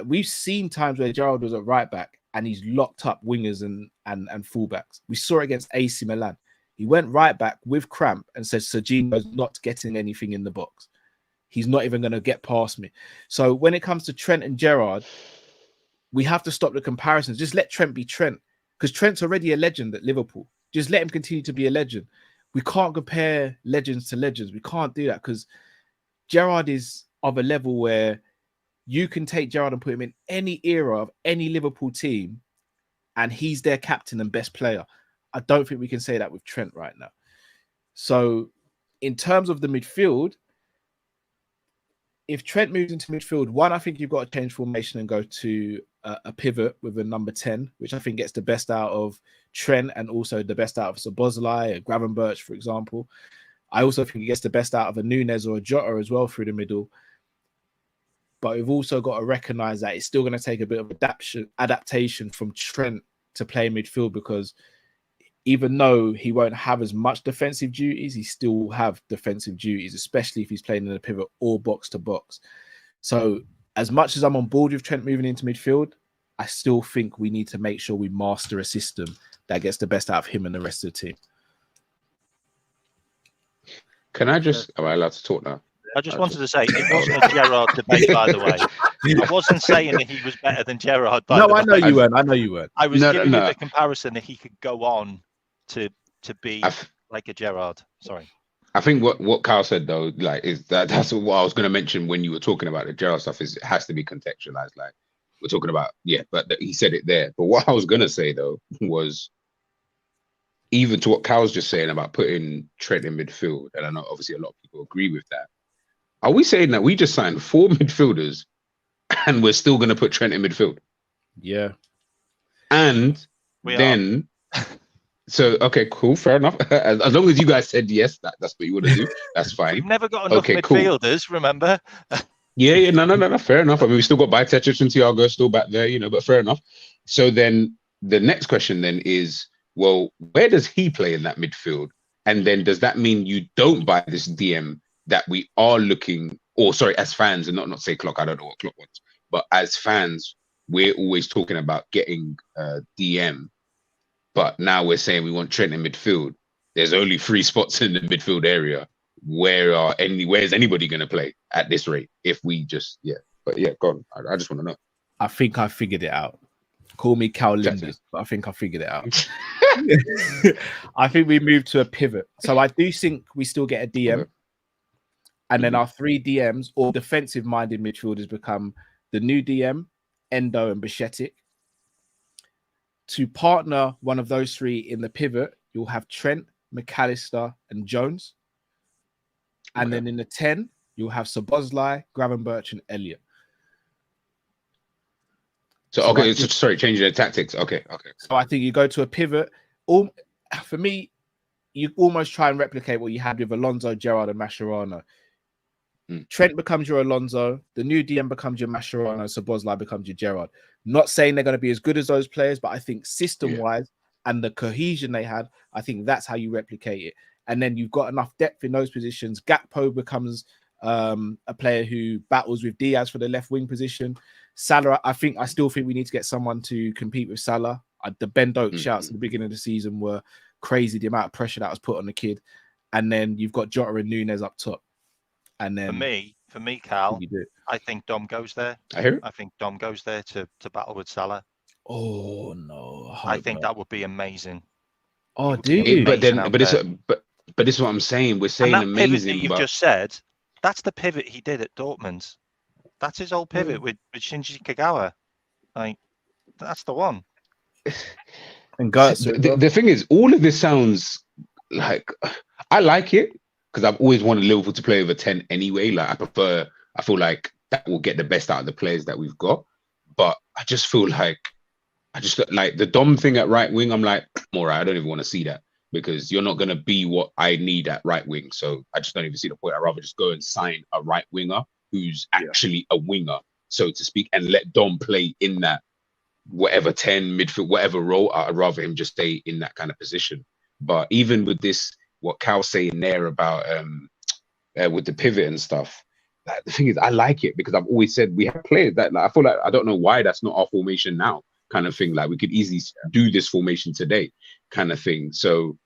we've seen times where Gerrard was at right back and he's locked up wingers and fullbacks. We saw it against AC Milan. He went right back with cramp and said Serginho's not getting anything in the box. He's not even going to get past me. So when it comes to Trent and Gerrard, we have to stop the comparisons. Just let Trent be Trent, because Trent's already a legend at Liverpool. Just let him continue to be a legend. We can't compare legends to legends. We can't do that, because Gerrard is of a level where you can take Gerrard and put him in any era of any Liverpool team, and he's their captain and best player. I don't think we can say that with Trent right now. So in terms of the midfield, if Trent moves into midfield, one, I think you've got to change formation and go to a pivot with a number 10, which I think gets the best out of Trent and also the best out of Szoboszlai, a Gravenberch, for example. I also think it gets the best out of a Nunes or a Jota as well through the middle. But we've also got to recognise that it's still going to take a bit of adaptation from Trent to play midfield, because even though he won't have as much defensive duties, he still will have defensive duties, especially if he's playing in a pivot or box to box. So as much as I'm on board with Trent moving into midfield, I still think we need to make sure we master a system that gets the best out of him and the rest of the team. Am I allowed to talk now? I just wanted to say, it wasn't a Gerrard debate, by the way. I wasn't saying that he was better than Gerrard. I know you weren't. I was giving you the comparison that he could go on to be like a Gerrard. Sorry. I think what Kyle said though, is that's what I was going to mention when you were talking about the Gerrard stuff. Is it has to be contextualized. Like we're talking about, but he said it there. But what I was going to say though was, even to what Kyle's just saying about putting Trent in midfield, and I know obviously a lot of people agree with that. Are we saying that we just signed 4 midfielders and we're still going to put Trent in midfield? Yeah. And so, okay, cool, fair enough. As long as you guys said yes, that's what you want to do, that's fine. We've never got enough midfielders, remember? Yeah, no, fair enough. I mean, we still got Bajcetic and Thiago still back there, but fair enough. So then the next question then is, well, where does he play in that midfield? And then does that mean you don't buy this DM that we are looking, or sorry, as fans, and not say Klopp, I don't know what Klopp wants, but as fans, we're always talking about getting DM, but now we're saying we want Trent in midfield. There's only 3 spots in the midfield area. Where's anybody going to play at this rate? If we just, But yeah, go on. I just want to know. I think I figured it out. Call me Cal Chat Linders, but I think I figured it out. I think we moved to a pivot. So I do think we still get a DM. Okay. And then our 3 DMs or defensive-minded midfielders become the new DM, Endo and Bichetic. To partner one of those 3 in the pivot, you'll have Trent, McAllister, and Jones. And then in the 10, you'll have Szoboszlai, Gravenberch, and Elliott. So sorry, changing the tactics. Okay. So I think you go to a pivot. For me, you almost try and replicate what you had with Alonso, Gerrard, and Mascherano. Trent becomes your Alonso, the new DM becomes your Mascherano, Szoboszlai becomes your Gerrard. Not saying they're going to be as good as those players, but I think system-wise and the cohesion they had, I think that's how you replicate it. And then you've got enough depth in those positions. Gakpo becomes a player who battles with Diaz for the left wing position. Salah, I still think we need to get someone to compete with Salah. The Ben Doak shouts at the beginning of the season were crazy, the amount of pressure that was put on the kid. And then you've got Jota and Nunes up top. And then for me, Cal, I think Dom goes there. I think Dom goes there to battle with Salah. Oh no! I think that would be amazing. Oh, dude! But this is what I'm saying. We're saying amazing. That you've just said, that's the pivot he did at Dortmund. That's his old pivot with Shinji Kagawa. Like, that's the one. And guys, the thing is, all of this sounds like I like it. Because I've always wanted Liverpool to play over 10 anyway. Like I feel like that will get the best out of the players that we've got. But I just feel like the Dom thing at right wing, I'm like, all right, I don't even want to see that because you're not going to be what I need at right wing. So I just don't even see the point. I'd rather just go and sign a right winger who's actually a winger, so to speak, and let Dom play in that whatever 10 midfield, whatever role. I'd rather him just stay in that kind of position. But even with this, what Cal's saying there about with the pivot and stuff, like, the thing is, I like it because I've always said we have players that I feel like I don't know why that's not our formation now, kind of thing. Like we could easily do this formation today, kind of thing. So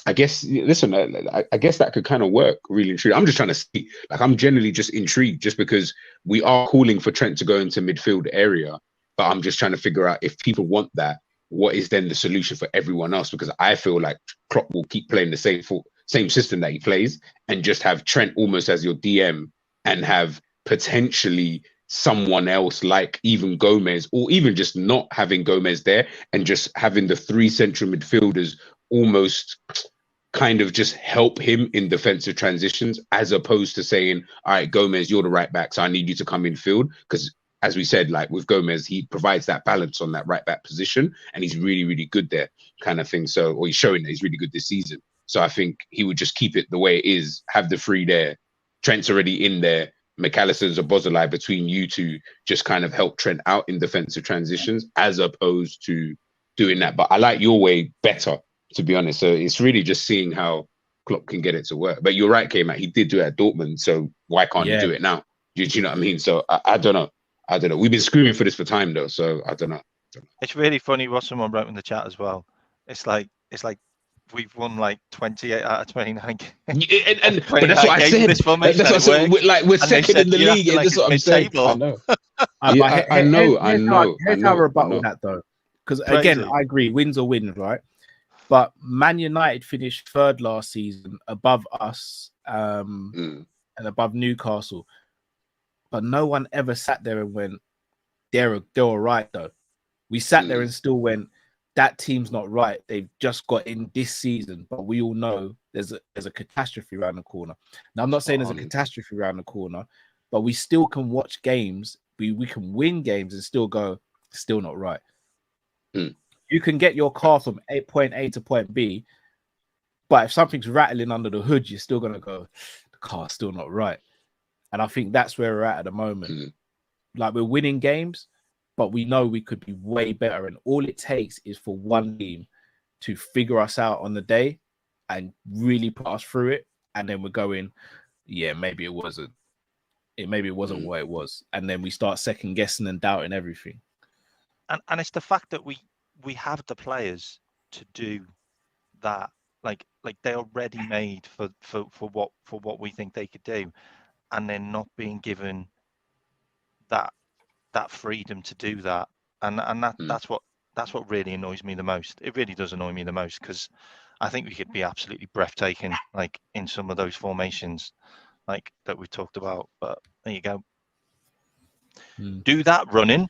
I guess listen, I guess that could kind of work really and truly. I'm just trying to see, like I'm generally just intrigued just because we are calling for Trent to go into midfield area, but I'm just trying to figure out if people want that. What is then the solution for everyone else? Because I feel like Klopp will keep playing the same system that he plays and just have Trent almost as your DM and have potentially someone else like even Gomez, or even just not having Gomez there and just having the 3 central midfielders almost kind of just help him in defensive transitions, as opposed to saying, all right, Gomez, you're the right back, so I need you to come in field. Because as we said, like with Gomez, he provides that balance on that right back position, and he's really, really good there, kind of thing. So, or he's showing that he's really good this season. So I think he would just keep it the way it is, have the 3 there. Trent's already in there. McAllister and Szoboszlai between you two just kind of help Trent out in defensive transitions, as opposed to doing that. But I like your way better, to be honest. So it's really just seeing how Klopp can get it to work. But you're right, K-Mac, he did do it at Dortmund, so why can't he do it now? Do you know what I mean? So I don't know. We've been screaming for this for time though, so I don't know. It's really funny what someone wrote in the chat as well. It's like we've won like 28 out of 29. But that's what I said. That's what I said. We're second in the league, and that's what I'm saying. I know. I know. Here's how I rebuttal that though, because again, I agree, wins are wins, right? But Man United finished 3rd last season, above us, and above Newcastle. But no one ever sat there and went, they're all right though. We sat there and still went, that team's not right. They've just got in this season, but we all know there's a catastrophe around the corner. Now, I'm not saying there's a catastrophe around the corner, but we still can watch games. We can win games and still go, still not right. You can get your car from point A to point B, but if something's rattling under the hood, you're still going to go, the car's still not right. And I think that's where we're at the moment. Like, we're winning games, but we know we could be way better. And all it takes is for one team to figure us out on the day and really put us through it. And then we're going, yeah, maybe it wasn't. Maybe it wasn't what it was. And then we start second guessing and doubting everything. And it's the fact that we have the players to do that. Like they're already made for what we think they could do. And they're not being given that freedom to do that, and that's what really annoys me the most. It really does annoy me the most, because I think we could be absolutely breathtaking, like in some of those formations, like that we talked about. But there you go. Do that running.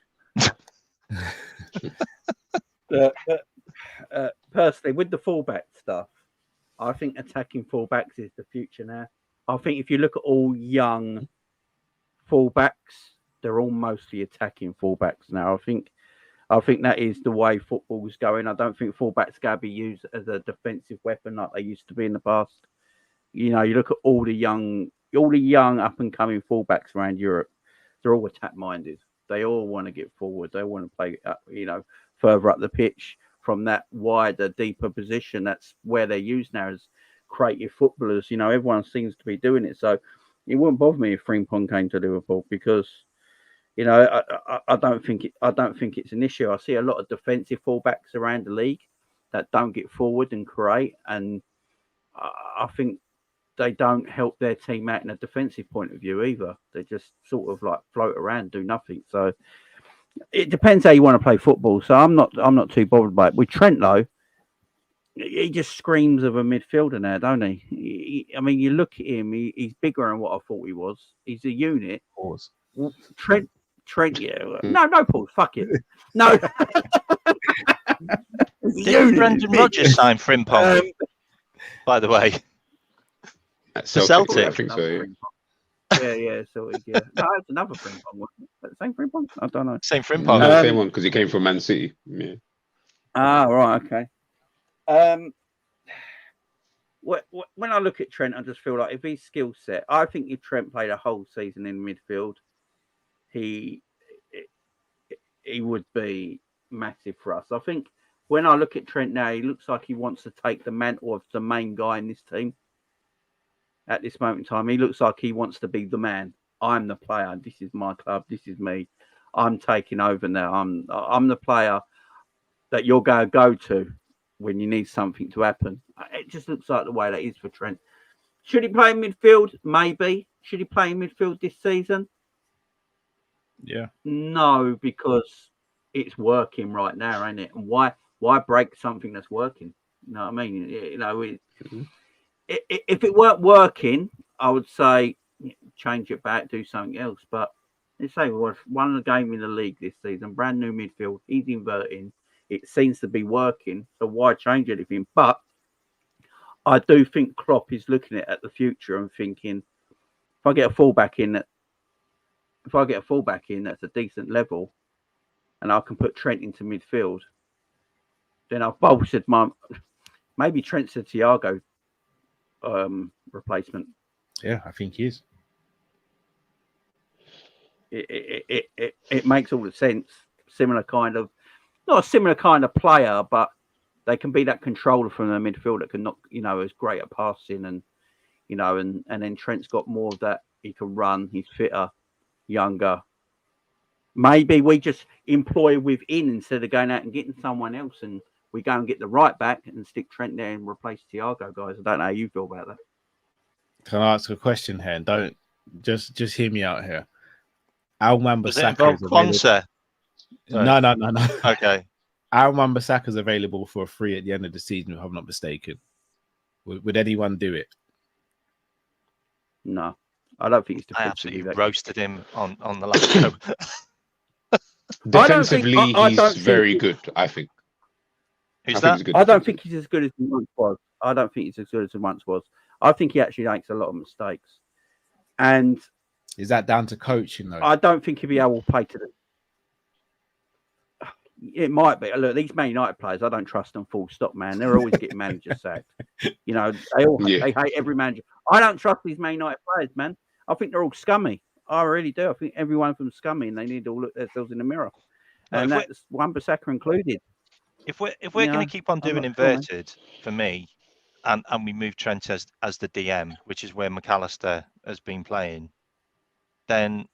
Personally, with the fullback stuff, I think attacking fullbacks is the future now. I think if you look at all young fullbacks, they're all mostly attacking fullbacks now. I think that is the way football's going. I don't think fullbacks going to be used as a defensive weapon like they used to be in the past. You know, you look at all the young up and coming fullbacks around Europe. They're all attack minded. They all want to get forward. They want to play, further up the pitch from that wider, deeper position. That's where they're used now as creative footballers. You know, everyone seems to be doing it. So it wouldn't bother me if Frimpong came to Liverpool, because, you know, I don't think it's an issue. I see a lot of defensive fullbacks around the league that don't get forward and create, and I think they don't help their team out in a defensive point of view either. They just sort of like float around, do nothing. So it depends how you want to play football. So I'm not too bothered by it. With Trent though, he just screams of a midfielder now, don't he? I mean, you look at him; he's bigger than what I thought he was. He's a unit. Pause. Trent, yeah. No pause. Fuck it. No. Did Brendan Rodgers sign Frimpong? By the way, Celtic. I think so. Yeah. So yeah. No, it's another Frimpong. Wasn't it? Same Frimpong? I don't know. Same Frimpong. No, same one, because he came from Man City. Yeah. Ah, right. Okay. When I look at Trent, I just feel like if his skill set, I think if Trent played a whole season in midfield, he would be massive for us. I think when I look at Trent now, he looks like he wants to take the mantle of the main guy in this team. At this moment in time, he looks like he wants to be the man. I'm the player. This is my club. This is me. I'm taking over now. I'm the player that you're going to go to when you need something to happen. It just looks like the way that is for Trent. Should he play in midfield? Maybe. Should he play in midfield this season? Yeah. No, because it's working right now, ain't it? And why break something that's working? You know what I mean? You know, if it weren't working, I would say change it back, do something else. But let's say we won the game in the league this season, brand new midfield, he's inverting. It seems to be working, so why change anything? But I do think Klopp is looking at the future and thinking, if I get a fullback in that's a decent level, and I can put Trent into midfield, then I've bolstered maybe Trent's a Thiago replacement. Yeah, I think he is. It makes all the sense. Not a similar kind of player, but they can be that controller from the midfield that can knock, is great at passing, and and then Trent's got more of that. He can run. He's fitter, younger. Maybe we just employ within instead of going out and getting someone else, and we go and get the right back and stick Trent there and replace Thiago, guys. I don't know how you feel about that. Can I ask a question here? And don't just hear me out here. Al Wan-Bissaka is available. No. Okay. Al Wan-Bissaka is available for a free at the end of the season, if I'm not mistaken. Would anyone do it? No, I don't think it's. I absolutely roasted him on the last show. Defensively, he's very good, I think. Who's that? I don't think he's as good as he once was. I think he actually makes a lot of mistakes. And is that down to coaching, though? I don't think he'll be able to play to them. It might be. Look, these Man United players, I don't trust them full stop, man. They're always getting managers sacked. They hate every manager. I don't trust these Man United players, man. I think they're all scummy. I really do. I think every one of them's scummy, and they need to all look themselves in the mirror. And that's Wan-Bissaka included. If we're going to keep on doing inverted, for me, and we move Trent as the DM, which is where McAllister has been playing, then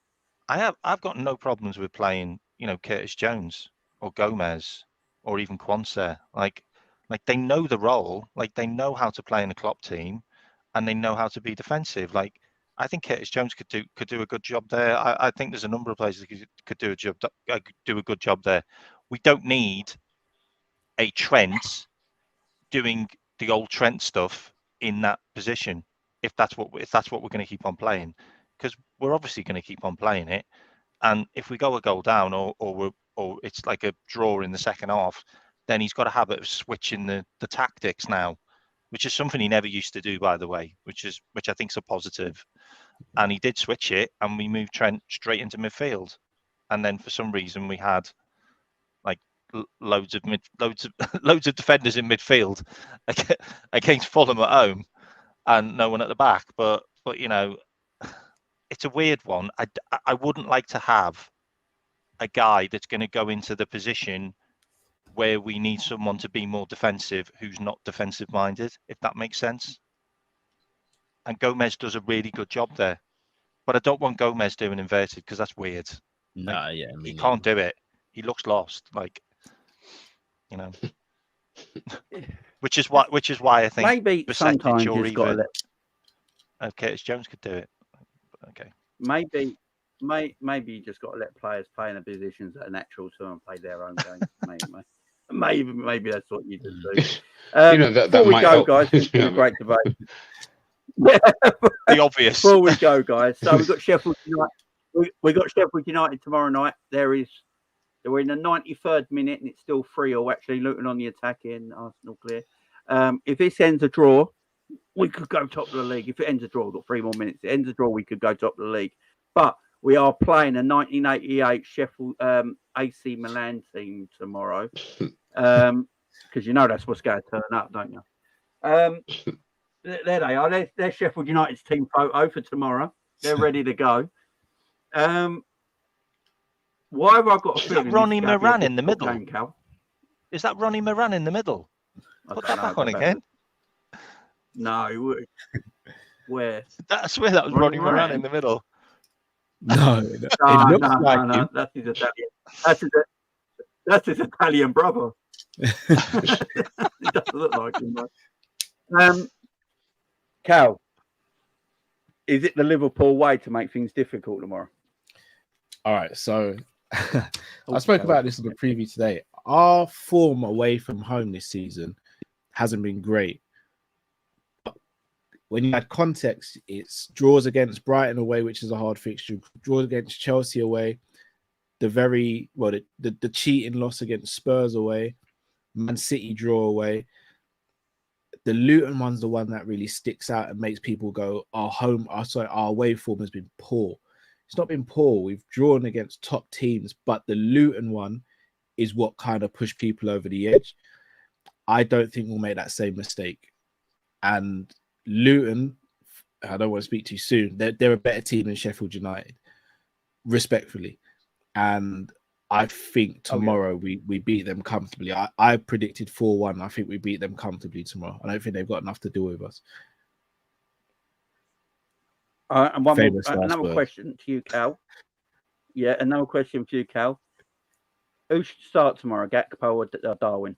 I've got no problems with playing, Curtis Jones or Gomez or even Quansah. Like they know the role, like they know how to play in a Klopp team, and they know how to be defensive. Like I think Curtis Jones could do a good job there. I think there's a number of players that could do a good job there. We don't need a Trent doing the old Trent stuff in that position if that's what we're going to keep on playing, because we're obviously going to keep on playing it. And if we go a goal down or it's like a draw in the second half, then he's got a habit of switching the tactics now, which is something he never used to do, by the way, which I think is a positive. And he did switch it, and we moved Trent straight into midfield. And then for some reason we had like loads of defenders in midfield against Fulham at home, and no one at the back. But you know, it's a weird one. I wouldn't like to have a guy that's going to go into the position where we need someone to be more defensive who's not defensive minded, if that makes sense. And Gomez does a really good job there. But I don't want Gomez doing inverted because that's weird. Nah, yeah. He can't do it. He looks lost. Like, you know. which is why I think maybe sometimes or you've got to let Curtis Jones could do it. Okay. Maybe you just got to let players play in the positions that are natural to them and play their own game. Maybe that's what you just do. You know, that before we might go, help. guys, it's been a great debate. The obvious. Before we go, guys, so we've got Sheffield United. We got Sheffield United tomorrow night. We're in the 93rd minute and it's still 3-3. Actually, Luton on the attack in Arsenal clear. If this ends a draw, we could go top of the league. If it ends a draw, we've got 3 more minutes. If it ends a draw, we could go top of the league. But we are playing a 1988 Sheffield AC Milan team tomorrow. Because you know that's what's going to turn up, don't you? There they are. They're Sheffield United's team photo for tomorrow. They're ready to go. Why have I got a feeling? Is that Ronnie Moran in the middle? Game, Cal? Is that Ronnie Moran in the middle? Put that back on again. No. Where? I swear that was Ronnie Moran in the middle. No, it looks like him. That's his Italian. That's his Italian brother. It doesn't look like him, though. Cal, is it the Liverpool way to make things difficult tomorrow? All right, so I spoke about this in the preview today. Our form away from home this season hasn't been great. But when you add context, it's draws against Brighton away, which is a hard fixture, draws against Chelsea away, the cheating loss against Spurs away, Man City draw away. The Luton one's the one that really sticks out and makes people go, our away form has been poor. It's not been poor. We've drawn against top teams, but the Luton one is what kind of pushed people over the edge. I don't think we'll make that same mistake. And Luton, I don't want to speak too soon, they're a better team than Sheffield United, respectfully. And I think tomorrow we beat them comfortably. I predicted 4-1. I think we beat them comfortably tomorrow. I don't think they've got enough to do with us. And another question to you, Cal. Yeah, another question for you, Cal. Who should start tomorrow, Gakpo or Darwin?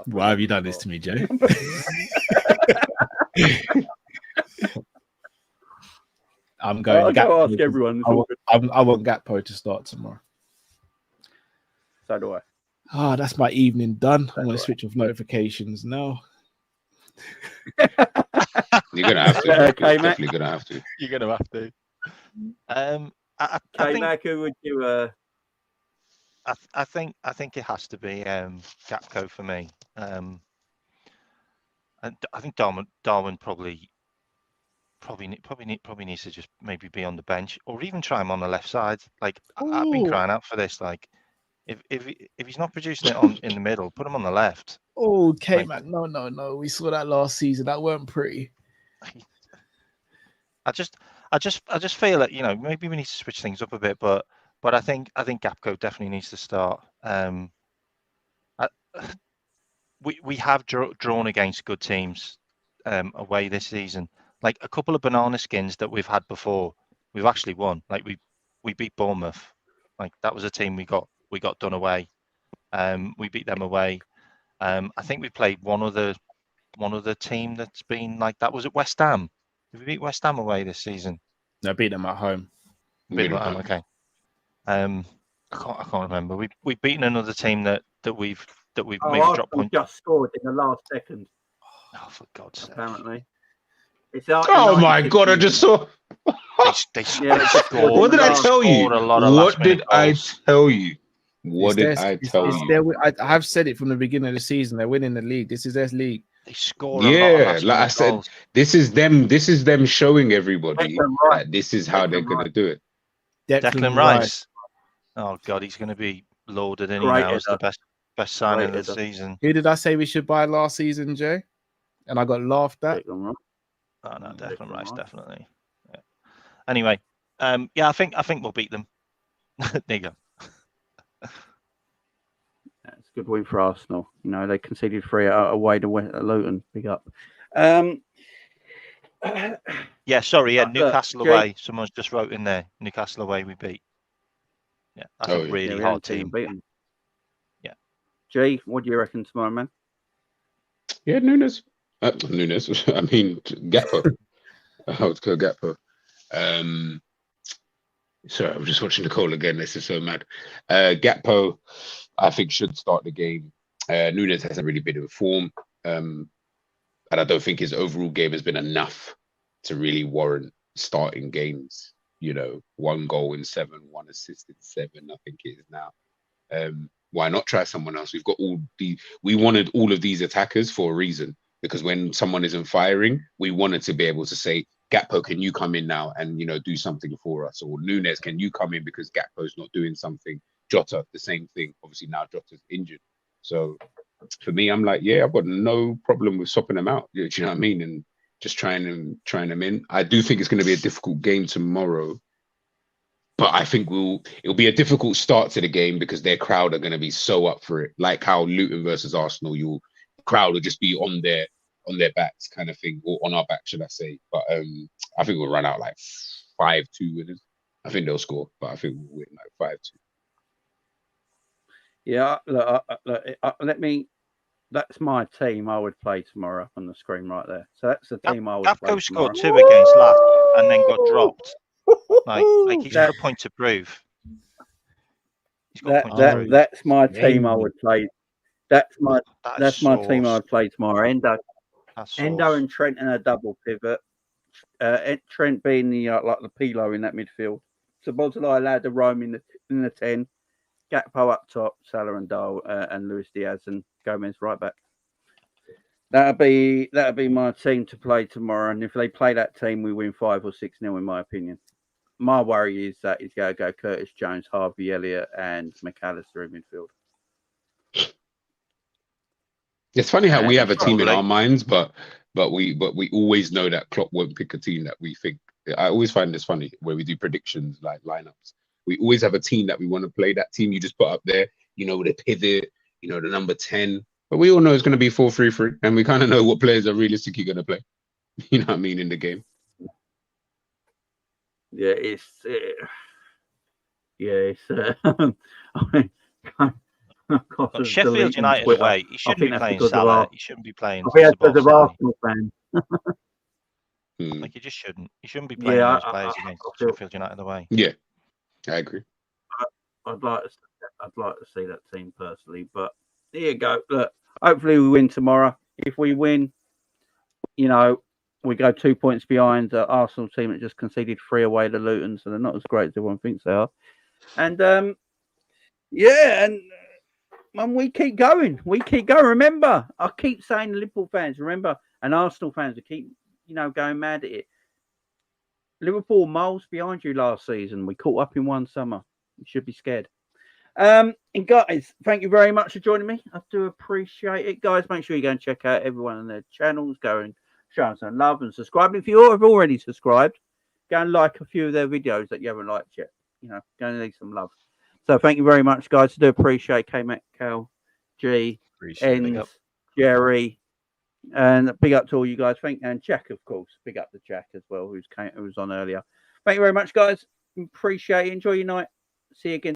Why have you done this to me, Joe? I'm going. I'll go ask everyone. I want Gakpo to start tomorrow. So do I. Oh, that's my evening done. I'm going to switch off notifications now. You're gonna have to. Okay, definitely gonna have to. You're gonna have to. I think, Mac, who would you? I think it has to be Gakpo for me. And I think Darwin probably needs to just maybe be on the bench or even try him on the left side. Like I've been crying out for this. Like if he's not producing it in the middle, put him on the left. Oh, K-Man, no. We saw that last season. That weren't pretty. I just feel that, you know, maybe we need to switch things up a bit, but I think Gakpo definitely needs to start. We have drawn against good teams away this season. Like a couple of banana skins that we've had before, we've actually won. Like we beat Bournemouth. Like that was a team we got done away. We beat them away. I think we played one other one other team that's been like that. Was it West Ham? Did we beat West Ham away this season? No, beat them at home. Beat them at home. Okay. I can't remember. We've beaten another team that we've maybe dropped points. Just scored in the last second. Oh, for God's sake! Apparently, it's out. Oh my God! I just saw. They scored. What did I tell you? What did I tell you? What did I tell you? I have said it from the beginning of the season. They're winning the league. This is their league. They scored. Yeah, like I said, this is them showing everybody that this is how they're going to do it. Declan Rice. Oh God, he's going to be loaded in now as the best signing of the season. Who did I say we should buy last season, Jay? And I got laughed at. Oh no, Declan Rice, definitely. Yeah. Anyway, yeah, I think we'll beat them. There you go. That's a good win for Arsenal. You know, they conceded 3 away to Luton. Big up. Yeah, sorry, yeah, Newcastle away. Someone's just wrote in there. Newcastle away, we beat. Yeah, that's a really hard team. Yeah. Jay, what do you reckon tomorrow, man? Yeah, Nunes. I mean, Gakpo. Gakpo. Sorry, I'm just watching the call again. This is so mad. Gakpo, I think, should start the game. Nunes hasn't really been in form. And I don't think his overall game has been enough to really warrant starting games. You know, 1 goal in 7, 1 assist in 7, I think it is now. Why not try someone else? We wanted all of these attackers for a reason, because when someone isn't firing, we wanted to be able to say, Gakpo, can you come in now and, you know, do something for us? Or Nunes, can you come in because Gakpo's not doing something? Jota, the same thing. Obviously now Jota's injured. So for me, I'm like, yeah, I've got no problem with swapping them out. Do you know what I mean? And just trying them in. I do think it's going to be a difficult game tomorrow, but I think it'll be a difficult start to the game because their crowd are going to be so up for it. Like how Luton versus Arsenal, crowd will just be on their backs kind of thing, or on our back, should I say. But I think we'll run out like 5-2 winners. I think they'll score, but I think we'll win like 5-2. Yeah, that's my team I would play tomorrow up on the screen right there. So that's the team I would play tomorrow. Gakpo scored 2 against Lask and then got dropped. Like he's got a point to prove. That's my team I would play. That's my team I would play tomorrow. Endo and Trent in a double pivot. Trent being the like the Pilo in that midfield. Szoboszlai allowed to roam in the 10. Gakpo up top, Salah and Dahl, and Luis Diaz and Gomez right back. That'll be my team to play tomorrow. And if they play that team, we win 5 or 6-0 in my opinion. My worry is that he's going to go Curtis Jones, Harvey Elliott, and McAllister in midfield. It's funny how we have a team in our minds, but we always know that Klopp won't pick a team that we think. I always find this funny where we do predictions like lineups. We always have a team that we want to play. That team you just put up there, you know, the pivot, you know, the number 10. But we all know it's going to be 4-3-3, and we kind of know what players are realistically going to play. You know what I mean, in the game. Yeah, Sheffield United away. He shouldn't be playing Salah. He shouldn't be playing. Because Arsenal fan. Like he just shouldn't. He shouldn't be playing those players against Sheffield United away. Yeah, I agree. I'd like to see that team personally, but there you go. Look, hopefully we win tomorrow. If we win, you know, we go 2 points behind the Arsenal team that just conceded 3 away to Luton, so they're not as great as everyone thinks they are. And and we keep going. Remember, I keep saying Liverpool fans, remember, and Arsenal fans, keep going mad at it. Liverpool miles behind you last season. We caught up in one summer. You should be scared. And guys, thank you very much for joining me. I do appreciate it. Guys, make sure you go and check out everyone on their channels. Go and show them some love and subscribe. If you have already subscribed, go and like a few of their videos that you haven't liked yet. You know, go and leave some love. So thank you very much, guys. I do appreciate K-Mac, Cal, G, Ends, Jerry, and big up to all you guys. And Jack, of course. Big up to Jack as well, who was on earlier. Thank you very much, guys. Appreciate it. Enjoy your night. See you again.